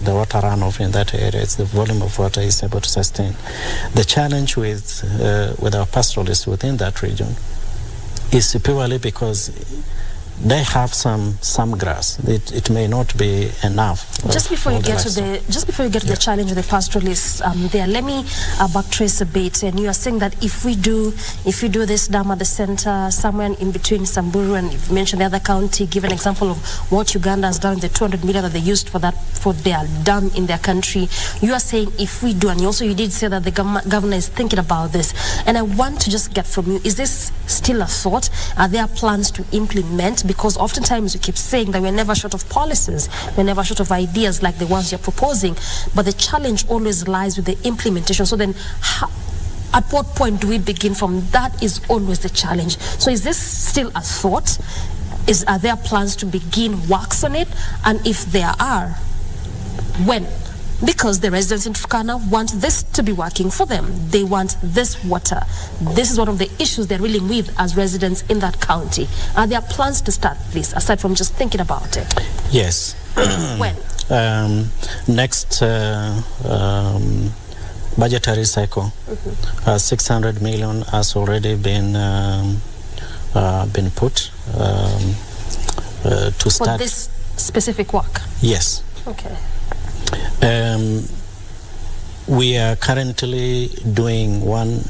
water runoff in that area. It's the volume of water is able to sustain. The challenge with our pastoralists within that region is purely because they have some grass. It may not be enough. Just before you get to the challenge of the pastoralists there, let me backtrace a bit. And you are saying that if we do this dam at the center, somewhere in between Samburu and you've mentioned the other county, give an example of what Uganda has done, the 200 million that they used for their dam in their country. You are saying if we do, and you did say that the governor is thinking about this. And I want to just get from you, is this still a thought? Are there plans to implement? Because oftentimes you keep saying that we're never short of policies, we're never short of ideas like the ones you're proposing, but the challenge always lies with the implementation. So then at what point do we begin from? That is always the challenge. So is this still a thought? Are there plans to begin works on it? And if there are, when? Because the residents in Turkana want this to be working for them. They want this water. This is one of the issues they're dealing with as residents in that county. Are there plans to start this, aside from just thinking about it? Yes. When? Next budgetary cycle, 600 million has already been put to start. For this specific work? Yes. Okay. We are currently doing one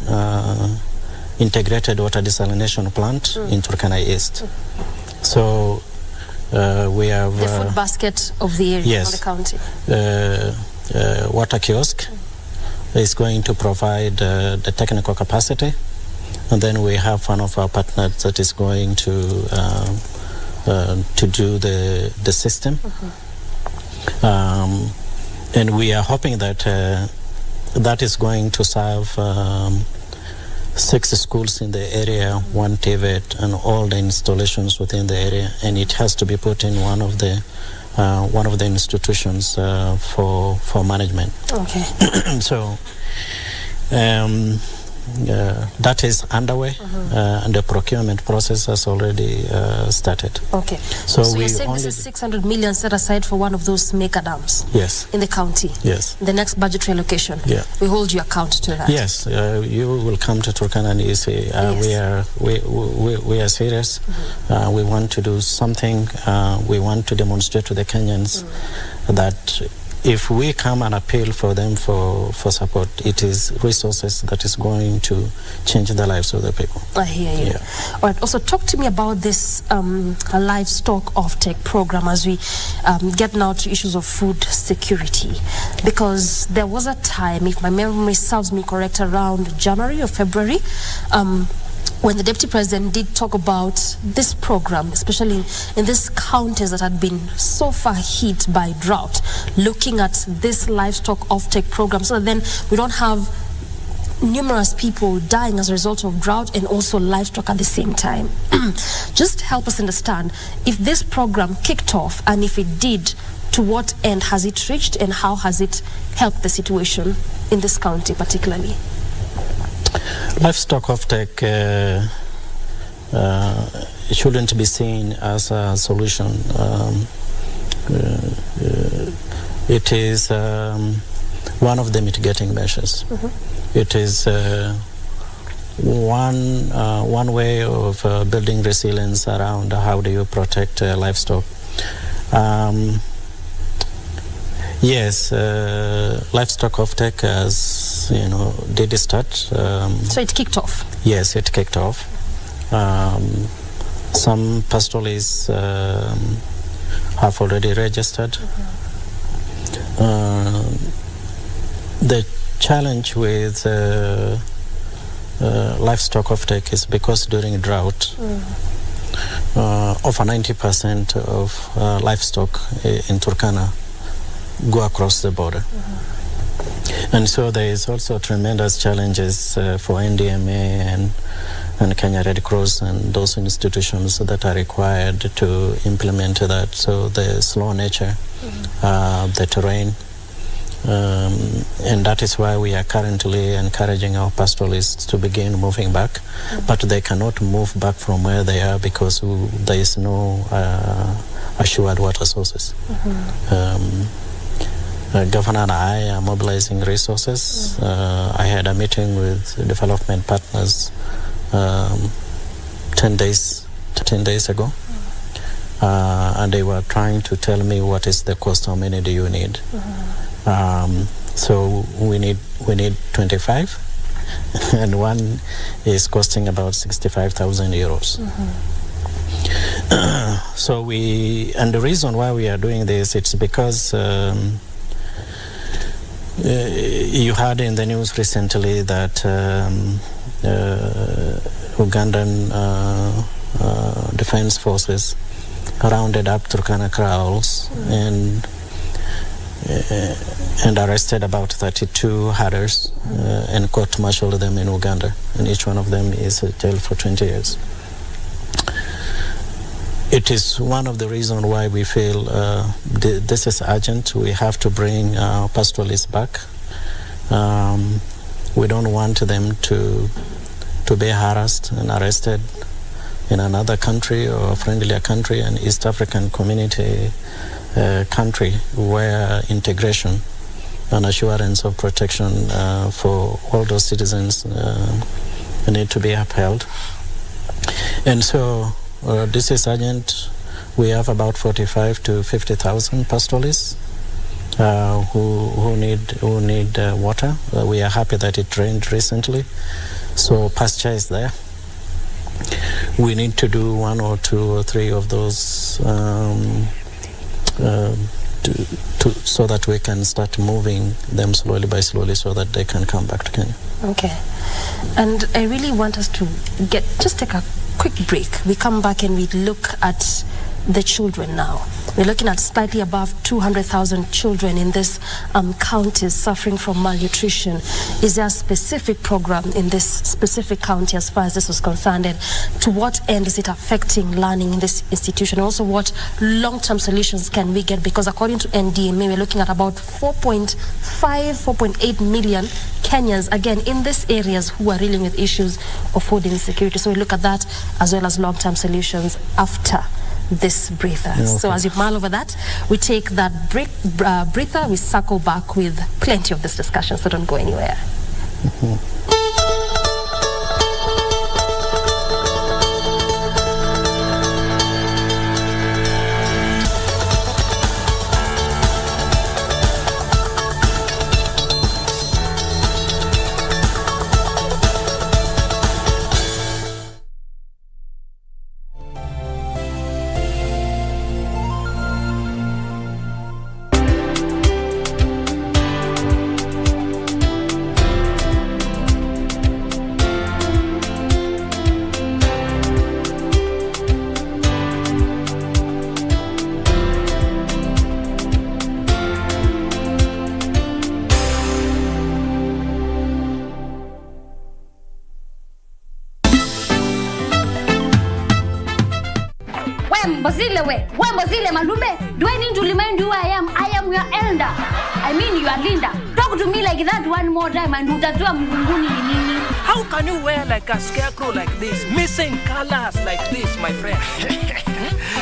integrated water desalination plant in Turkana East. So we have the food basket of the area, yes, of the county. Water kiosk is going to provide the technical capacity, and then we have one of our partners that is going to do the system. And we are hoping that that is going to serve 6 schools in the area, 1 TVET, and all the installations within the area. And it has to be put in one of the institutions for management. Okay. So that is underway, and the procurement process has already started. Okay. So you're saying this is 600 million set aside for one of those mega dams? Yes. In the county? Yes. The next budgetary allocation? Yeah. We hold you account to that? Yes. You will come to Turkana and you say, yes. we are serious. We want to do something. We want to demonstrate to the Kenyans that if we come and appeal for them for support, it is resources that is going to change the lives of the people. I hear you. Yeah. All right. Also, talk to me about this livestock offtake program as we get now to issues of food security. Because there was a time, if my memory serves me correct, around January or February, when the Deputy President did talk about this program, especially in these counties that had been so far hit by drought, looking at this livestock offtake program so that then we don't have numerous people dying as a result of drought and also livestock at the same time. Just help us understand if this program kicked off, and if it did, to what end has it reached and how has it helped the situation in this county particularly? Livestock offtake shouldn't be seen as a solution. It is one of the mitigating measures. It is one way of building resilience around how do you protect livestock. Yes, livestock offtake, as you know, did start. So it kicked off? Yes, it kicked off. Some pastoralists have already registered. The challenge with livestock offtake is because during drought, over 90% of livestock in Turkana go across the border. And so there is also tremendous challenges for NDMA and Kenya Red Cross and those institutions that are required to implement that. So the slow nature, the terrain, and that is why we are currently encouraging our pastoralists to begin moving back, but they cannot move back from where they are because there is no assured water sources. Governor and I are mobilizing resources. I had a meeting with development partners 10 days ago, and they were trying to tell me what is the cost, how many do you need. So we need 25, and one is costing about 65,000 euros. So and the reason why we are doing this, it's because you heard in the news recently that Ugandan defense forces rounded up Turkana kraals and arrested about 32 herders and court-martialed them in Uganda, and each one of them is jailed for 20 years. It is one of the reasons why we feel this is urgent. We have to bring pastoralists back. We don't want them to be harassed and arrested in another country or a friendlier country, an East African community country where integration and assurance of protection for all those citizens need to be upheld. And so this is urgent. We have about 45 to 50,000 pastoralists who need water. We are happy that it rained recently, so pasture is there. We need to do 1 or 2 or 3 of those so that we can start moving them slowly by slowly so that they can come back to Kenya. Okay. And I really want us to take a quick break. We come back and we look at the children now. We're looking at slightly above 200,000 children in this counties suffering from malnutrition. Is there a specific program in this specific county as far as this was concerned? And to what end is it affecting learning in this institution? Also, what long-term solutions can we get? Because according to NDMA, we're looking at about 4.8 million Kenyans, again, in these areas who are dealing with issues of food insecurity. So we look at that as well as long-term solutions after this breather. Okay. So as you mull over that, we take that breather, we circle back with plenty of this discussion, so don't go anywhere. Mbozile Malumbe, do I need to remind you I am your elder? I mean your Linda. Talk to me like that one more time and utatua mgunguni nini. How can you wear like a scarecrow like this, missing colors like this, my friend?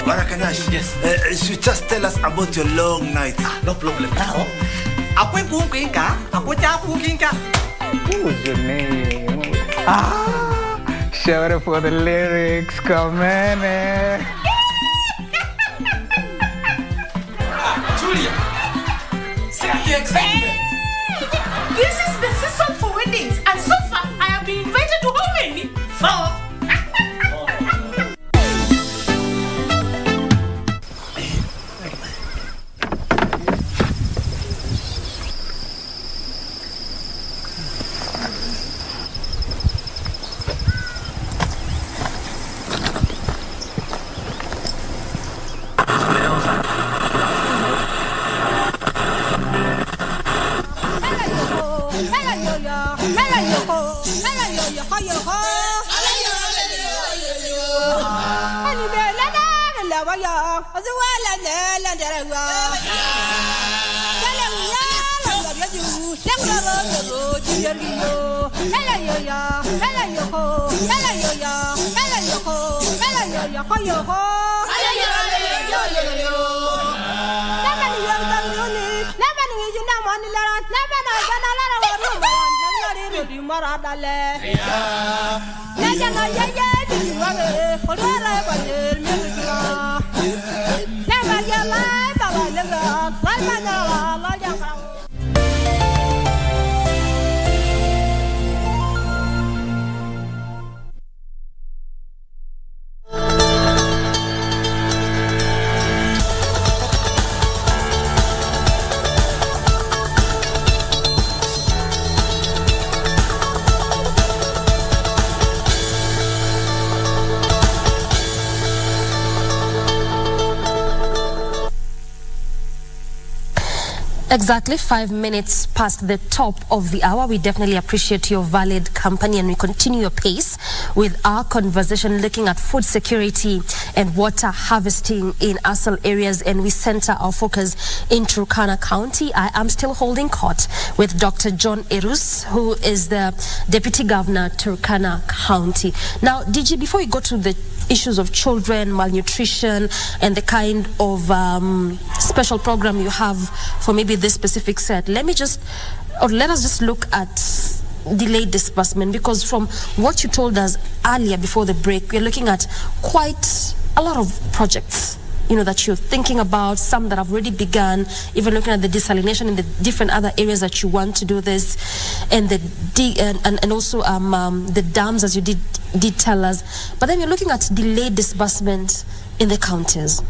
Barakanash, yes. You just tell us about your long night. No problem. Now, who's your name? Shout out for the lyrics, come on. Julia, say the excitement. This is the season for weddings, and so far I have been invited to how many? 4. Exactly 5 minutes past the top of the hour. We definitely appreciate your valid company, and we continue your pace with our conversation looking at food security and water harvesting in ASAL areas, and we center our focus in Turkana County. I am still holding court with Dr. John Erus, who is the Deputy Governor, Turkana County. Now, DG, before we go to the issues of children, malnutrition, and the kind of special program you have for maybe this specific set, let us just look at delayed disbursement, because from what you told us earlier before the break, we're looking at quite a lot of projects, that you're thinking about, some that have already begun, even looking at the desalination in the different other areas that you want to do this, and and also the dams, as you did tell us. But then you're looking at delayed disbursement in the counties.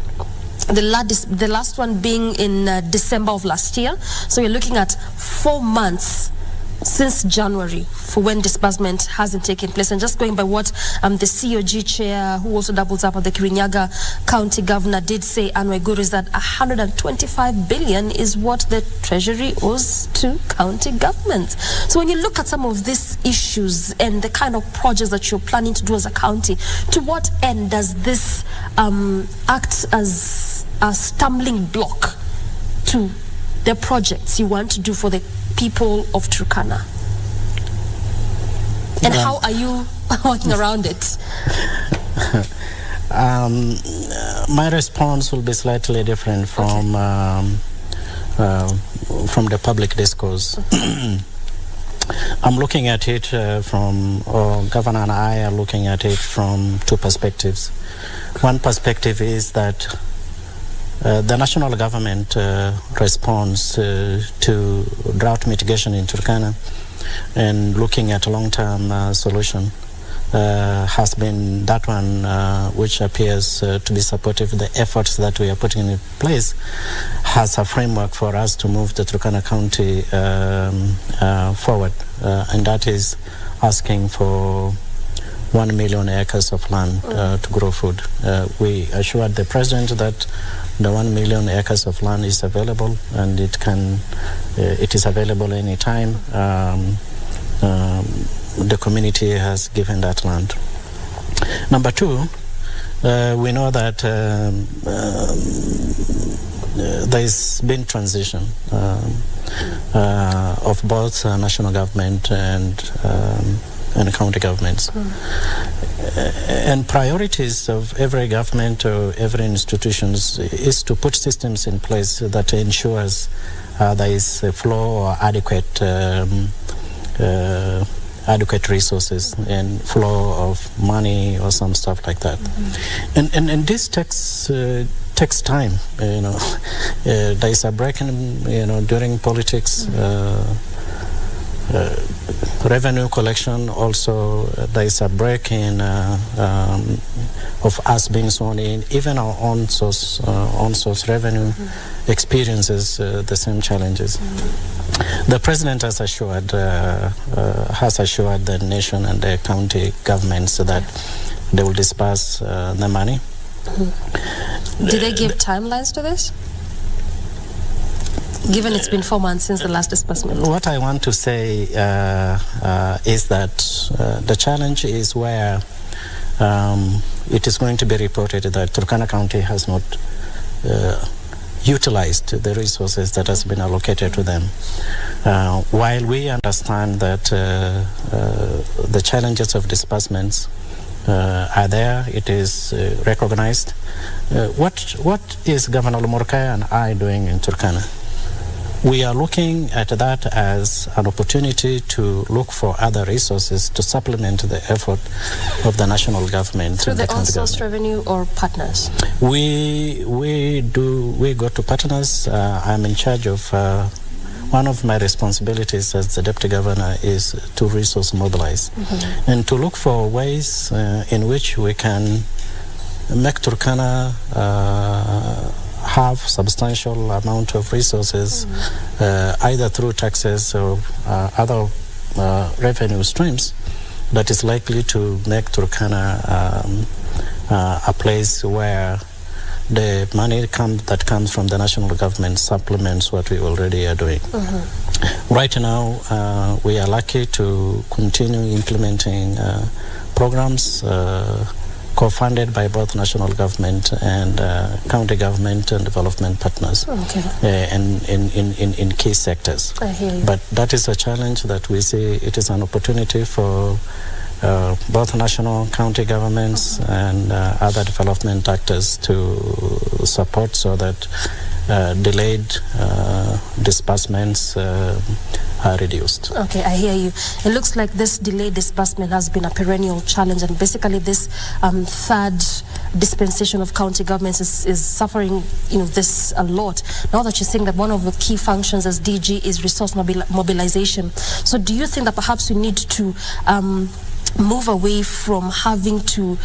The last one being in December of last year. So you're looking at 4 months since January for when disbursement hasn't taken place. And just going by what the COG chair, who also doubles up on the Kirinyaga County governor, did say, Anne Waiguru, is that 125 billion is what the Treasury owes to county governments. So when you look at some of these issues and the kind of projects that you're planning to do as a county, to what end does this act as a stumbling block to the projects you want to do for the people of Turkana? And how are you working around it? My response will be slightly different from the public discourse. I'm looking at it Governor and I are looking at it from two perspectives. One perspective is that the national government response to drought mitigation in Turkana and looking at a long-term solution has been that one which appears to be supportive. The efforts that we are putting in place has a framework for us to move the Turkana County forward, and that is asking for 1 million acres of land to grow food. We assured the president that the 1 million acres of land is available, and it is available anytime. The community has given that land. Number two, we know that there's been transition of both national government and county governments. And priorities of every government or every institution is to put systems in place that ensures there is a flow or adequate resources and flow of money or some stuff like that. And this takes time. There is a break in, during politics. Revenue collection also, there is a break in of us being sworn in. Even our own source revenue experiences the same challenges. The president has assured the nation and the county governments that they will disperse the money. Did they give timelines to this? Given it's been 4 months since the last disbursement. What I want to say is that the challenge is where it is going to be reported that Turkana County has not utilized the resources that has been allocated to them. While we understand that the challenges of disbursements are there, it is recognized. What is Governor Lomurkaya and I doing in Turkana? We are looking at that as an opportunity to look for other resources to supplement the effort of the national government. Through the on-source revenue or partners? We go to partners. I'm in charge of, one of my responsibilities as the deputy governor is to resource mobilize and to look for ways in which we can make Turkana have substantial amount of resources, either through taxes or other revenue streams, that is likely to make Turkana a place where the money that comes from the national government supplements what we already are doing. Right now, we are lucky to continue implementing programs co-funded by both national government and county government and development partners, and in key sectors. I hear you. But that is a challenge that we see. It is an opportunity for both national, county governments and other development actors to support so that delayed disbursements are reduced. Okay, I hear you. It looks like this delayed disbursement has been a perennial challenge, and basically this third dispensation of county governments is suffering, this a lot. Now that you're saying that one of the key functions as DG is resource mobilization, so do you think that perhaps we need to move away from having to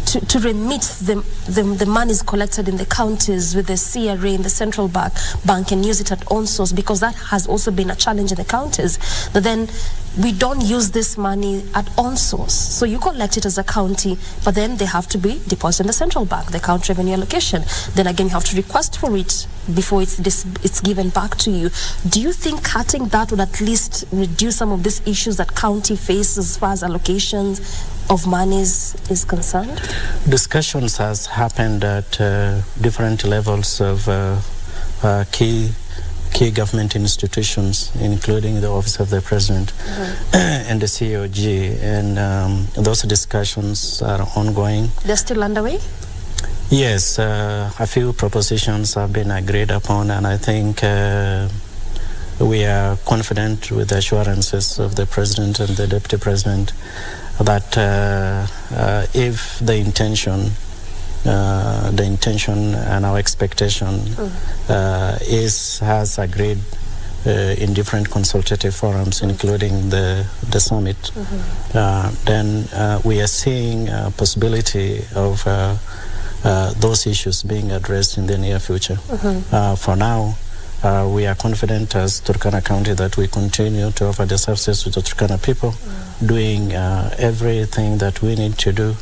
to remit the monies collected in the counties with the CRA in the central bank and use it at own source, because that has also been a challenge in the counties, that then we don't use this money at own source. So you collect it as a county, but then they have to be deposited in the central bank, the county revenue allocation. Then again, you have to request for it before it's given back to you. Do you think cutting that would at least reduce some of these issues that county faces as far as allocations of monies is concerned? Discussions has happened at different levels of key government institutions, including the Office of the President and the COG, and those discussions are ongoing. They're still underway? Yes, a few propositions have been agreed upon, and I think we are confident with the assurances of the President and the Deputy President that if the intention and our expectation has agreed in different consultative forums, including the summit, then we are seeing a possibility of those issues being addressed in the near future. For now, we are confident as Turkana County that we continue to offer the services to the Turkana people, doing everything that we need to do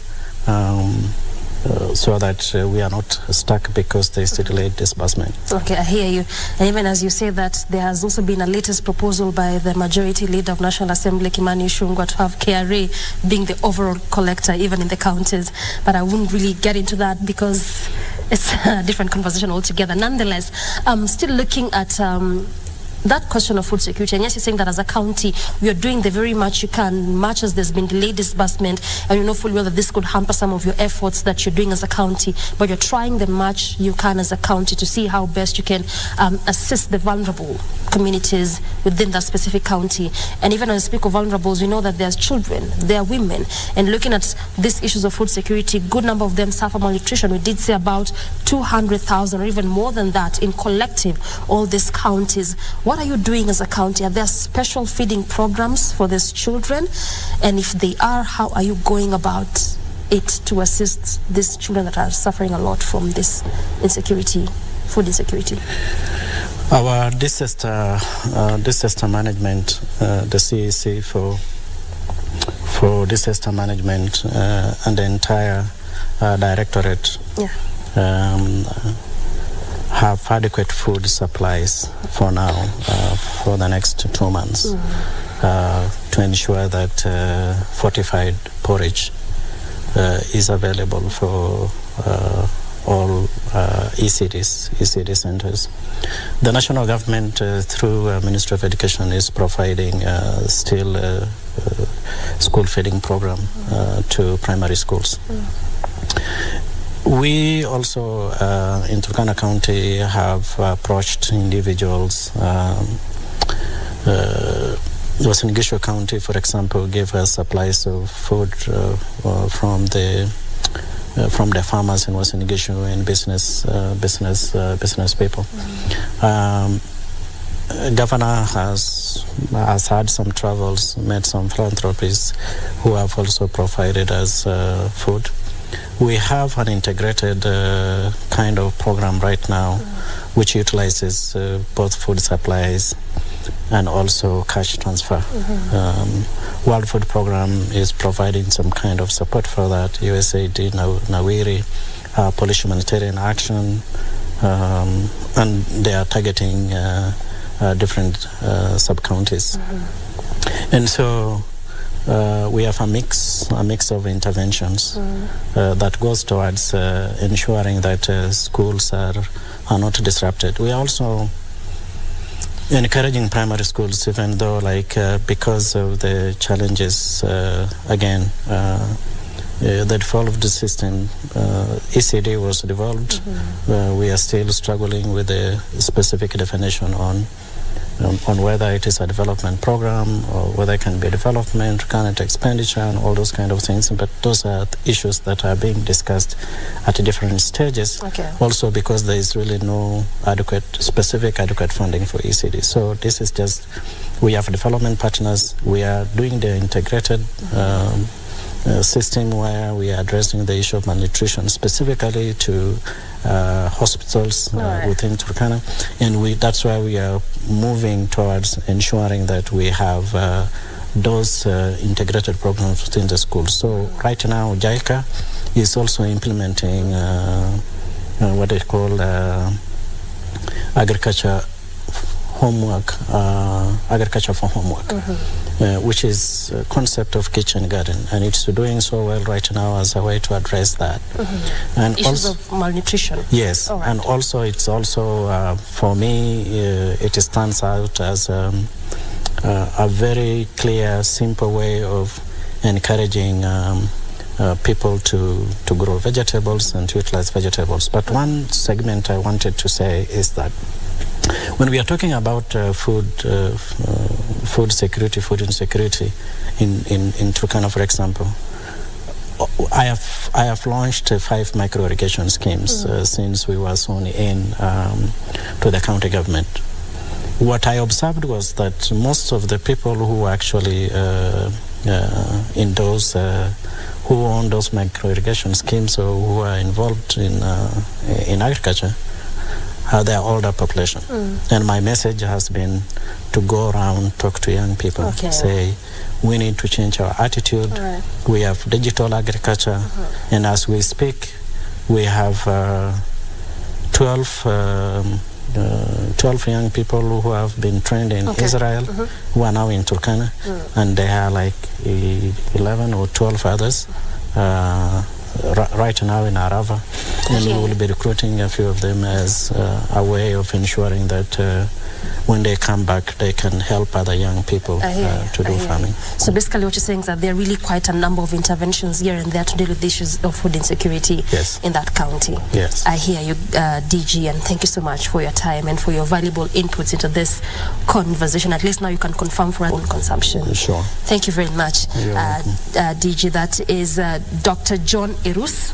so that we are not stuck because there is delayed disbursement. Okay, I hear you. And even as you say that, there has also been a latest proposal by the Majority Leader of National Assembly, Kimani Ichung'wah, to have KRA being the overall collector, even in the counties. But I wouldn't really get into that because it's a different conversation altogether. Nonetheless, I'm still looking at that question of food security. And yes, you're saying that as a county, we are doing the very much you can, much as there's been delayed disbursement, and you know fully well that this could hamper some of your efforts that you're doing as a county, but you're trying the much you can as a county to see how best you can assist the vulnerable communities within that specific county. And even when we speak of vulnerables, we know that there's children, there are women, and looking at these issues of food security, good number of them suffer malnutrition. We did say about 200,000 or even more than that in collective all these counties. What are you doing as a county? Are there special feeding programs for these children? And if they are, how are you going about it to assist these children that are suffering a lot from this insecurity, food insecurity? Our disaster management, the CAC for disaster management and the entire directorate have adequate food supplies for now, for the next 2 months, to ensure that fortified porridge is available for all ECD centers. The national government, through Ministry of Education, is providing still a school feeding program to primary schools. We also, in Turkana County, have approached individuals. Uasin Gishu County, for example, gave us supplies of food from the farmers in Uasin Gishu and business people. Governor has had some travels, met some philanthropists who have also provided us food. We have an integrated kind of program right now, which utilizes both food supplies and also cash transfer. World Food Program is providing some kind of support for that. USAID, Nawiri, Polish Humanitarian Action, and they are targeting different sub-counties. And so we have a mix of interventions that goes towards ensuring that schools are not disrupted. We are also encouraging primary schools, even though because of the challenges, the devolved system, ECD was devolved. We are still struggling with the specific definition on whether it is a development program or whether it can be development, current expenditure, and all those kind of things. But those are issues that are being discussed at different stages. Also because there is really no specific adequate funding for ECD. So this is just, we have development partners. We are doing the integrated system where we are addressing the issue of malnutrition, specifically to hospitals within Turkana, and that's why we are moving towards ensuring that we have those integrated programs within the schools. So right now, JICA is also implementing what they call agriculture homework, agriculture for homework, which is a concept of kitchen garden, and it's doing so well right now as a way to address that. And issues of malnutrition. Yes, and also it's also for me it stands out as a very clear, simple way of encouraging people to grow vegetables and to utilize vegetables. But one segment I wanted to say is that when we are talking about food security, food insecurity in Turkana, for example, I have launched 5 micro irrigation schemes since we were sworn in to the county government. What I observed was that most of the people who actually in those who own those micro irrigation schemes or who are involved in agriculture, their older population. And my message has been to go around, talk to young people, say we need to change our attitude. We have digital agriculture, and as we speak, we have 12 young people who have been trained in Israel, who are now in Turkana, and they are like 11 or 12 others right now in Arava, and we will be recruiting a few of them as a way of ensuring that when they come back, they can help other young people to do farming. So basically what you're saying is that there are really quite a number of interventions here and there to deal with the issues of food insecurity in that county. Yes. I hear you, DG, and thank you so much for your time and for your valuable inputs into this conversation. At least now you can confirm for our own consumption. Sure. Thank you very much, DG. That is Dr. John Irus,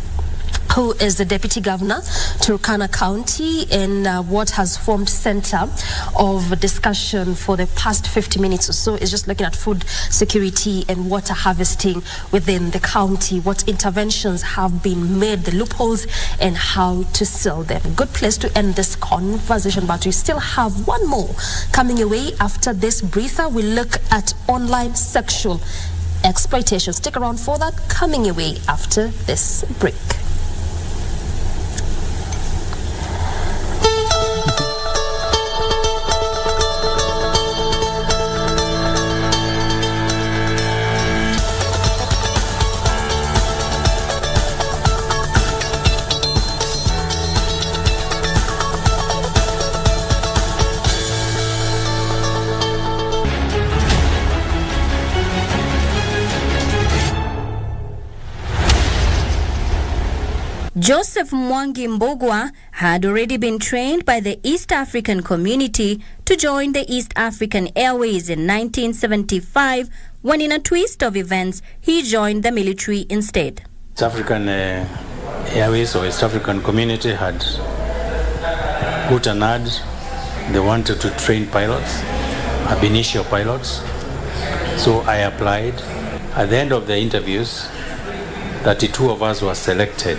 who is the Deputy Governor, Turkana County, and what has formed center of discussion for the past 50 minutes or so is just looking at food security and water harvesting within the county, what interventions have been made, the loopholes, and how to seal them. Good place to end this conversation, but we still have one more coming away after this breather. We look at online sexual exploitation. Stick around for that, coming away after this break. Joseph Mwangi Mbugua had already been trained by the East African community to join the East African Airways in 1975, when in a twist of events, he joined the military instead. East African Airways or East African community had put an ad. They wanted to train pilots, ab initio pilots. So I applied. At the end of the interviews, 32 of us were selected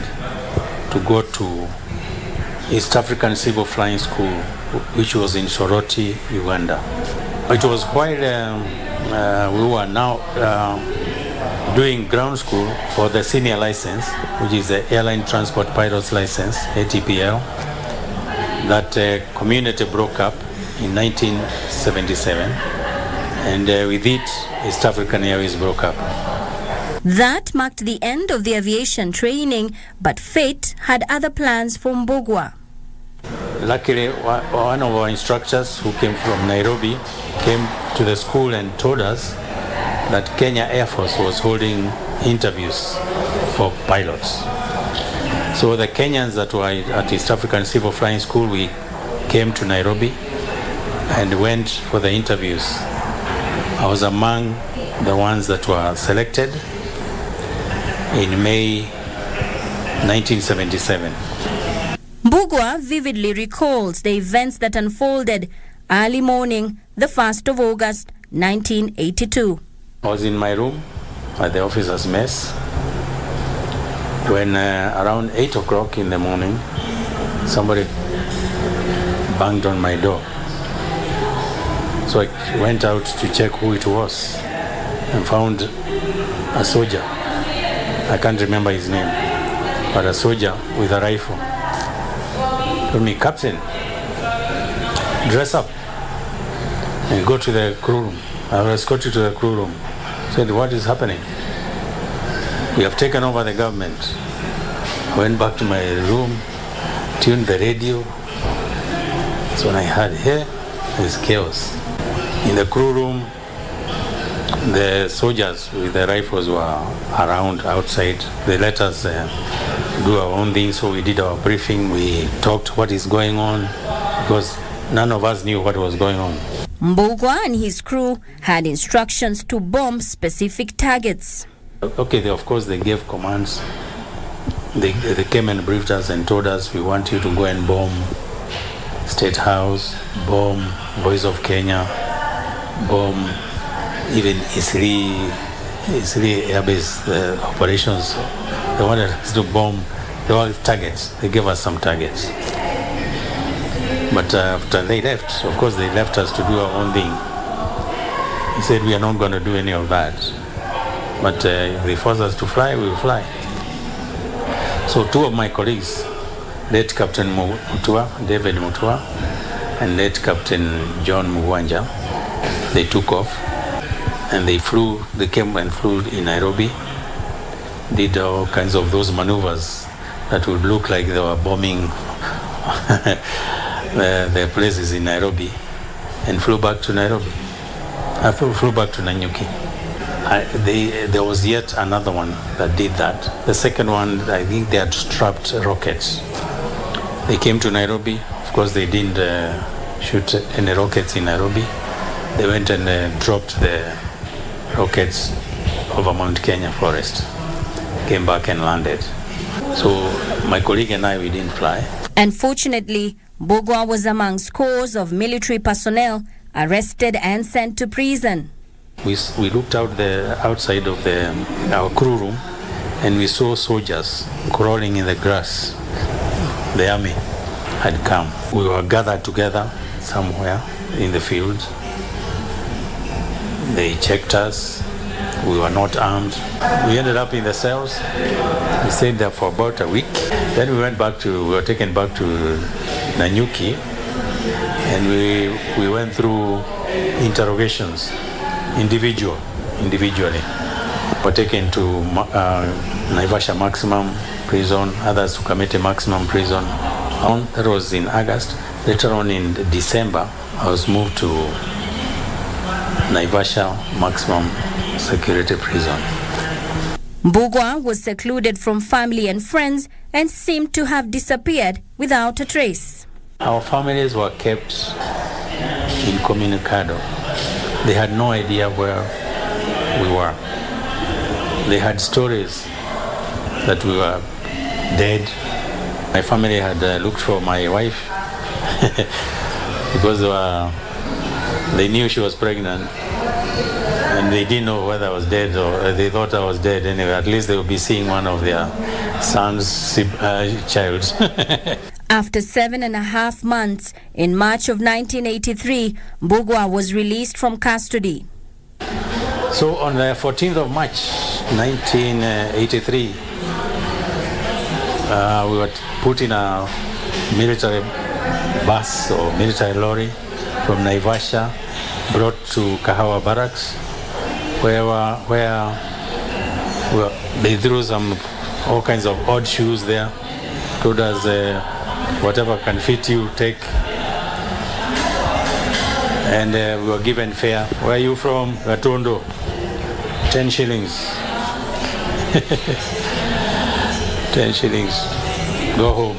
to go to East African Civil Flying School, which was in Soroti, Uganda. It was while we were now doing ground school for the senior license, which is the Airline Transport Pilot's License, ATPL, that community broke up in 1977, and with it, East African Airways broke up. That marked the end of the aviation training, but fate had other plans for Mbugua. Luckily, one of our instructors who came from Nairobi came to the school and told us that Kenya Air Force was holding interviews for pilots. So the Kenyans that were at East African Civil Flying School, we came to Nairobi and went for the interviews. I was among the ones that were selected in May 1977. Mbugua vividly recalls the events that unfolded early morning, the 1st of August, 1982. I was in my room at the officer's mess. when around 8 o'clock in the morning, somebody banged on my door. So I went out to check who it was and found a soldier. I can't remember his name, but a soldier with a rifle. Told me, "Captain, dress up and go to the crew room." I was escorted to the crew room. Said, "What is happening?" "We have taken over the government." I went back to my room, tuned the radio. So when I heard, "Here is chaos." In the crew room, the soldiers with the rifles were around outside. They let us do our own thing, so we did our briefing. We talked what is going on, because none of us knew what was going on. Mbugua and his crew had instructions to bomb specific targets. Okay, of course they gave commands. They came and briefed us and told us, "We want you to go and bomb State House, bomb Voice of Kenya, bomb even Isri Air Base operations." They wanted us to bomb. They were targets. They gave us some targets. But after they left, of course they left us to do our own thing. He said, "We are not going to do any of that. But if they force us to fly, we will fly." So two of my colleagues, late Captain Mutua, David Mutua, and late Captain John Mugwanja, they took off and they came and flew in Nairobi, did all kinds of those maneuvers that would look like they were bombing the places in Nairobi, and flew back to Nairobi. I flew back to Nanyuki. There was yet another one that did that. The second one, I think they had strapped rockets. They came to Nairobi. Of course, they didn't shoot any rockets in Nairobi. They went and dropped the rockets over Mount Kenya forest. Came back and landed. So my colleague and I, we didn't fly. Unfortunately, Mbugua was among scores of military personnel arrested and sent to prison. We looked out the outside of our crew room, and we saw soldiers crawling in the grass. The army had come. We were gathered together somewhere in the field. They checked us. We were not armed. We ended up in the cells. We stayed there for about a week. Then we were taken back to Nanyuki, and we went through interrogations, individually. Were taken to Naivasha Maximum Prison, others to Kamete Maximum Prison. That was in August. Later on in December, I was moved to Naivasha Maximum Security Prison. Mbugua was secluded from family and friends and seemed to have disappeared without a trace. Our families were kept incommunicado. They had no idea where we were. They had stories that we were dead. My family had looked for my wife because they knew she was pregnant, and they didn't know whether I was dead, or they thought I was dead anyway. At least they would be seeing one of their son's child. After 7.5 months, in March of 1983, Mbugua was released from custody. So on the 14th of March 1983, we were put in a military bus or military lorry from Naivasha, brought to Kahawa Barracks, where they threw all kinds of odd shoes there, told us whatever can fit you, take. And we were given fare. Where are you from? Gatondo. 10 shillings. 10 shillings. Go home.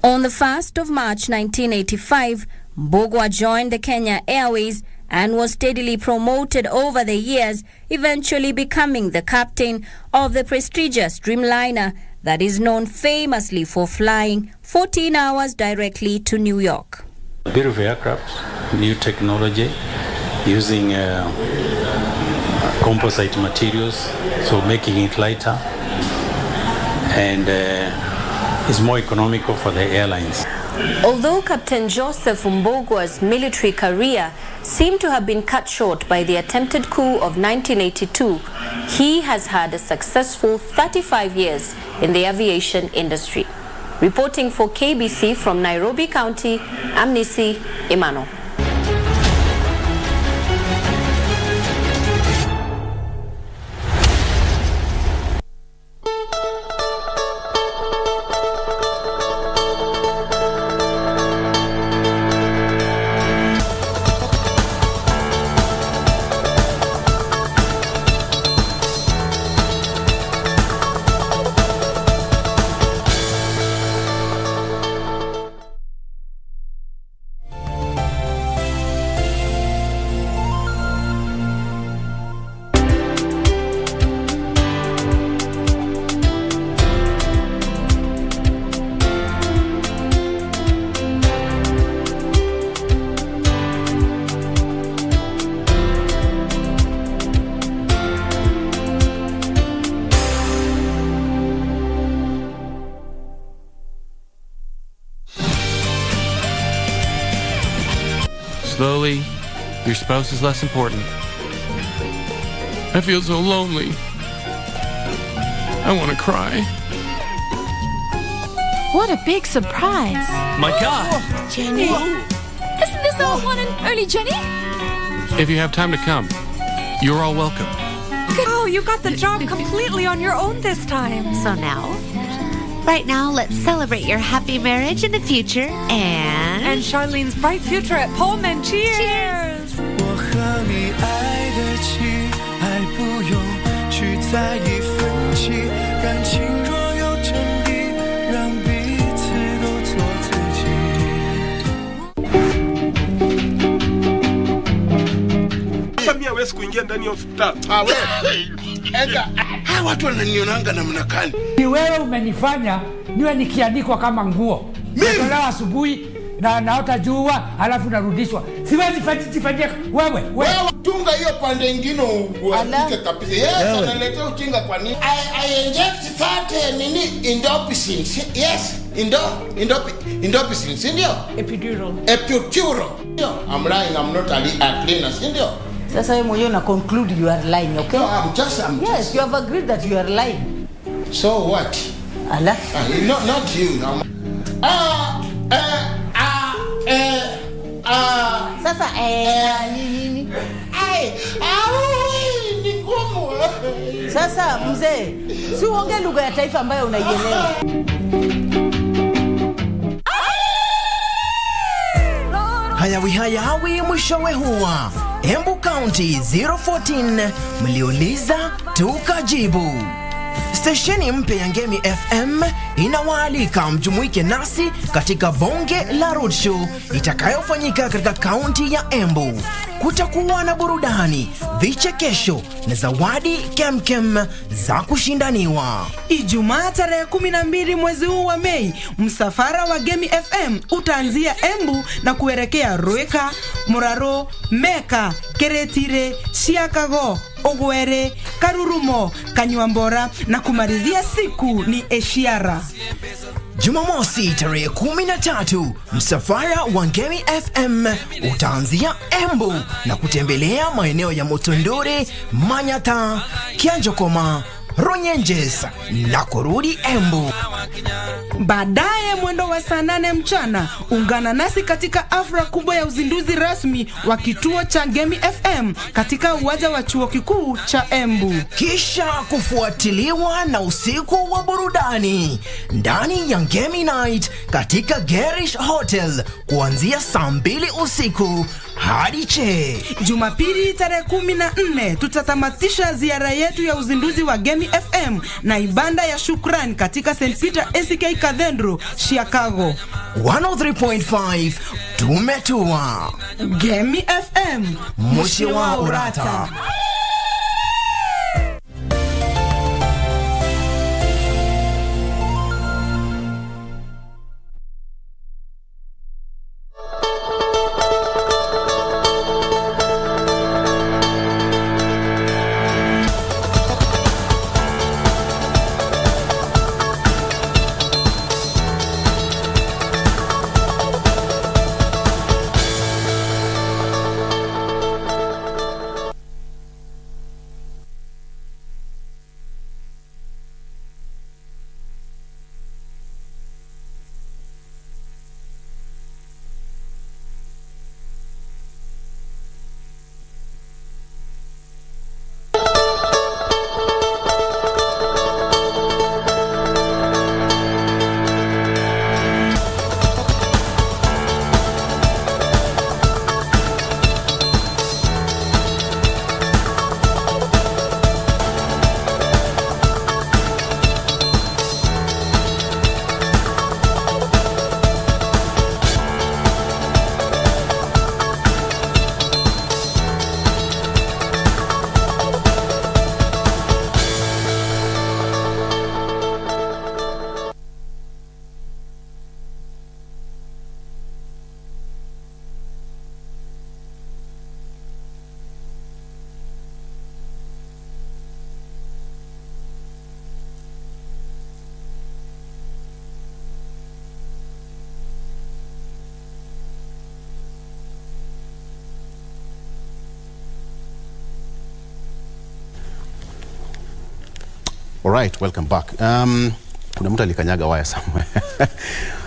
On the 1st of March 1985, Mbugua joined the Kenya Airways and was steadily promoted over the years, eventually becoming the captain of the prestigious Dreamliner that is known famously for flying 14 hours directly to New York. Beautiful aircraft, new technology, using composite materials, so making it lighter. and it's more economical for the airlines. Although Captain Joseph Mbogwa's military career seemed to have been cut short by the attempted coup of 1982, he has had a successful 35 years in the aviation industry. Reporting for KBC from Nairobi County, I'm Nisi Emmanuel. Slowly, your spouse is less important. I feel so lonely. I want to cry. What a big surprise. My God. Jenny. Isn't this our one and only Jenny? If you have time to come, you're all welcome. Oh, you got the job completely on your own this time. So now, right now, let's celebrate your happy marriage in the future And Charlene's bright future at Pullman. Cheers! 我和你爱得起，爱不用去在意分歧，感情若有真谛，让彼此都做自己。 Samia hawezi kuingia ndani ya hospitali. Ega, hawa watu wananionanga namna gani? Ni wewe umenifanya niwe nikiandikwa kama nguo. Natolewa asubuhi na naota jua halafu narudishwa. Siwezi fanyia wewe. Tunga hiyo pande nyingine uandike kabisa. Yes, analetea ujinga kwa nini? I inject that indopicins. Yes, indopicins, ndio? Epidural. I'm lying, I'm not a cleaner, ndio? Sasa wewe mwenyewe una conclude you are lying, okay? No, I'm just you have agreed that you are lying. So what? Allah. Not you. Sasa nini? Ni ngumu. Sasa mzee, si uongee lugha ya taifa ambayo unaielewa. Hayawi mwishowe huwa Embu County 014 mliuliza tukajibu. Stesheni mpya ya Ngemi FM inawaalika mjumuike nasi katika bonge la roadshow itakayofanyika katika kaunti ya Embu. Kutakuwa na burudani, vichekesho na zawadi kemkem za kushindaniwa. Ijumaa tarehe 12 mwezi huu wa Mei, msafara wa Ngemi FM utaanzia Embu na kuelekea Ruika, Muraro, Meka, Keretire, Siakago, Ogwere, Karurumo, Kanywambora na kumalizia siku ni Eshiara. Jumamosi tarehe 13, msafara wa Ngemi FM utaanzia Embu na kutembelea maeneo ya Motondore, Manyata, Kianjokoma, Ronyenjes na kurudi Embu. Baadaye mwendo wa saa 8 mchana ungana nasi katika afra kubwa ya uzinduzi rasmi wa kituo cha Ngemi FM katika uwanja wa chuo kikuu cha Embu. Kisha kufuatiliwa na usiku wa burudani ndani ya Ngemi Night katika Gerish Hotel kuanzia saa 2 usiku hadi che. Jumapili tarehe 14 tutatamatisha ziara yetu ya uzinduzi wa Ngemi FM na ibada ya shukrani katika St. Peter ACK Cathedral, Chicago. 103.5 tumetua. Ngemi FM, moshi wa urata. All right, welcome back. Kuna mtu alikanyaga waya somewhere.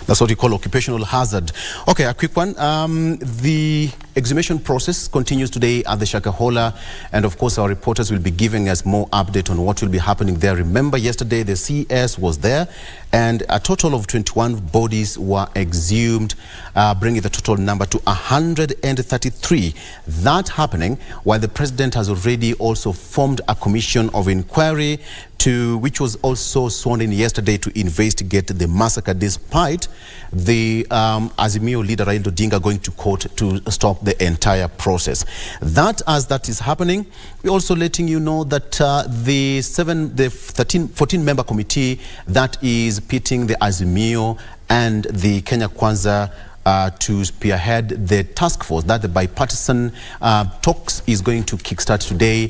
That's what you call occupational hazard. Okay, a quick one. The exhumation process continues today at the Shakahola, and of course our reporters will be giving us more update on what will be happening there. Remember, yesterday the CS was there, and a total of 21 bodies were exhumed, bringing the total number to 133. That happening while the president has already also formed a commission of inquiry which was also sworn in yesterday to investigate the massacre, despite the Azimio leader Raila Odinga going to court to stop the entire process. As that is happening, we're also letting you know that the 14-member committee that is pitting the Azimio and the Kenya Kwanza to spearhead the task force that the bipartisan talks is going to kickstart today.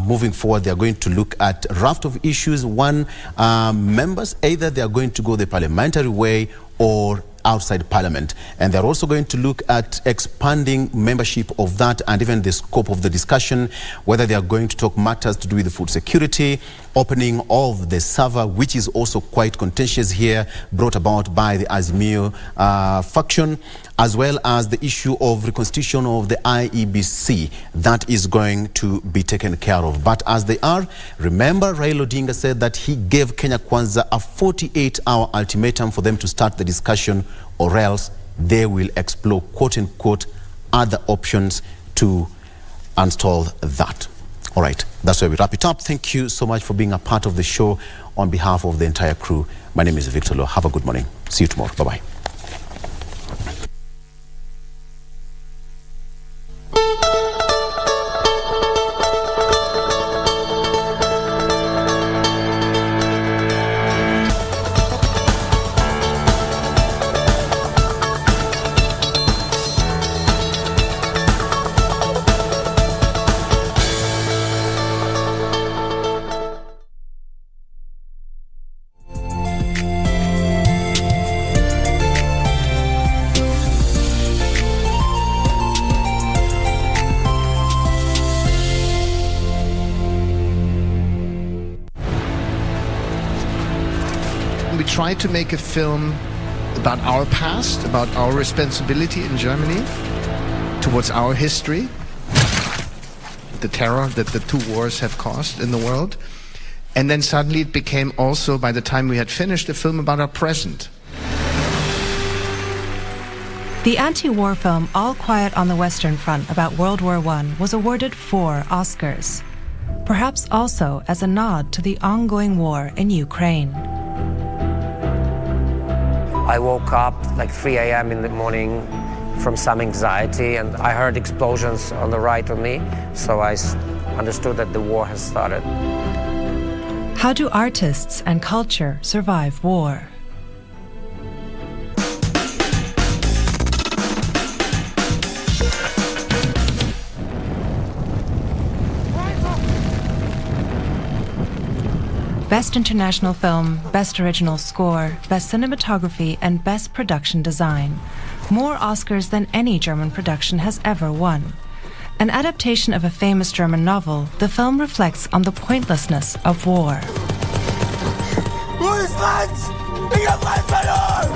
Moving forward, they are going to look at a raft of issues. One, members, either they are going to go the parliamentary way or outside parliament, and they're also going to look at expanding membership of that and even the scope of the discussion, whether they are going to talk matters to do with the food security, opening of the server, which is also quite contentious here, brought about by the Azimio faction, as well as the issue of reconstitution of the IEBC that is going to be taken care of. But as they are, remember Raila Odinga said that he gave Kenya Kwanza a 48-hour ultimatum for them to start the discussion, or else they will explore, quote-unquote, other options to install that. All right, that's where we wrap it up. Thank you so much for being a part of the show. On behalf of the entire crew, my name is Victor Lo. Have a good morning. See you tomorrow. Bye-bye. We tried to make a film about our past, about our responsibility in Germany towards our history, the terror that the two wars have caused in the world. And then suddenly it became also, by the time we had finished, a film about our present. The anti-war film All Quiet on the Western Front about World War I was awarded 4 Oscars, perhaps also as a nod to the ongoing war in Ukraine. I woke up like 3 a.m. in the morning from some anxiety, and I heard explosions on the right of me, so I understood that the war has started. How do artists and culture survive war? Best International Film, Best Original Score, Best Cinematography, and Best Production Design. More Oscars than any German production has ever won. An adaptation of a famous German novel, the film reflects on the pointlessness of war. Wo ist Franz? Ich hab Franz verloren!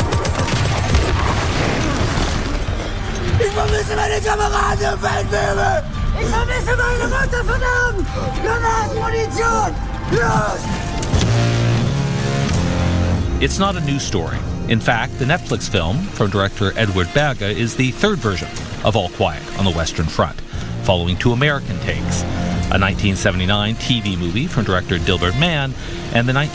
Ich vermisse meine Kameraden im Feldwebel! Ich vermisse meine Mutter, verdammt! Granaten, Munition! Los! It's not a news story. In fact, the Netflix film from director Edward Berger is the third version of All Quiet on the Western Front, following 2 American takes, a 1979 TV movie from director Dilbert Mann and the